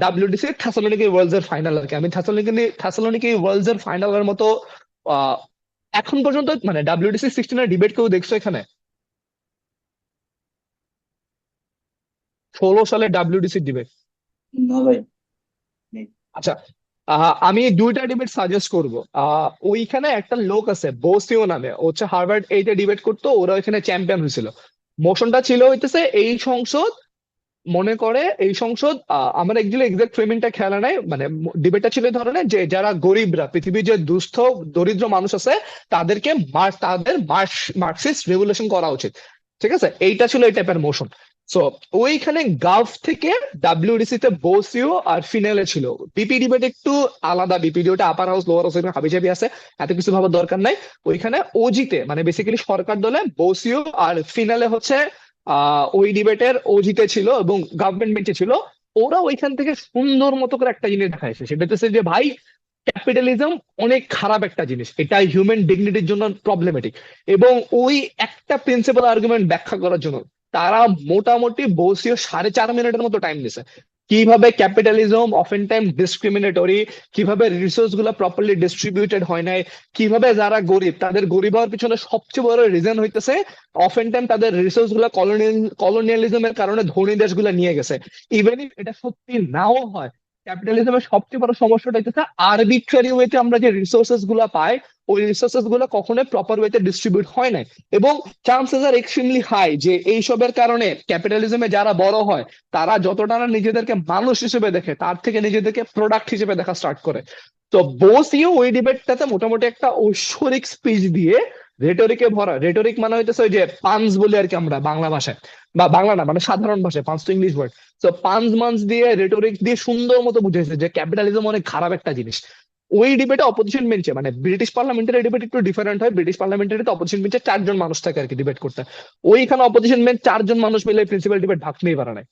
ডাব্লিউডিসি থ্যাসালোনিকি ওয়ার্ল্ডস এর ফাইনাল আর কি। আমি থ্যাসালোনিকি ওয়ার্ল্ডস এর ফাইনালের মতো আহ, এখন পর্যন্ত মানে ডাব্লিউডিসি 16 এর ডিবেট কেউ দেখছো এখানে? 16 সালে ডাব্লিউডিসি ডিবেট। না ভাই, নেই। আচ্ছা, আমি দুইটা ডিবেট সাজেস্ট করব। ওইখানে একটা লোক আছে বোসিও নামে, ও হচ্ছে হার্ভার্ড এইটে ডিবেট করতো, ওরা ওইখানে চ্যাম্পিয়ন হয়েছিল। মোশনটা ছিল হইতেছে এই সংসদ, মনে করে এই সংসদ, আমার একচুয়ালি এক্সাক্ট ফ্রেমিংটা খেয়াল নাই, মানে ডিবেটটা ছিল এই ধরনের যে যারা গরিবরা, পৃথিবীর যে দুস্থ দরিদ্র মানুষ আছে তাদেরকে তাদের মার্কসিস্ট রেভলিউশন করা উচিত। ঠিক আছে, এইটা ছিল এই টাইপের মোশন। সো ওইখানে গালফ থেকে ডাব্লিউডিসি তে বসিও আর ফিনালে ছিল। বিপি ডিবেট একটু আলাদা, বিপিডি ওটা আপার হাউস লোয়ার হাউস হাবি জাবি আছে, এত কিছু ভাবার দরকার নাই। ওইখানে ওজিতে মানে বেসিক্যালি সরকার দলে বসিও আর ফিনালে হচ্ছে ওই ডিবেটের ও জিতেছিল এবং গভর্নমেন্ট বেঁচে ছিল। ওরা ওইখান থেকে সুন্দর মতো করে একটা জিনিস দেখাইছে, সেটা হচ্ছে যে ভাই ক্যাপিটালিজম অনেক খারাপ একটা জিনিস, এটা হিউম্যান ডিগনিটির জন্য প্রবলেমেটিক। এবং ওই একটা প্রিন্সিপাল আর্গুমেন্ট ব্যাখ্যা করার জন্য তারা মোটামুটি বসিও 4.5 মিনিটের মতো টাইম দিছে। কিভাবে ক্যাপিটালিজম অফেন টাইম ডিসক্রিমিনেটরি, কিভাবে রিসোর্স গুলা প্রপারলি ডিস্ট্রিবিউটেড হয় নাই, কিভাবে যারা গরিব তাদের গরিব হওয়ার পিছনে সবচেয়ে বড় রিজন হইতেছে অফেন টাইম তাদের রিসোর্স গুলা কলোনিয়ালিজমের কারণে ধনী দেশগুলা নিয়ে গেছে। ইভেন ইফ এটা সত্যি নাও হয়, ক্যাপিটালিজমের সবচেয়ে বড় সমস্যাটা হচ্ছে আরবিট্রারি ওয়েতে আমরা যে রিসোর্সেস গুলা পাই, ওই রিসোর্সেস গুলো কখনোই প্রপার ওয়েতে ডিস্ট্রিবিউট হয় না। এবং চান্সেস আর এক্সট্রিমলি হাই যে এইসবের কারণে ক্যাপিটালিজমে যারা বড় হয় তারা যতটা না নিজেদেরকে মানুষ হিসেবে দেখে, তার থেকে নিজেদেরকে প্রোডাক্ট হিসেবে দেখা স্টার্ট করে। তো বসিও ওই ডিবেটটাতে মোটামুটি একটা ঐশ্বরিক স্পিচ দিয়ে রেটরিকে ভরা, রেটরিক মানে হইতেছে ওই যে পাঞ্চ বলি আর কি আমরা বাংলা ভাষায়, বা বাংলা না মানে সাধারণ ভাষায়, পাঞ্চ তো ইংলিশ ওয়ার্ড। তো পাঞ্চ মাঞ্চ দিয়ে রেটরিক দিয়ে সুন্দর মতো বুঝেছে যে ক্যাপিটালিজম অনেক খারাপ একটা জিনিস। ওই ডিবেটে অপোজিশন বেঞ্চে মানে ব্রিটিশ পার্লামেন্টের ডিবেট একটু ডিফারেন্ট হয়, ব্রিটিশ পার্লামেন্টের অপোজিশন বেঞ্চে 4 জন মানুষ থাকে আর কি ডিবেট করতে। ওইখানে অপোজিশন বেঞ্চ 4 জন মানুষ মিলে প্রিন্সিপাল ডিবেট ভাগতেই পারে না।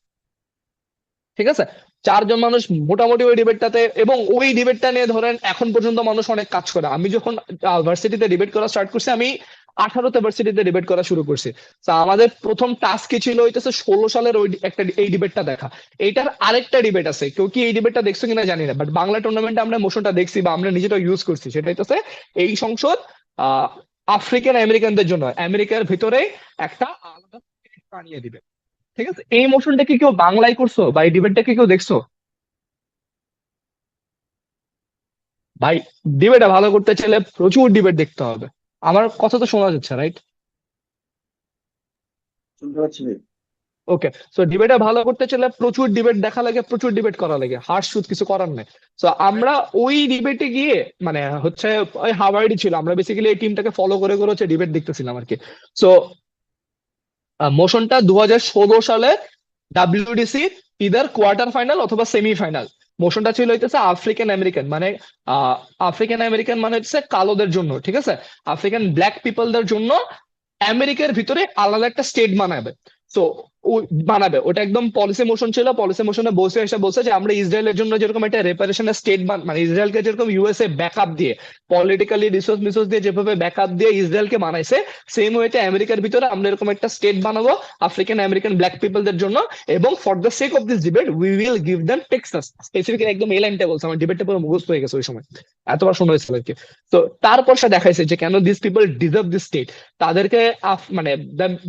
ঠিক আছে, 4 জন মানুষ মোটামুটি ওই ডিবেটটাতে, এবং ওই ডিবেটটা নিয়ে ধরেন এখন পর্যন্ত মানুষ অনেক কাজ করে। আমি যখন ভার্সিটিতে ডিবেট করা স্টার্ট করছি, আমি 18তে ভার্সিটিতে ডিবেট করা শুরু করছি। তো আমাদের প্রথম টাস্ক কি ছিল হইতেছে 16 সালের ওই একটা এই ডিবেটটা দেখা। এইটার আরেকটা ডিবেট আছে, কেউ কি এই ডিবেটটা দেখছো কিনা জানি না, বাট বাংলা টুর্নামেন্টে আমরা মোশনটা দেখছি বা আমরা নিজেটা ইউজ করছি। সেটা হইতেছে এই সংসদ আফ্রিকান আমেরিকানদের জন্য আমেরিকার ভিতরে একটা আলাদা state বানিয়ে দিবে। ঠিক আছে, এই মোশনটা কি কেউ বাংলায় করছো বা এই ডিবেটটা কি কেউ দেখছো? ভাই, ডিবেটটা ভালো করতে চাইলে প্রচুর ডিবেট দেখতে হবে। আমার কথা তো শোনা যাচ্ছে, রাইট? শুনতে পাচ্ছি ভাই। ওকে, সো ডিবেটটা ভালো করতে চাইলে প্রচুর ডিবেট দেখা লাগে, প্রচুর ডিবেট করা লাগে, হার শুট কিছু করার নেই। সো আমরা ওই ডিবেটে গিয়ে মানে হচ্ছে ওই হাওয়ার্ডই ছিল, আমরা বেসিক্যালি এই টিমটাকে ফলো করে করে হচ্ছে ডিবেট দেখতেছিলাম আর কি। সো মোশনটা 2016 সালে ডাব্লিউডিসি ইদার কোয়ার্টার ফাইনাল অথবা সেমিফাইনাল, মোশনটা ছিল হইতেছে আফ্রিকান আমেরিকান মানে আফ্রিকান আমেরিকান মানে হচ্ছে কালোদের জন্য, ঠিক আছে, আফ্রিকান ব্ল্যাক পিপলদের জন্য আমেরিকার ভিতরে আলাদা একটা স্টেট বানাবে। তো বানাবে, ওটা একদম পলিসি মোশন ছিল। পলিসি মোশনে বসে এসে বলছে যে আমরা ইসরায়েলের জন্য যেরকম একটা রেপারেশনের স্টেট মানে ইসরায়েলকে যেরকম ইউএসএ ব্যাকআপ দিয়ে পলিটিক্যালি রিসোর্স মিসোর্স দিয়ে যেভাবে ব্যাকআপ দিয়ে ইসরায়েলকে বানাইছে, সেম ওয়েতে আমেরিকার ভিতরে আমরা এরকম একটা স্টেট বানাবো আফ্রিকান আমেরিকান ব্ল্যাক পিপলদের জন্য, এবং for the sake of this debate we will give them Texas. Specifically একদম এই লাইনটা বলছে, আমার ডিবেটটা পুরো মুখস্থ হয়ে গেছে ওই সময়, এতবার শোনা হয়েছিল আর কি। তো তারপর সে দেখাইছে যে কেন this people deserve this state. তাদেরকে মানে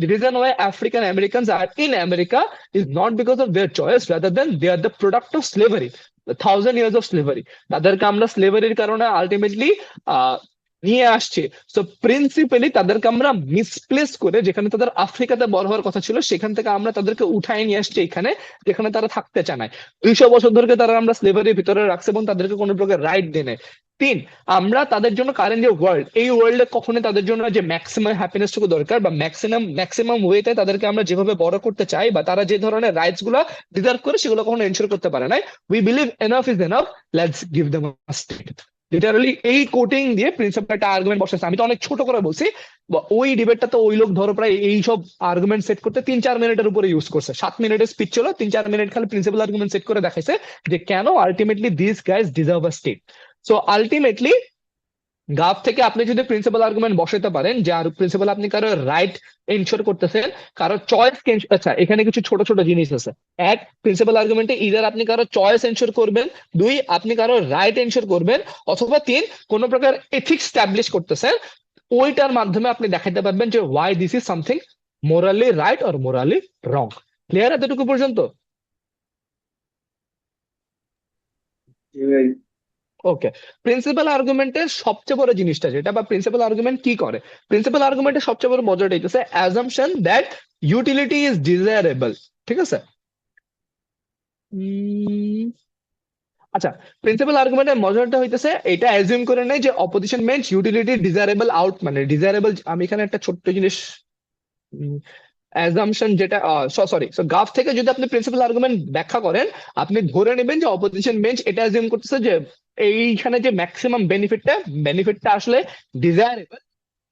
the reason why African Americans are in America is not because of their choice, rather than they are the product of slavery, the 1,000 years of slavery. তাদেরকে আমরা স্লেভারির কারণে ultimately নিয়ে আসছি। So principally তাদেরকে আমরা misplace করে, যেখানে তাদের আফ্রিকাতে বড় হওয়ার কথা ছিল সেখান থেকে আমরা তাদেরকে উঠায় নিয়ে আসছি এখানে, যেখানে তারা থাকতে চায় না। 200 বছর ধরে তারা আমরা স্লেভারির ভিতরে রাখছে এবং তাদেরকে কোনো প্রকার রাইট দেয় নাই। 3, আমরা তাদের জন্য কারেন্ট যে ওয়ার্ল্ড, এই ওয়ার্ল্ডে কখনোই তাদের জন্য যে ম্যাক্সিমাম হ্যাপিনেস টুকু দরকার বা ম্যাক্সিমাম ওয়েতে তাদেরকে আমরা যেভাবে বড় করতে চাই বা তারা যে ধরনের রাইটস গুলো ডিজার্ভ করে সেগুলো কখনো এনশোর করতে পারে না। We believe enough is enough, let's give them a state. Literally এই কোটিং দিয়ে প্রিন্সিপাল একটা আর্গুমেন্ট বসেছে। আমি তো অনেক ছোট করে বলছি, ওই ডিবেটটা তো ওই লোক ধরো প্রায় এই সব আর্গুমেন্ট সেট করতে 3-4 মিনিটের উপরে ইউজ করছে। 7 মিনিটের স্পিচ ছিল, 3-4 মিনিট খালি প্রিন্সিপাল আর্গুমেন্ট সেট করে দেখাইছে যে কেন ultimately this guys deserve a state. So ultimately gov থেকে আপনি যদি প্রিন্সিপাল আর্গুমেন্ট বসাতে পারেন যে আর প্রিন্সিপাল আপনি কারো রাইট এনশোর করতেছেন, কারো চয়েস, আচ্ছা এখানে কিছু ছোট ছোট জিনিস আছে। এক, প্রিন্সিপাল আর্গুমেন্টে ইদার আপনি কারো চয়েস এনশোর করবেন, 2 আপনি কারো রাইট এনশোর করবেন, অথবা 3 কোন প্রকার এথিক্স স্টাবলিশ করতেছেন, ওইটার মাধ্যমে আপনি দেখাতে পারবেন যে why this is something morally right or morally wrong. Clear এতটুকু পর্যন্ত? জি ভাই। ওকে, প্রিন্সিপাল আর্গুমেন্টের সবচেয়ে বড় জিনিসটা যেটা, বা প্রিন্সিপাল আর্গুমেন্ট কি করে, প্রিন্সিপাল আর্গুমেন্টের সবচেয়ে বড় মজাটা হইতেছে assumption that utility is desirable. ঠিক আছে, আচ্ছা, প্রিন্সিপাল আর্গুমেন্টের মজাটা হইতেছে এটা অ্যাজিউম করে নেয় যে opposition means utility desirable out, মানে ডিজায়ারেবল। আমি এখানে একটা ছোট্ট জিনিস অ্যাজাম্পশন যেটা সরি, সো গাফ থেকে যদি আপনি প্রিন্সিপাল আর্গুমেন্ট ব্যাখ্যা করেন, আপনি ধরে নেবেন যে অপোজিশন বেঞ্চ এটা অ্যাজিউম করতেছে যে এইখানে যে ম্যাক্সিমাম বেনিফিটটা আসলে ডিজায়ারেবল,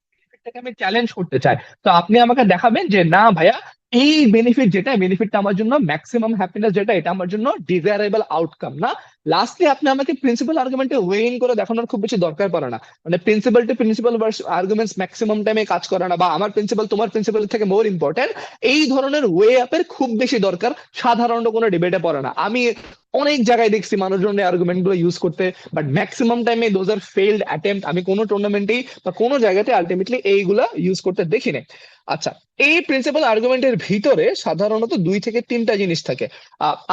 বেনিফিটটাকে আমি চ্যালেঞ্জ করতে চাই। তো আপনি আমাকে দেখাবেন যে না ভাইয়া, এই বেনিফিটটা আমার জন্য ম্যাক্সিমাম হ্যাপিনেস যেটা, এটা আমার জন্য ডিজায়ারেবল আউটকাম না। লাস্টলি আপনি আমাকে প্রিন্সিপাল আর্গুমেন্টে ওয়েইং করে দেখানোর খুব বেশি দরকার পড়ে না, মানে principal two principal arguments maximum টাইমে কাজ করে না, বা আমার প্রিন্সিপাল তোমার প্রিন্সিপাল থেকে মোর ইম্পর্টেন্ট, এই ধরনের ওয়ে আপের খুব বেশি দরকার সাধারণত কোনো ডিবেটে পড়ে না। আমি অনেক জায়গায় দেখছি মানুষজন এই আর্গুমেন্ট গুলো ইউজ করতে, বাট ম্যাক্সিমাম টাইমে দোজ আর ফেইল্ড অ্যাটেম্প্ট। আমি কোনো টুর্নামেন্টেই বা কোনো জায়গাতে আলটিমেটলি এইগুলা ইউজ করতে দেখি নাই। আচ্ছা, এই প্রিন্সিপাল আর্গুমেন্টের ভিতরে সাধারণত 2 থেকে 3টা জিনিস থাকে।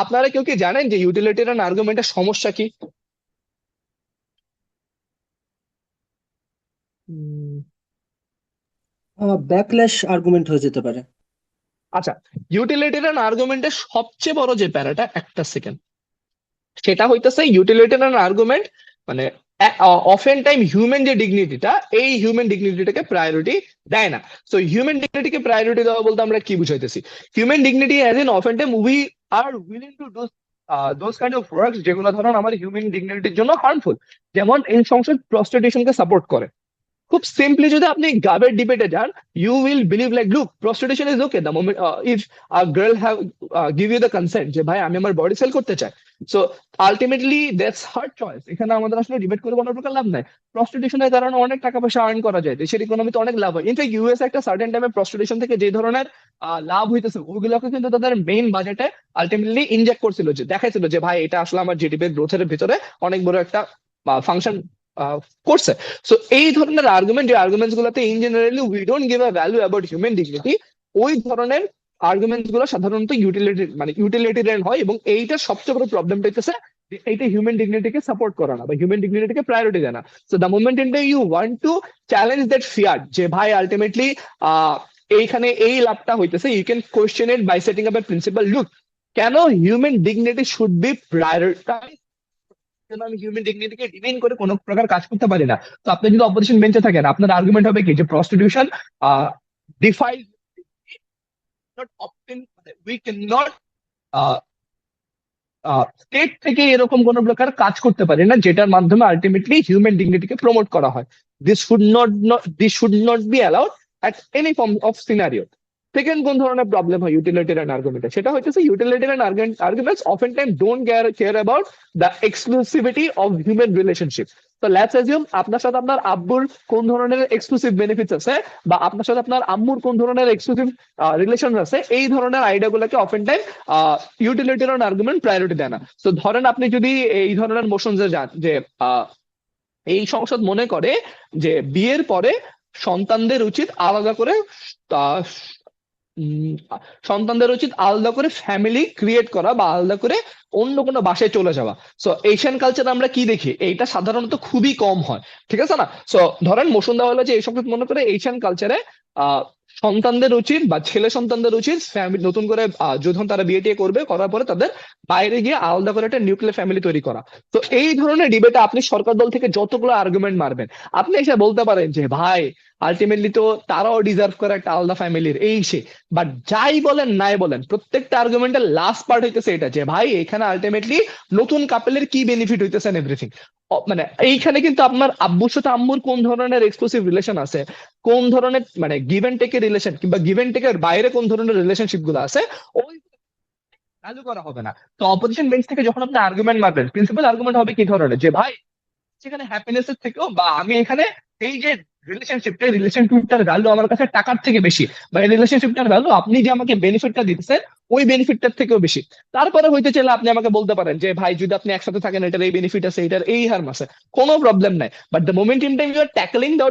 আপনারা কেউ কি জানেন যে ইউটিলিটেরিয়ান আর্গুমেন্টের সমস্যা কি? ব্যাকল্যাশ আর্গুমেন্ট হয়ে যেতে পারে। আচ্ছা, ইউটিলিটেরিয়ান আর্গুমেন্টের সবচেয়ে বড় যে প্যারাটা, একটা সেকেন্ড, সেটা হইতেছে ইউটিলিটেরিয়ান আর্গুমেন্ট মানে অফেন টাইম হিউম্যান যে ডিগনিটিটা, এই হিউম্যান ডিগনিটিটাকে প্রায়োরিটি দেয় না। সো হিউম্যান ডিগনিটিকে প্রায়োরিটি দেওয়া বলতে আমরা কি বুঝাইতেছি? Human dignity as in often time we are willing to do those kind of works যেগুলো ধরুন আমার হিউম্যান ডিগনিটির জন্য হার্মফুল। যেমন এই সংসদ প্রস্টিটিউশনকে সাপোর্ট করে। খুব সিম্পলি যদি আপনি গাবের ডিবেটে যান, you will believe like look prostitution is okay the moment if a girl have give you the consent যে ভাই আমি আমার বডি সেল করতে চাই। So ultimately that's her choice, এখানে আমাদের আসলে ডিবেট করে কোনো প্রকার লাভ নাই। প্রস্টিটিউশনের কারণে অনেক টাকা পয়সা আর্ন করা যায়, দেশের ইকোনমিতে অনেক লাভ হয়। ইনফ্যাক্ট ইউএস একটা সার্টেন টাইমে প্রস্টিটিউশন থেকে যে ধরনের লাভ হইতেছে ওইগুলোকে কিন্তু তাদের মেইন বাজেটে আলটিমেটলি ইনজেক্ট করছিল, যে দেখাইছিল যে ভাই এটা আসলে আমার জিডিপি গ্রোথের ভিতরে অনেক বড় একটা ফাংশন করছে। সো এই ধরনের আর্গুমেন্ট, যে আর্গুমেন্টস গুলোতে in generally we don't give a value about human dignity, ওই ধরনের আর্গুমেন্টস গুলো সাধারণত ইউটিলিটেরিয়ান হয়, এবং এইটার সবচেয়ে বড় প্রবলেমটা হচ্ছে যে এইটা হিউম্যান ডিগনিটিকে সাপোর্ট করে না বা হিউম্যান ডিগনিটিকে প্রায়োরিটি দেয় না। So the moment in you want to challenge that fear, যে ভাই আলটিমেটলি এইখানে এই লাভটা হইতেছে, you can question it by setting up a principle. Look, কেন human dignity should be prioritize, কেন আমি হিউম্যান ডিগনিটিকে ডিমেইন করে কোনো প্রকার কাজ করতে পারি না? তো আপনি যদি অপোজিশন বেঞ্চে থাকেন, আপনার আর্গুমেন্ট হবে কি যে prostitution defies not obtain, we can not state থেকে এরকম কোন প্রকার কাজ করতে পারি না যেটার মাধ্যমে আলটিমেটলি হিউম্যান ডিগনিটিকে প্রমোট করা হয়। This should not be allowed at any form of scenario. Second কোন ধরনের প্রবলেম হয় ইউটিলিটেরিয়ান আর্গুমেন্টে, সেটা হচ্ছে utilitarian arguments often time don't care about the exclusivity of human relationship. তো লেটস অ্যাজিউম আপনার সাথে আপনার আব্বুর কোন ধরনের এক্সক্লুসিভ বেনিফিটস আছে, বা আপনার সাথে আপনার আম্মুর কোন ধরনের এক্সক্লুসিভ রিলেশন আছে, এই ধরনের আইডিয়া গুলোকে often time utilitarian argument priority দেয় না। তো ধরেন আপনি যদি এই ধরনের মোশনসে যান যে এই সংসদ মনে করে যে বিয়ের পরে সন্তানদের উচিত আলাদা করে আহ, উম, সন্তানদের উচিত আলাদা করে ফ্যামিলি ক্রিয়েট করা বা আলাদা করে অন্য কোনো বাসায় চলে যাওয়া। সো এশিয়ান কালচার আমরা কি দেখি, এইটা সাধারণত খুবই কম হয়, ঠিক আছে না? সো ধরেন মোশন দেওয়া হলো যে এই সংসদ মনে করে এশিয়ান কালচারে আহ সন্তানদের উচিত বা ছেলে সন্তানদের উচিত ফ্যামিলি নতুন করে যখন তারা বিয়ে টিয়ে করবে, করার পরে তাদের বাইরে গিয়ে আলাদা করে একটা নিউক্লিয়ার ফ্যামিলি তৈরি করা। তো এই ধরনের ডিবেটে আপনি সরকার দল থেকে যতগুলো আর্গুমেন্ট মারবেন, আপনি এসে বলতে পারেন যে ভাই আলটিমেটলি তো তারাও ডিজার্ভ করে একটা আলাদা ফ্যামিলির, এই সে। বাট যাই বলেন নাই বলেন, প্রত্যেকটা আর্গুমেন্টের লাস্ট পার্ট হইতেছে এটা যে ভাই এখানে আলটিমেটলি নতুন কাপেলের কি বেনিফিট হইতেছে এভরিথিং। মানে এইখানে কিন্তু আপনার আব্বুর সাথে আম্মুর কোন ধরনের এক্সক্লুসিভ রিলেশন আছে, কোন ধরনের মানে গিভ এন্ড টেকের রিলেশন, কিংবা গিভ এন্ড টেকের বাইরে কোন ধরনের রিলেশনশিপ গুলো আছে, ওই ভ্যালু করা হবে না। তো অপোজিশন বেঞ্চ থেকে যখন আপনি আর্গুমেন্ট মারবেন, প্রিন্সিপাল আর্গুমেন্ট হবে কি ধরনের, যে ভাই সেখানে হ্যাপিনেস এর থেকেও, বা আমি এখানে এই যে রিলেশনশিপটার ভ্যালু আমার কাছে টাকার থেকে বেশি, বা এই রিলেশনশিপটার ভ্যালু আপনি যে আমাকে বেনিফিটটা দিতেছেন ওই বেনিফিটটার থেকেও বেশি। তারপরে হইতে চাইলে আপনি আমাকে বলতে পারেন যে ভাই যদি আপনি একসাথে থাকেন এটার এই বেনিফিট আছে, এটার এই হার্ম আছে, কোনো প্রবলেম নাই। But the moment in time you are tackling the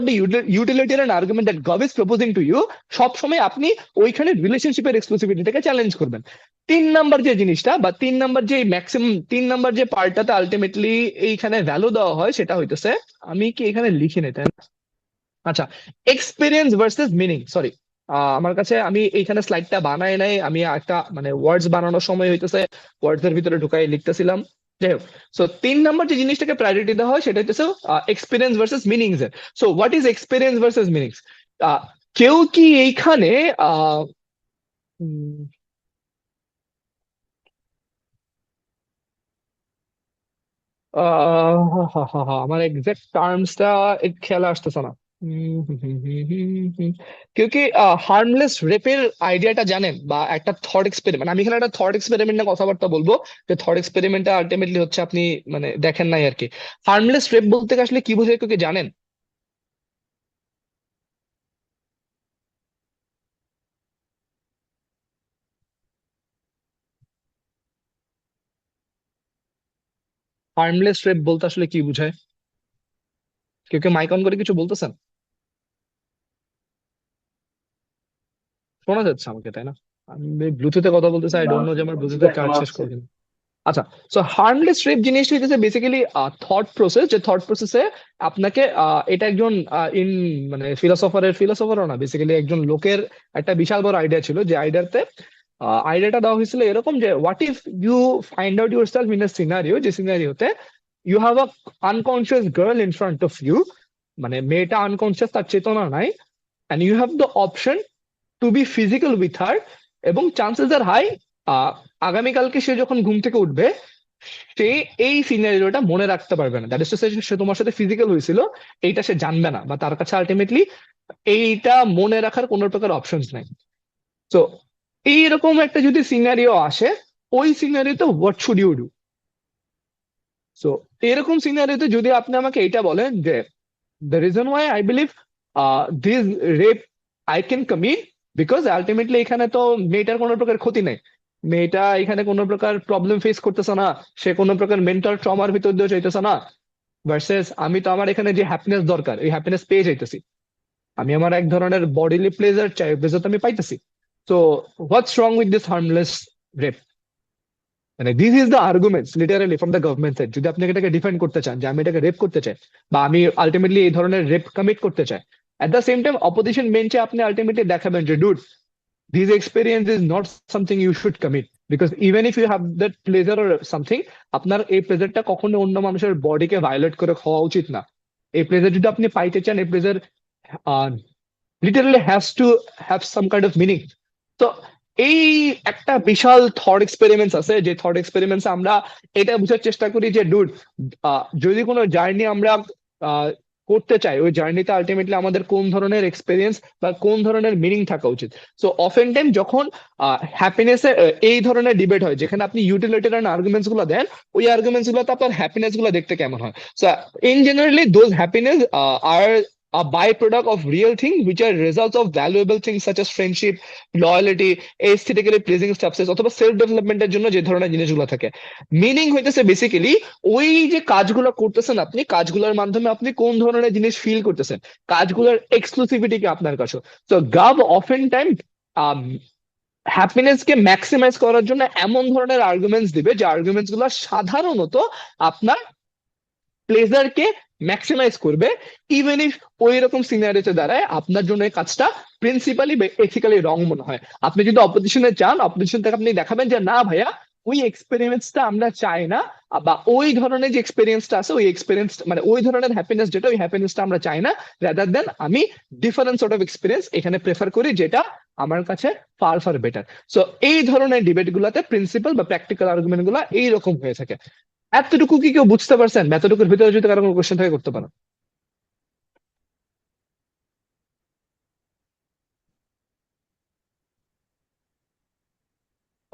utilitarian argument that gov is proposing to you, সবসময় আপনি ওইখানে রিলেশনশিপের এক্সক্লুসিভিটিটাকে চ্যালেঞ্জ করবেন। 3 নাম্বার যে জিনিসটা, বা 3 নাম্বার যে ম্যাক্সিমাম 3 নাম্বার যে পার্টটাতে আলটিমেটলি এইখানে ভ্যালু দেওয়া হয়, সেটা হইতেছে, আমি কি এখানে লিখি নাই তাই না? আচ্ছা, এক্সপিরিয়েন্স ভার্সেস মিনিং। সরি, আমার কাছে আমি এইখানে স্লাইডটা বানাই নাই, আমি একটা মানে ওয়ার্ডস বানানোর সময় হইতেছে ওয়ার্ডস এর ভিতরে ঢুকাই লিখতেছিলাম। যাই হোক, সো 3 নাম্বার যে জিনিসটাকে প্রায়োরিটি দেওয়া হয় সেটা হচ্ছে এক্সপিরিয়েন্স ভার্সেস মিনিংস এর। So what is experience versus meanings? কেউ কি এইখানে আহ উম, আমার এক্সাক্ট টার্মসটা খেয়াল আসতেছে না। কেউ কি হার্মলেস রেপের আইডিয়াটা জানেন, বা একটা থট এক্সপেরিমেন্ট, আমি এখানে একটা থট এক্সপেরিমেন্ট নিয়ে কথাবার্তা বলবো, যে থট এক্সপেরিমেন্টটা আলটিমেটলি হচ্ছে আপনি মানে দেখেন নাই আর কি। হার্মলেস রেপ বলতে আসলে কি বোঝায় কেউ কি জানেন? হার্মলেস রেপ বলতে আসলে কি বোঝায়? কেউ কেউ মাইক অন করে কিছু বলতেছেন? শোনা যাচ্ছে আমাকে তাই না? আমি ব্লুটুথে কথা বলতেছি, আই ডোন্ট নো যে আমার ব্লুটুথের চার্জ শেষ করে দিন। আচ্ছা, সো হার্মলেস রেপ জিনিসটা হচ্ছে বেসিক্যালি থট প্রসেস, যে থট প্রসেসে আপনাকে এটা একজন মানে ফিলোসফারও না, বেসিক্যালি একজন লোকের একটা বিশাল বড় আইডিয়া ছিল, যে আইডিয়াটা দেওয়া হয়েছিল এরকম যে what if you find out yourself in a scenario, যে সিনারিওতে you have a unconscious girl in front of you, মানে মেয়েটা আনকনসিয়াস, তার চেতনা নাই, and you have the option to be physical with her, এবং চান্সেস আর হাই আগামীকালকে সে যখন ঘুম থেকে উঠবে সে এই সিনারিওটা মনে রাখতে পারবে না, দ্যাট ইজ টু সে সে তোমার সাথে ফিজিক্যাল হয়েছিল এইটা সে জানবে না, বা তার কাছে আলটিমেটলি এইটা মনে রাখার কোনো প্রকার অপশনস নাই। তো এইরকম একটা যদি সিনারিও আসে, ওই সিনারিওতে what should you do? So এরকম সিনারিওতে যদি আপনি আমাকে এইটা বলেন যে the reason why I believe this rape I can commit, because ultimately এখানে তো মেয়েটার কোনো প্রকার ক্ষতি নেই, মেয়েটা এখানে কোনো প্রকার প্রবলেম ফেস করতেছে না, সে কোনো প্রকার মেন্টাল ট্রমার ভিতর দিয়ে যাইতেছে না, ভার্সেস আমি তো আমার এখানে যে হ্যাপিনেস দরকার এই হ্যাপিনেস পেয়ে যাইতেছি, আমি আমার এক ধরনের বডিলি প্লেজার চাই, প্লেজার তো আমি পাইতেছি। তো what's wrong with this harmless rape? মানে this is the arguments literally from the government side. যদি আপনি এটাকে ডিফেন্ড করতে চান যে আমি এটাকে রেপ করতে চাই বা আমি আলটিমেটলি এই ধরনের রেপ কমিট করতে চাই, at the same time opposition বেঞ্চে আপনি আলটিমেটলি দেখাবেন যে dude, this experience is not something you should commit, because even if you have that pleasure or something, আপনার এই প্লেজারটা কখনো অন্য মানুষের বডিকে ভায়োলেট করে খাওয়া উচিত না। এই প্লেজার যদি আপনি পাইতে চান, এই pleasure literally has to have some kind of meaning. তো এই একটা বিশাল থট এক্সপেরিমেন্টস আছে, যে থট এক্সপেরিমেন্টস আমরা এটা বোঝার চেষ্টা করি যে ডুড, যদি কোনো জার্নি আমরা আহ, করতে চাই, ওই জার্নিতে আলটিমেটলি আমাদের কোন ধরনের এক্সপেরিয়েন্স বা কোন ধরনের মিনিং থাকা উচিত। সো অফেন টাইম যখন হ্যাপিনেস এই ধরনের ডিবেট হয় যেখানে আপনি ইউটিলিটেরিয়ান আর্গুমেন্টস গুলো দেন, ওই আর্গুমেন্টস গুলোতে আপনার হ্যাপিনেস গুলো দেখতে কেমন হয়? So in generally those happiness are a byproduct of real things, which are results of valuable things such as friendship, loyalty, aesthetically pleasing substance অথবা সেলফ ডেভেলপমেন্টের জন্য যে ধরনের জিনিসগুলো থাকে। মিনিং হইতেছে বেসিক্যালি ওই যে কাজগুলো করতেছেন আপনি, কাজগুলোর মাধ্যমে আপনি কোন ধরনের জিনিস ফিল করতেছেন, কাজগুলোর এক্সক্লুসিভিটি কি আপনার কাছে। তো গাভ অফেন টাইম হ্যাপিনেস কে ম্যাক্সিমাইজ করার জন্য এমন ধরনের আর্গুমেন্টস দিবে যে আর্গুমেন্টস গুলো সাধারণত আপনার প্লেজারকে ম্যাক্সিমাইজ করবে, ইভেন ইফ ওই রকম সিনারিতে দাঁড়ায় আপনার জন্য এই কাজটা প্রিন্সিপালি এথিক্যালি রং মনে হয়। আপনি যদি অপোজিশনে চান, অপোজিশন থেকে আপনি দেখাবেন যে না ভাইয়া, ওই এক্সপেরিয়েন্সটা আমরা চাই না, বা ওই ধরনের যে এক্সপেরিয়েন্সটা আছে ওই এক্সপেরিয়েন্স মানে ওই ধরনের হ্যাপিনেস যেটা, ওই হ্যাপিনেসটা আমরা চাই না, রাদার দেন আমি ডিফারেন্ট সর্ট অফ এক্সপিরিয়েন্স এখানে প্রেফার করি যেটা আমার কাছে ফার ফার বেটার। সো এই ধরনের ডিবেট গুলাতে প্রিন্সিপাল বা প্র্যাকটিক্যাল আর্গুমেন্ট গুলা এইরকম হয়ে থাকে। এতটুকু কি কেউ বুঝতে পারছেন? এতটুকুর ভিতরে যদি কারো কোনো কোশ্চেন থাকে করতে পারেন।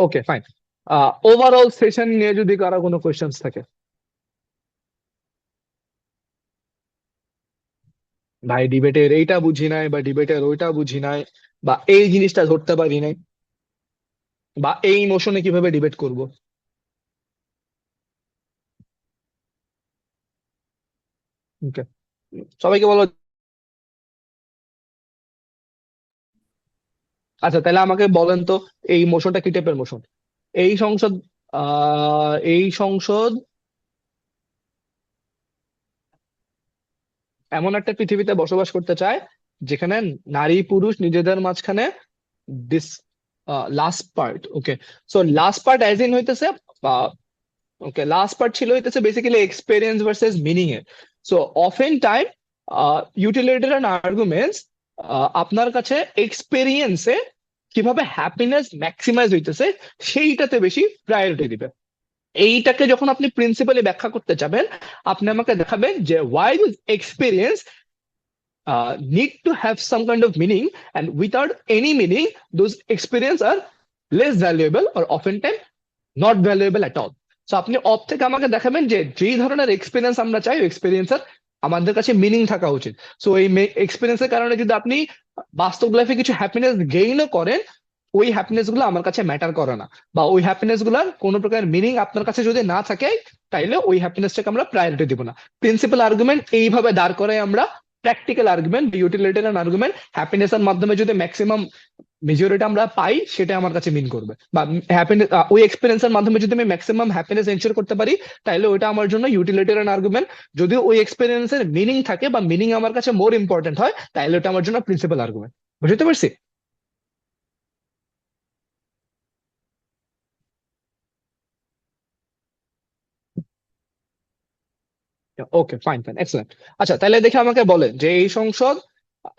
Okay fine. ওভারঅল সেশন নিয়ে যদি কারো কোনো কোশ্চেন থাকে, ভাই ডিবেটের এইটা বুঝি নাই বা ডিবেটের ওইটা বুঝি নাই বা এই জিনিসটা ধরতে পারি নাই বা এই মোশনে কিভাবে ডিবেট করব। ওকে, সবাইকে বলো। আচ্ছা তাহলে আমাকে বলেন তো, এই মোশনটা কি টাইপের মোশন? এই সংসদ এই সংসদ এমন একটা পৃথিবীতে বসবাস করতে চায় যেখানে নারী পুরুষ নিজেদের মাঝখানে this last part, okay, so last part as in হইতেছে, ওকে লাস্ট পার্ট ছিল হইতেছে বেসিক্যালি এক্সপেরিয়েন্স ভার্সেস মিনিং এর। So often time utilitarian arguments আপনার কাছে এক্সপেরিয়েন্সে কিভাবে হ্যাপিনেস ম্যাক্সিমাইজ হইতেছে সেইটাতে বেশি প্রায়োরিটি দিবে। এইটাকে যখন আপনি প্রিন্সিপালি ব্যাখ্যা করতে যাবেন, আপনি আমাকে দেখাবেন যে why this experience need to have some kind of meaning, and without any meaning those experience are less valuable or often time not valuable at all. So আপনি অফ থেকে আমাকে দেখাবেন যে যেই ধরনের এক্সপিরিয়েন্স আমরা চাই ওই এক্সপিরিয়েন্সের আমাদের কাছে মিনিং থাকা উচিত। সো এই এক্সপিরিয়েন্সের কারণে যদি আপনি বাস্তব লাইফে কিছু হ্যাপিনেস গেইনও করেন, ওই হ্যাপিনেস গুলো আমার কাছে ম্যাটার করে না, বা ওই হ্যাপিনেস গুলার কোনো প্রকার মিনিং আপনার কাছে যদি না থাকে, তাইলে ওই হ্যাপিনেসটাকে আমরা প্রায়োরিটি দিব না। প্রিন্সিপাল আর্গুমেন্ট এইভাবে দাঁড় করাই আমরা practical argument, utilitarian argument, happiness এর মাধ্যমে যদি ম্যাক্সিমাম মেজরিটি আমরা পাই সেটা আমার কাছে মিন করবে, বা হ্যাপিনেস ওই এক্সপিরিয়েন্সের মাধ্যমে যদি আমি ম্যাক্সিমাম হ্যাপিনেস এনশিওর করতে পারি, তাহলে ওইটা আমার জন্য ইউটিলিটেরিয়ান আর্গুমেন্ট। যদি ওই এক্সপিরিয়েন্সের মিনিং থাকে বা মিনিং আমার কাছে মোর ইম্পর্টেন্ট হয়, তাহলে ওটা আমার জন্য প্রিন্সিপাল আর্গুমেন্ট। বুঝতে পারছি? Okay fine fine excellent. আচ্ছা তাহলে দেখে আমাকে বলেন যে এই সংসদ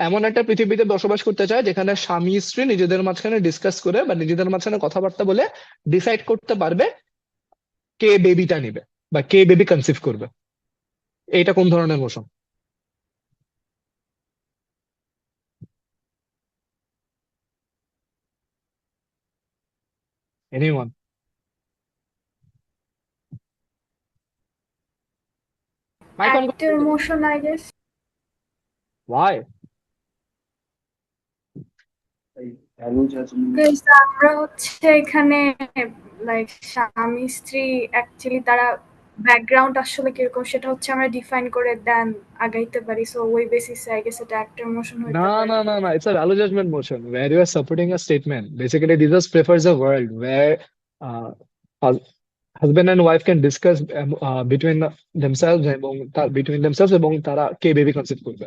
এমন একটা পৃথিবীতে বসবাস করতে চায় যেখানে স্বামী স্ত্রী নিজেদের মাঝখানে ডিসকাস করে বা নিজেদের মাঝখানে কথাবার্তা বলে ডিসাইড করতে পারবে কে বেবিটা নিবে বা কে বেবি কনসিভ করবে। এইটা কোন ধরনের motion? Anyone? Mic on. Active motion, I guess. Why? তাই ভ্যালু জাজমেন্ট। Because আমরা হচ্ছে এখানে লাইক স্বামী স্ত্রী অ্যাকচুয়ালি তারা ব্যাকগ্রাউন্ড আসলে কিরকম সেটা হচ্ছে আমরা ডিফাইন করে দেন আগাইতে পারি, সো ওই বেসিসে আই গেস এটা একটা ইমোশন হইতে No, পারে। no, no, no. It's a value judgment motion where you are supporting a statement. Basically, Jesus prefers a world where uh, hus- husband and wife can discuss between themselves এবং between themselves এবং তারা কে baby conceive করবে।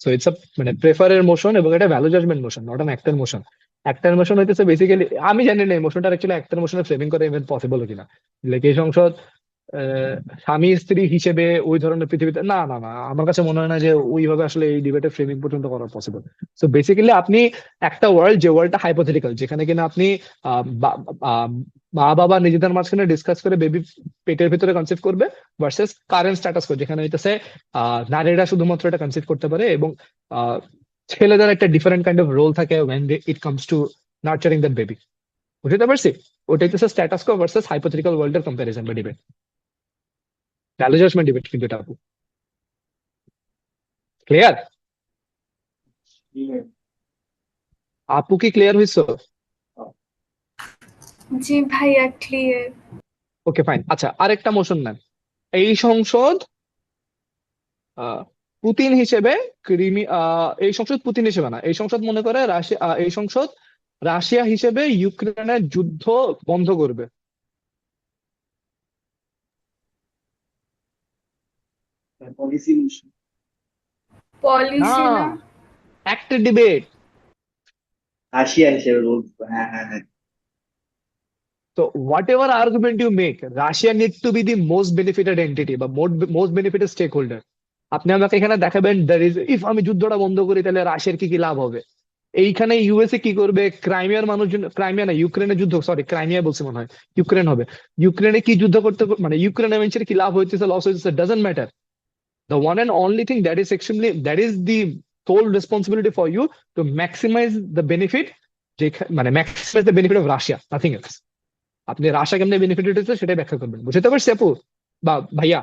So it's a মানে প্রেফারের motion এবং এটা value judgment motion, not an actor motion. Actor motion হইতেছে বেসিক্যালি, আমি জানি না এই মোশনটা অ্যাকচুয়ালি অ্যাক্টের মোশনে ফ্রেমিং করা ইভেন পসিবল কিনা। লাইক এই সংসদ স্বামী স্ত্রী হিসেবে ওই ধরনের পৃথিবীতে, না না না, আমার কাছে মনে হয় না যে ওইভাবে আসলে এই ডিবেটের ফ্রেমিং পর্যন্ত করা পসিবল। সো বেসিক্যালি আপনি একটা ওয়ার্ল্ড, যে ওয়ার্ল্ডটা হাইপোথেটিক্যাল, যেখানে কিনা আপনি আহ, বা- আহ, মা বাবা নিজেদের মাঝখানে ডিসকাস করে বেবি পেটের ভিতরে কনসিভ করবে ভার্সেস কারেন্ট স্ট্যাটাস কো, যেখানে হইতেছে নারীরা শুধুমাত্র এটা কনসিভ করতে পারে এবং আহ, ছেলেদের একটা ডিফারেন্ট কাইন্ড অফ রোল থাকে when it comes to nurturing that baby. বুঝতে পারছি? ওটা হইতেছে স্ট্যাটাস কো ভার্সেস হাইপোথেটিক্যাল ওয়ার্ল্ডের কম্পারিজন বা ডিবেট, ভ্যালু জাজমেন্ট ডিবেট কিন্তু এটা। ক্লিয়ার? আপু কি ক্লিয়ার হয়েছে? জি ভাইয়া ক্লিয়ার। Okay fine. আচ্ছা, আরেকটা মোশন নেন। এই সংসদ আহ, পুতিন হিসেবে এই সংসদ পুতিন হিসেবে না, এই সংসদ মনে করে রাশিয়া, এই সংসদ রাশিয়া হিসেবে ইউক্রেনের যুদ্ধ বন্ধ করবে। Policy motion. না, পলিসি না। একটা ডিবেট। রাশিয়া হিসেবে বলবো, হ্যাঁ হ্যাঁ হ্যাঁ। তো whatever argument you make, Russia need to be the most benefited entity বা মোস্ট বেনিফিটেড স্টেক হোল্ডার। আপনি আমাকে এখানে দেখাবেন দ্যার ইজ, ইফ আমি যুদ্ধটা বন্ধ করি তাহলে রাশিয়ার কি কি লাভ হবে। এইখানে ইউএসএ কি করবে, ক্রাইমিয়ার মানুষজন, ক্রাইমিয়া না ইউক্রেনের যুদ্ধ, সরি ক্রাইমিয়া বলছি মনে হয়, ইউক্রেন হবে। ইউক্রেনে কি যুদ্ধ করতে, মানে ইউক্রেনের মানুষের কি লাভ হইতেছে লস হইতেছে doesn't matter. The one and only thing that is extremely, that is the sole responsibility for you to maximise the benefit, যে মানে maximise the benefit of Russia, nothing else. আপনি রাশিয়া কেমনে বেনিফিট হইতেছে সেটাই ব্যাখ্যা করবেন। বুঝতে পারছি আপু বা ভাইয়া?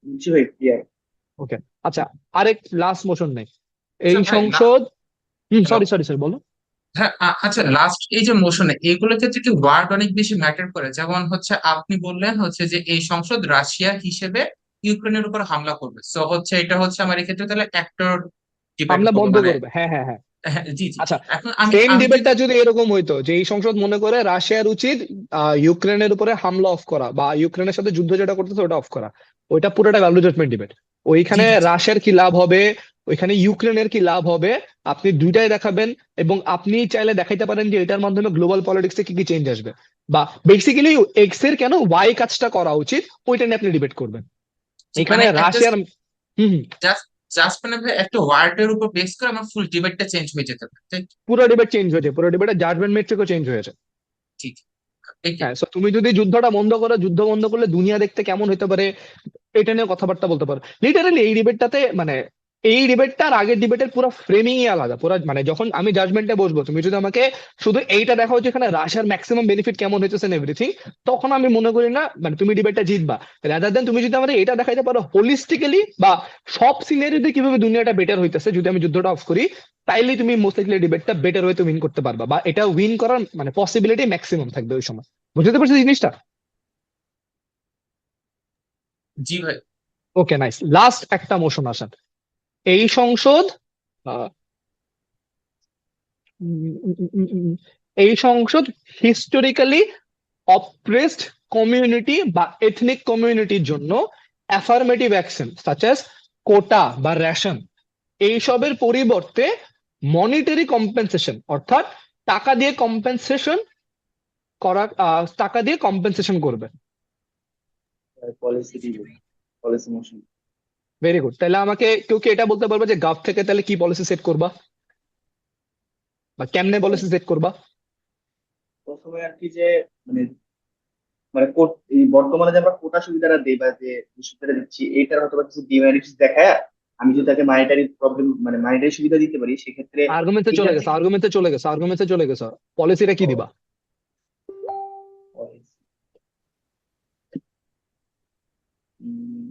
বুঝছি ভাই, ক্লিয়ার। ওকে। আচ্ছা, আরেক লাস্ট মোশন নেই আচ্ছা এই ভাই না। সংসদ। হ্যালো। সরি সরি সরি, বলো। হ্যাঁ, আচ্ছা লাস্ট এই যে মোশনে এগুলোর ক্ষেত্রে কি ওয়ার্ড অনেক বেশি ম্যাটার করে? যেমন হচ্ছে আপনি বললেন হচ্ছে যে এই সংসদ রাশিয়া হিসেবে ইউক্রেনের উপর হামলা করবে, সো হচ্ছে এটা হচ্ছে আমার এক্ষেত্রে তাহলে অ্যাক্টর ডিবেট হামলা হলো বন্ধ মানে। করবে, হ্যাঁ হ্যাঁ হ্যাঁ। হ্যাঁ, জি জি। আচ্ছা, এখন আমি সেম আমি যদি ডিবেটটা যদি এরকম হইতো যে এই সংসদ মনে করে রাশিয়ার উচিত ইউক্রেনের উপরে হামলা অফ করা বা ইউক্রেনের সাথে যুদ্ধ যেটা করতেছে ওটা অফ করা, ওইটা পুরোটা ভ্যালু জাজমেন্ট ডিবেট। জি ওইখানে জি জি। রাশিয়ার কি লাভ হবে, ওইখানে ইউক্রেনের কি লাভ হবে, আপনি দুইটাই দেখাবেন। এবং আপনি চাইলে দেখাইতে পারেন যে এটার মাধ্যমে গ্লোবাল পলিটিক্সে কি কি চেঞ্জ আসবে, বা বেসিক্যালি এক্স এর কেন ওয়াই কাজটা করা উচিত, ওইটা নিয়ে আপনি ডিবেট করবেন। জি, এখানে মানে একটা রাশিয়ার হম হম, জাস্ট জাস্ট মানে ভাই একটা ওয়ার্ডের উপর বেস করে আমার ফুল ডিবেটটা চেঞ্জ হয়ে যেতে পারে, তাই তো? পুরো ডিবেট চেঞ্জ হয়েছে, পুরো ডিবেটের জাজমেন্ট মেট্রিকও চেঞ্জ হয়েছে। ঠিক। এইটাই। হ্যাঁ, so তুমি যদি যুদ্ধটা বন্ধ করো, যুদ্ধ বন্ধ করলে দুনিয়া দেখতে কেমন হতে পারে এটা নিয়ে কথাবার্তা বলতে পারো। লিটারালি এই ডিবেটটাতে মানে এই ডিবেটটার আগের ডিবেটের পুরো ফ্রেমিংই আলাদা। পুরো মানে যখন আমি জাজমেন্টে বসবো, তুমি যদি আমাকে শুধু এইটা দেখাও যে এখানে রাশিয়ার ম্যাক্সিমাম বেনিফিট কেমন হইতেছে এভরিথিং, তখন আমি মনে করি না মানে তুমি ডিবেটটা জিতবা। রাদার দেন তুমি যদি আমাদের এটা দেখাইতে পারো হোলিস্টিক্যালি বা সব সিনারিতে কিভাবে দুনিয়াটা বেটার হইতেছে যদি আমি যুদ্ধটা অফ করি, তাইলে তুমি মোস্ট লাইকলি ডিবেটটা বেটার হয়ে উইন করতে পারবা, বা এটা উইন করার মানে পসিবিলিটি ম্যাক্সিমাম থাকবে ওই সময়। বুঝতে পারছো জিনিসটা? জি ভাই। Okay nice. লাস্ট একটা মোশন আসেন। এই সংসদ আহ, উম, উম, উম, উম, উম, এই সংসদ হিস্টোরিক্যালি অপ্রেসড কমিউনিটি বা এথনিক কমিউনিটির জন্য অ্যাফার্মেটিভ অ্যাকশন সাচ অ্যাজ কোটা বা রেশন, এইসবের পরিবর্তে মনিটারি কম্পেনসেশন, অর্থাৎ টাকা দিয়ে কম্পেনসেশন করা, টাকা দিয়ে কম্পেনসেশন করবে। Policy debate, policy motion. Very good. তাহলে আমাকে কেউ কি এটা বলতে পারবে যে গাভ থেকে তাহলে কি পলিসি সেট করবা বা কেমনে পলিসি সেট করবা? প্রথমে আর কি যে মানে মানে এই বর্তমানে যে আমরা কোটা সুবিধাটা দেই বা যে সুবিধাটা দিচ্ছি এইটার হয়তো বা কিছু ডিমেরিটস দেখায় আমি যদি তাকে মানিটারি প্রবলেম মানে মানিটারি সুবিধা দিতে পারি সেক্ষেত্রে আর্গুমেন্টে এইখান চলে গেছে, থেকে আর্গুমেন্টে চলে গেছে, আর্গুমেন্টে চলে গেছে। পলিসিটা কি দিবা? উম,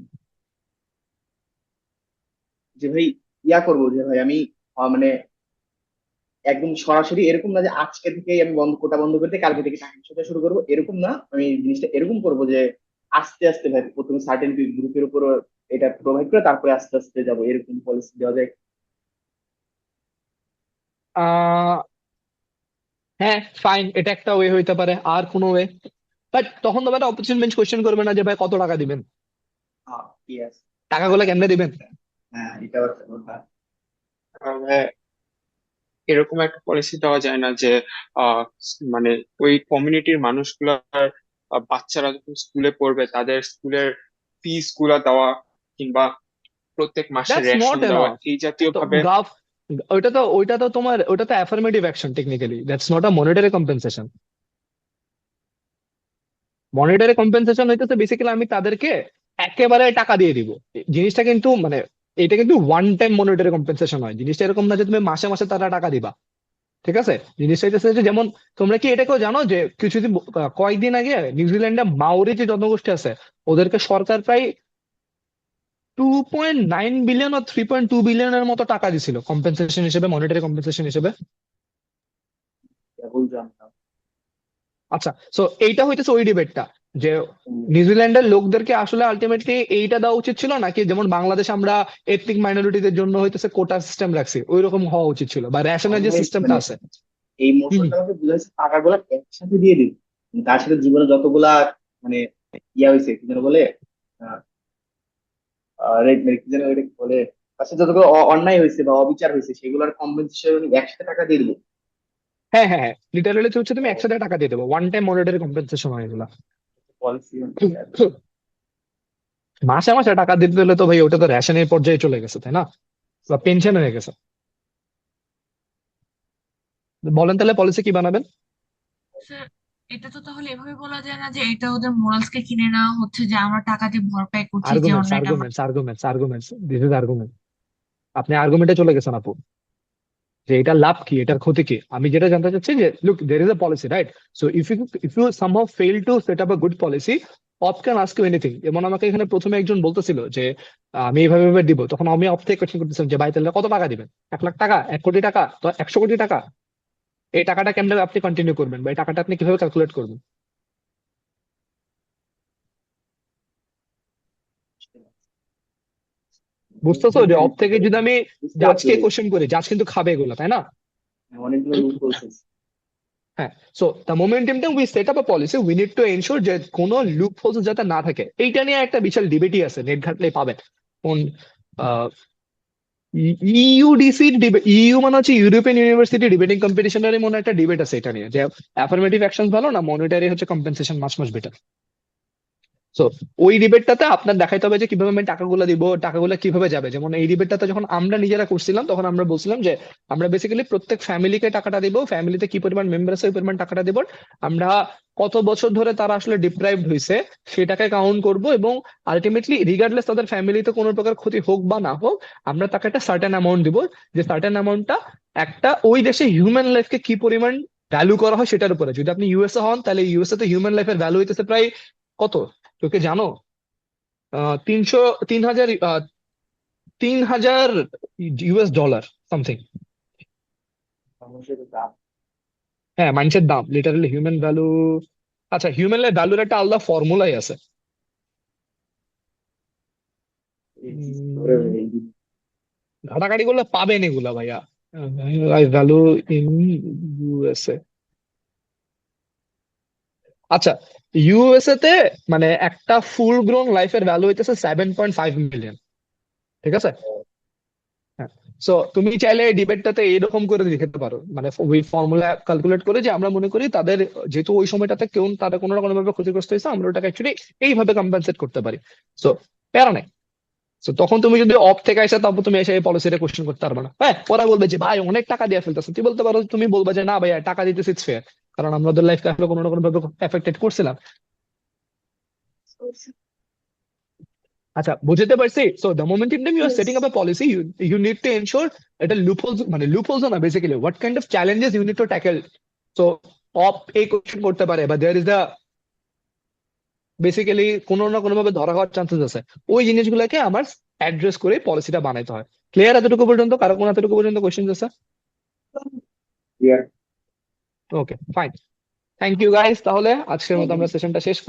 যে ভাই ইয়া করবো যে ভাই আমি মানে একদম সরাসরি এরকম না যে আজকে থেকেই আমি কোটা বন্ধ করতে কালকে থেকে টাকা ইনকাম শুরু করবো, এরকম না। আমি জিনিসটা এরকম করবো যে আস্তে আস্তে ভাই প্রথমে সার্টেন গ্রুপের উপর এটা প্রোভাইড করে তারপরে আস্তে আস্তে যাবো, এরকম পলিসি দেওয়া যায়। আহ হ্যাঁ, ফাইন, এটা একটা ওয়ে হইতে পারে। আর কোনো ওয়ে? বাট তখন তো একটা অপরচুনিটি বেঞ্চ কোয়েশ্চেন করবে না যে ভাই কত টাকা দিবেন, হ্যাঁ, ইয়েস। টাকাগুলো কেমনে দিবেন? হ্যাঁ, এটাও একটা কথা। তাহলে এরকম একটা পলিসি দেওয়া যায় না যে আহ মানে ওই কমিউনিটির মানুষগুলার বাচ্চারা যখন স্কুলে পড়বে তাদের স্কুলের ফিস গুলা দেওয়া, কিংবা প্রত্যেক মাসে দ্যাটস নট রেশন দেওয়া, এনাফ। এই জাতীয় তো ভাবে। গাভ, ওইটা তো তোমার, ওটা তো affirmative action technically, that's not a monetary compensation. Monetary compensation হইতেছে বেসিক্যালি আমি তাদেরকে একেবারে টাকা দিয়ে দিব। জিনিসটা কিন্তু মানে এটা কিন্তু ওয়ান টাইম মনিটারি কম্পেনসেশন হয়। জিনিসটা এরকম না যে তুমি মাসে মাসে তারা টাকা দিবা, ঠিক আছে? জিনিসটা হইতেছে যে যেমন তোমরা কি এটাকেও জানো যে কিছুদিন কয়েকদিন আগে নিউজিল্যান্ডে মাওরি যে জনগোষ্ঠী আছে ওদেরকে সরকার প্রায় 2.9 বিলিয়ন আর 3.2 বিলিয়নের মতো টাকা দিছিল কম্পেনসেশন হিসেবে, মনিটারি কম্পেনসেশন হিসেবে। বুঝলাম না। আচ্ছা, সো এইটা হইতেছে ওই ডিবেটটা যে নিউজিল্যান্ডের লোকদেরকে আসলে আলটিমেটলি এইটা দেওয়া উচিত ছিল নাকি যেমন বাংলাদেশ আমরা এথনিক মাইনরিটিদের জন্য হইতেছে কোটা সিস্টেম রাখছি ওই রকম হওয়া উচিত ছিল, বা রেশনের যে সিস্টেমটা মানে আছে। এই হম মোশনটা আমাকে বুঝাইছে টাকাগুলো একসাথে দিয়ে দিন, তার সাথে জীবনে যতগুলা মানে ইয়া হয়েছে কি যেন বলে, আহ, কি যেন ওইটা কি বলে, তার সাথে যতগুলো অন্যায় হয়েছে বা অবিচার হয়েছে সেগুলোর কম্পেনসেশন একসাথে টাকা দিয়ে দিবো। হ্যাঁ হ্যাঁ হ্যাঁ, লিটারালি হচ্ছে তুমি একসাথে টাকা দিয়ে দেবো, ওয়ান টাইম মনিটারি কম্পেনসেশন হয় এগুলা। পলিসি। মাসে মাসে টাকা দিতে হলে তো ভাই ওটা তো রেশনের পর্যায়ে চলে গেছে, তাই না? বা পেনশন হয়ে গেছে। বলেন তাহলে পলিসি কি বানাবেন? স্যার, এটা তো তাহলে এভাবে বলা যায় না যে এটা ওদের মোরালসকে কিনে নেওয়া হচ্ছে, যে আমরা টাকা দিয়ে ভরপাই করছি যে আর্গুমেন্টস অন্যায়টা আমরা। Arguments arguments arguments, this is argument. আপনি আর্গুমেন্টে চলে গেছেন আপু, যে এটা লাভ কি এটার ক্ষতি কি। আমি যেটা জানতে চাচ্ছি যে look there is a policy, right? So if you somehow fail to set up a good policy, opp can ask you anything. যেমন আমাকে এখানে প্রথমে একজন বলতেছিল যে আমি এইভাবে এইভাবে দিব, তখন আমি অপ থেকে কোয়েশ্চেন করতেছিলাম যে ভাই তাহলে কত টাকা দিবেন? 1 লাখ টাকা, 1 কোটি টাকা, তো 100 কোটি টাকা? এই টাকাটা কেমনে আপনি কন্টিনিউ করবেন, বা এই টাকাটা আপনি কিভাবে ক্যালকুলেট করবেন? বুঝতেছো যে অপ থেকে যদি আমি বুঝতে পারছি জাজকে ভাই। কোশ্চেন করি, জাজ কিন্তু খাবে এগুলো, তাই না? অনেকগুলো রুল বলছে। হ্যাঁ, so the momentum we set up a policy we need to ensure যে কোনো লুপ হোলস যাতে না থাকে। এইটা নিয়ে একটা বিশাল ডিবেটই আছে, নেট ঘাটলে পাবেন। কোন ইউডিসি, ইউ মানে হচ্ছে ইউরোপিয়ান ইউনিভার্সিটি ডিবেটিং কম্পিটিশনের মনে একটা ডিবেট আছে এটা নিয়ে যে অ্যাফার্মেটিভ অ্যাকশন ভালো না মনিটারি হচ্ছে কম্পেনসেশন মাস মাস বেটার। সো ওই ডিবেটটাতে আপনার দেখাইতে হবে যে কিভাবে আমি টাকাগুলো দিব, টাকাগুলো কিভাবে যাবে। যেমন এই ডিবেটটাতে যখন আমরা নিজেরা করছিলাম তখন আমরা বলছিলাম যে আমরা বেসিক্যালি প্রত্যেক ফ্যামিলিকে টাকাটা দিব, ফ্যামিলিতে কি পরিমাণ মেম্বার আছে ওই পরিমাণ টাকাটা দিব, আমরা কত বছর ধরে তারা আসলে ডিপ্রাইভড হয়েছে সেটাকে কাউন্ট করব, এবং আলটিমেটলি রিগার্ডলেস তাদের ফ্যামিলিতে কোনো প্রকার ক্ষতি হোক বা না হোক আমরা তাকে একটা সার্টেন অ্যামাউন্ট দিব, যে সার্টেন অ্যামাউন্টটা একটা ওই দেশে হিউম্যান লাইফকে কি পরিমাণ ভ্যালু করা হয় সেটার উপরে। যদি আপনি ইউএসএ হন তাহলে ইউএসএ তে হিউম্যান লাইফের ভ্যালু হইতেছে প্রায় কত, তোকে জানো? 300, 3,000, 3,000 US ডলার সামথিং। মানুষের দাম। হ্যাঁ, মানুষের দাম লিটারালি হিউম্যান ভ্যালু। আচ্ছা, হিউম্যান ভ্যালুর একটা আলাদা ফর্মুলাই আছে। ঘাটাঘাটি করলে পাবেন এগুলা ভাইয়া, ভ্যালু ইন ইউএসএ। আচ্ছা, ইউএসএ তে মানে একটা ফুল গ্রোন লাইফের ভ্যালু হইতেছে 7.5 মিলিয়ন, ঠিক আছে? হ্যাঁ, সো তুমি চাইলে ডিবেটটাতে এরকম করে দেখাতে পারো, মানে ওই ফর্মুলা ক্যালকুলেট করে যে আমরা মনে করি তাদের যেহেতু ওই সময়টাতে কেউ তারা কোনো না কোনো ভাবে ক্ষতিগ্রস্ত হয়েছে, আমরা ওটাকে অ্যাকচুয়ালি এইভাবে কম্পেনসেট করতে পারি। সো প্যারা নাই। সো তখন তুমি যদি অফ থেকে আসে তারপর তুমি এসে এই পলিসিটা কোশ্চেন করতে পারবে না। হ্যাঁ, ওরা বলবে যে ভাই অনেক টাকা দিয়ে ফেলতেছে, তুমি বলতে পারো, তুমি বলবে যে না ভাইয়া টাকা দিতেছি ইটস ফেয়ার, কারণ আমরা ওদের লাইফকে আসলে কোনো না কোনো ভাবে এফেক্টেড করছিলাম। আচ্ছা, বুঝতে পারছি। So the moment in time you are setting up a policy, you need to ensure এটা লুপহোলস, মানে লুপহোলস না basically what kind of challenges you need to tackle. So opp এই কোশ্চেন করতে পারে, বা দেয়ার ইজ দ্য বেসিক্যালি কোনো না কোনো ভাবে ধরা হওয়ার চান্সেস আছে। ওই জিনিসগুলোকে আমার অ্যাড্রেস করে পলিসিটা বানাইতে হয়। ক্লিয়ার এতটুকু পর্যন্ত? কারো কোনো এতটুকু পর্যন্ত কোশ্চেন আছে? Clear. Okay fine, thank you guys, তাহলে আজকের মতো আমরা সেশনটা শেষ করি।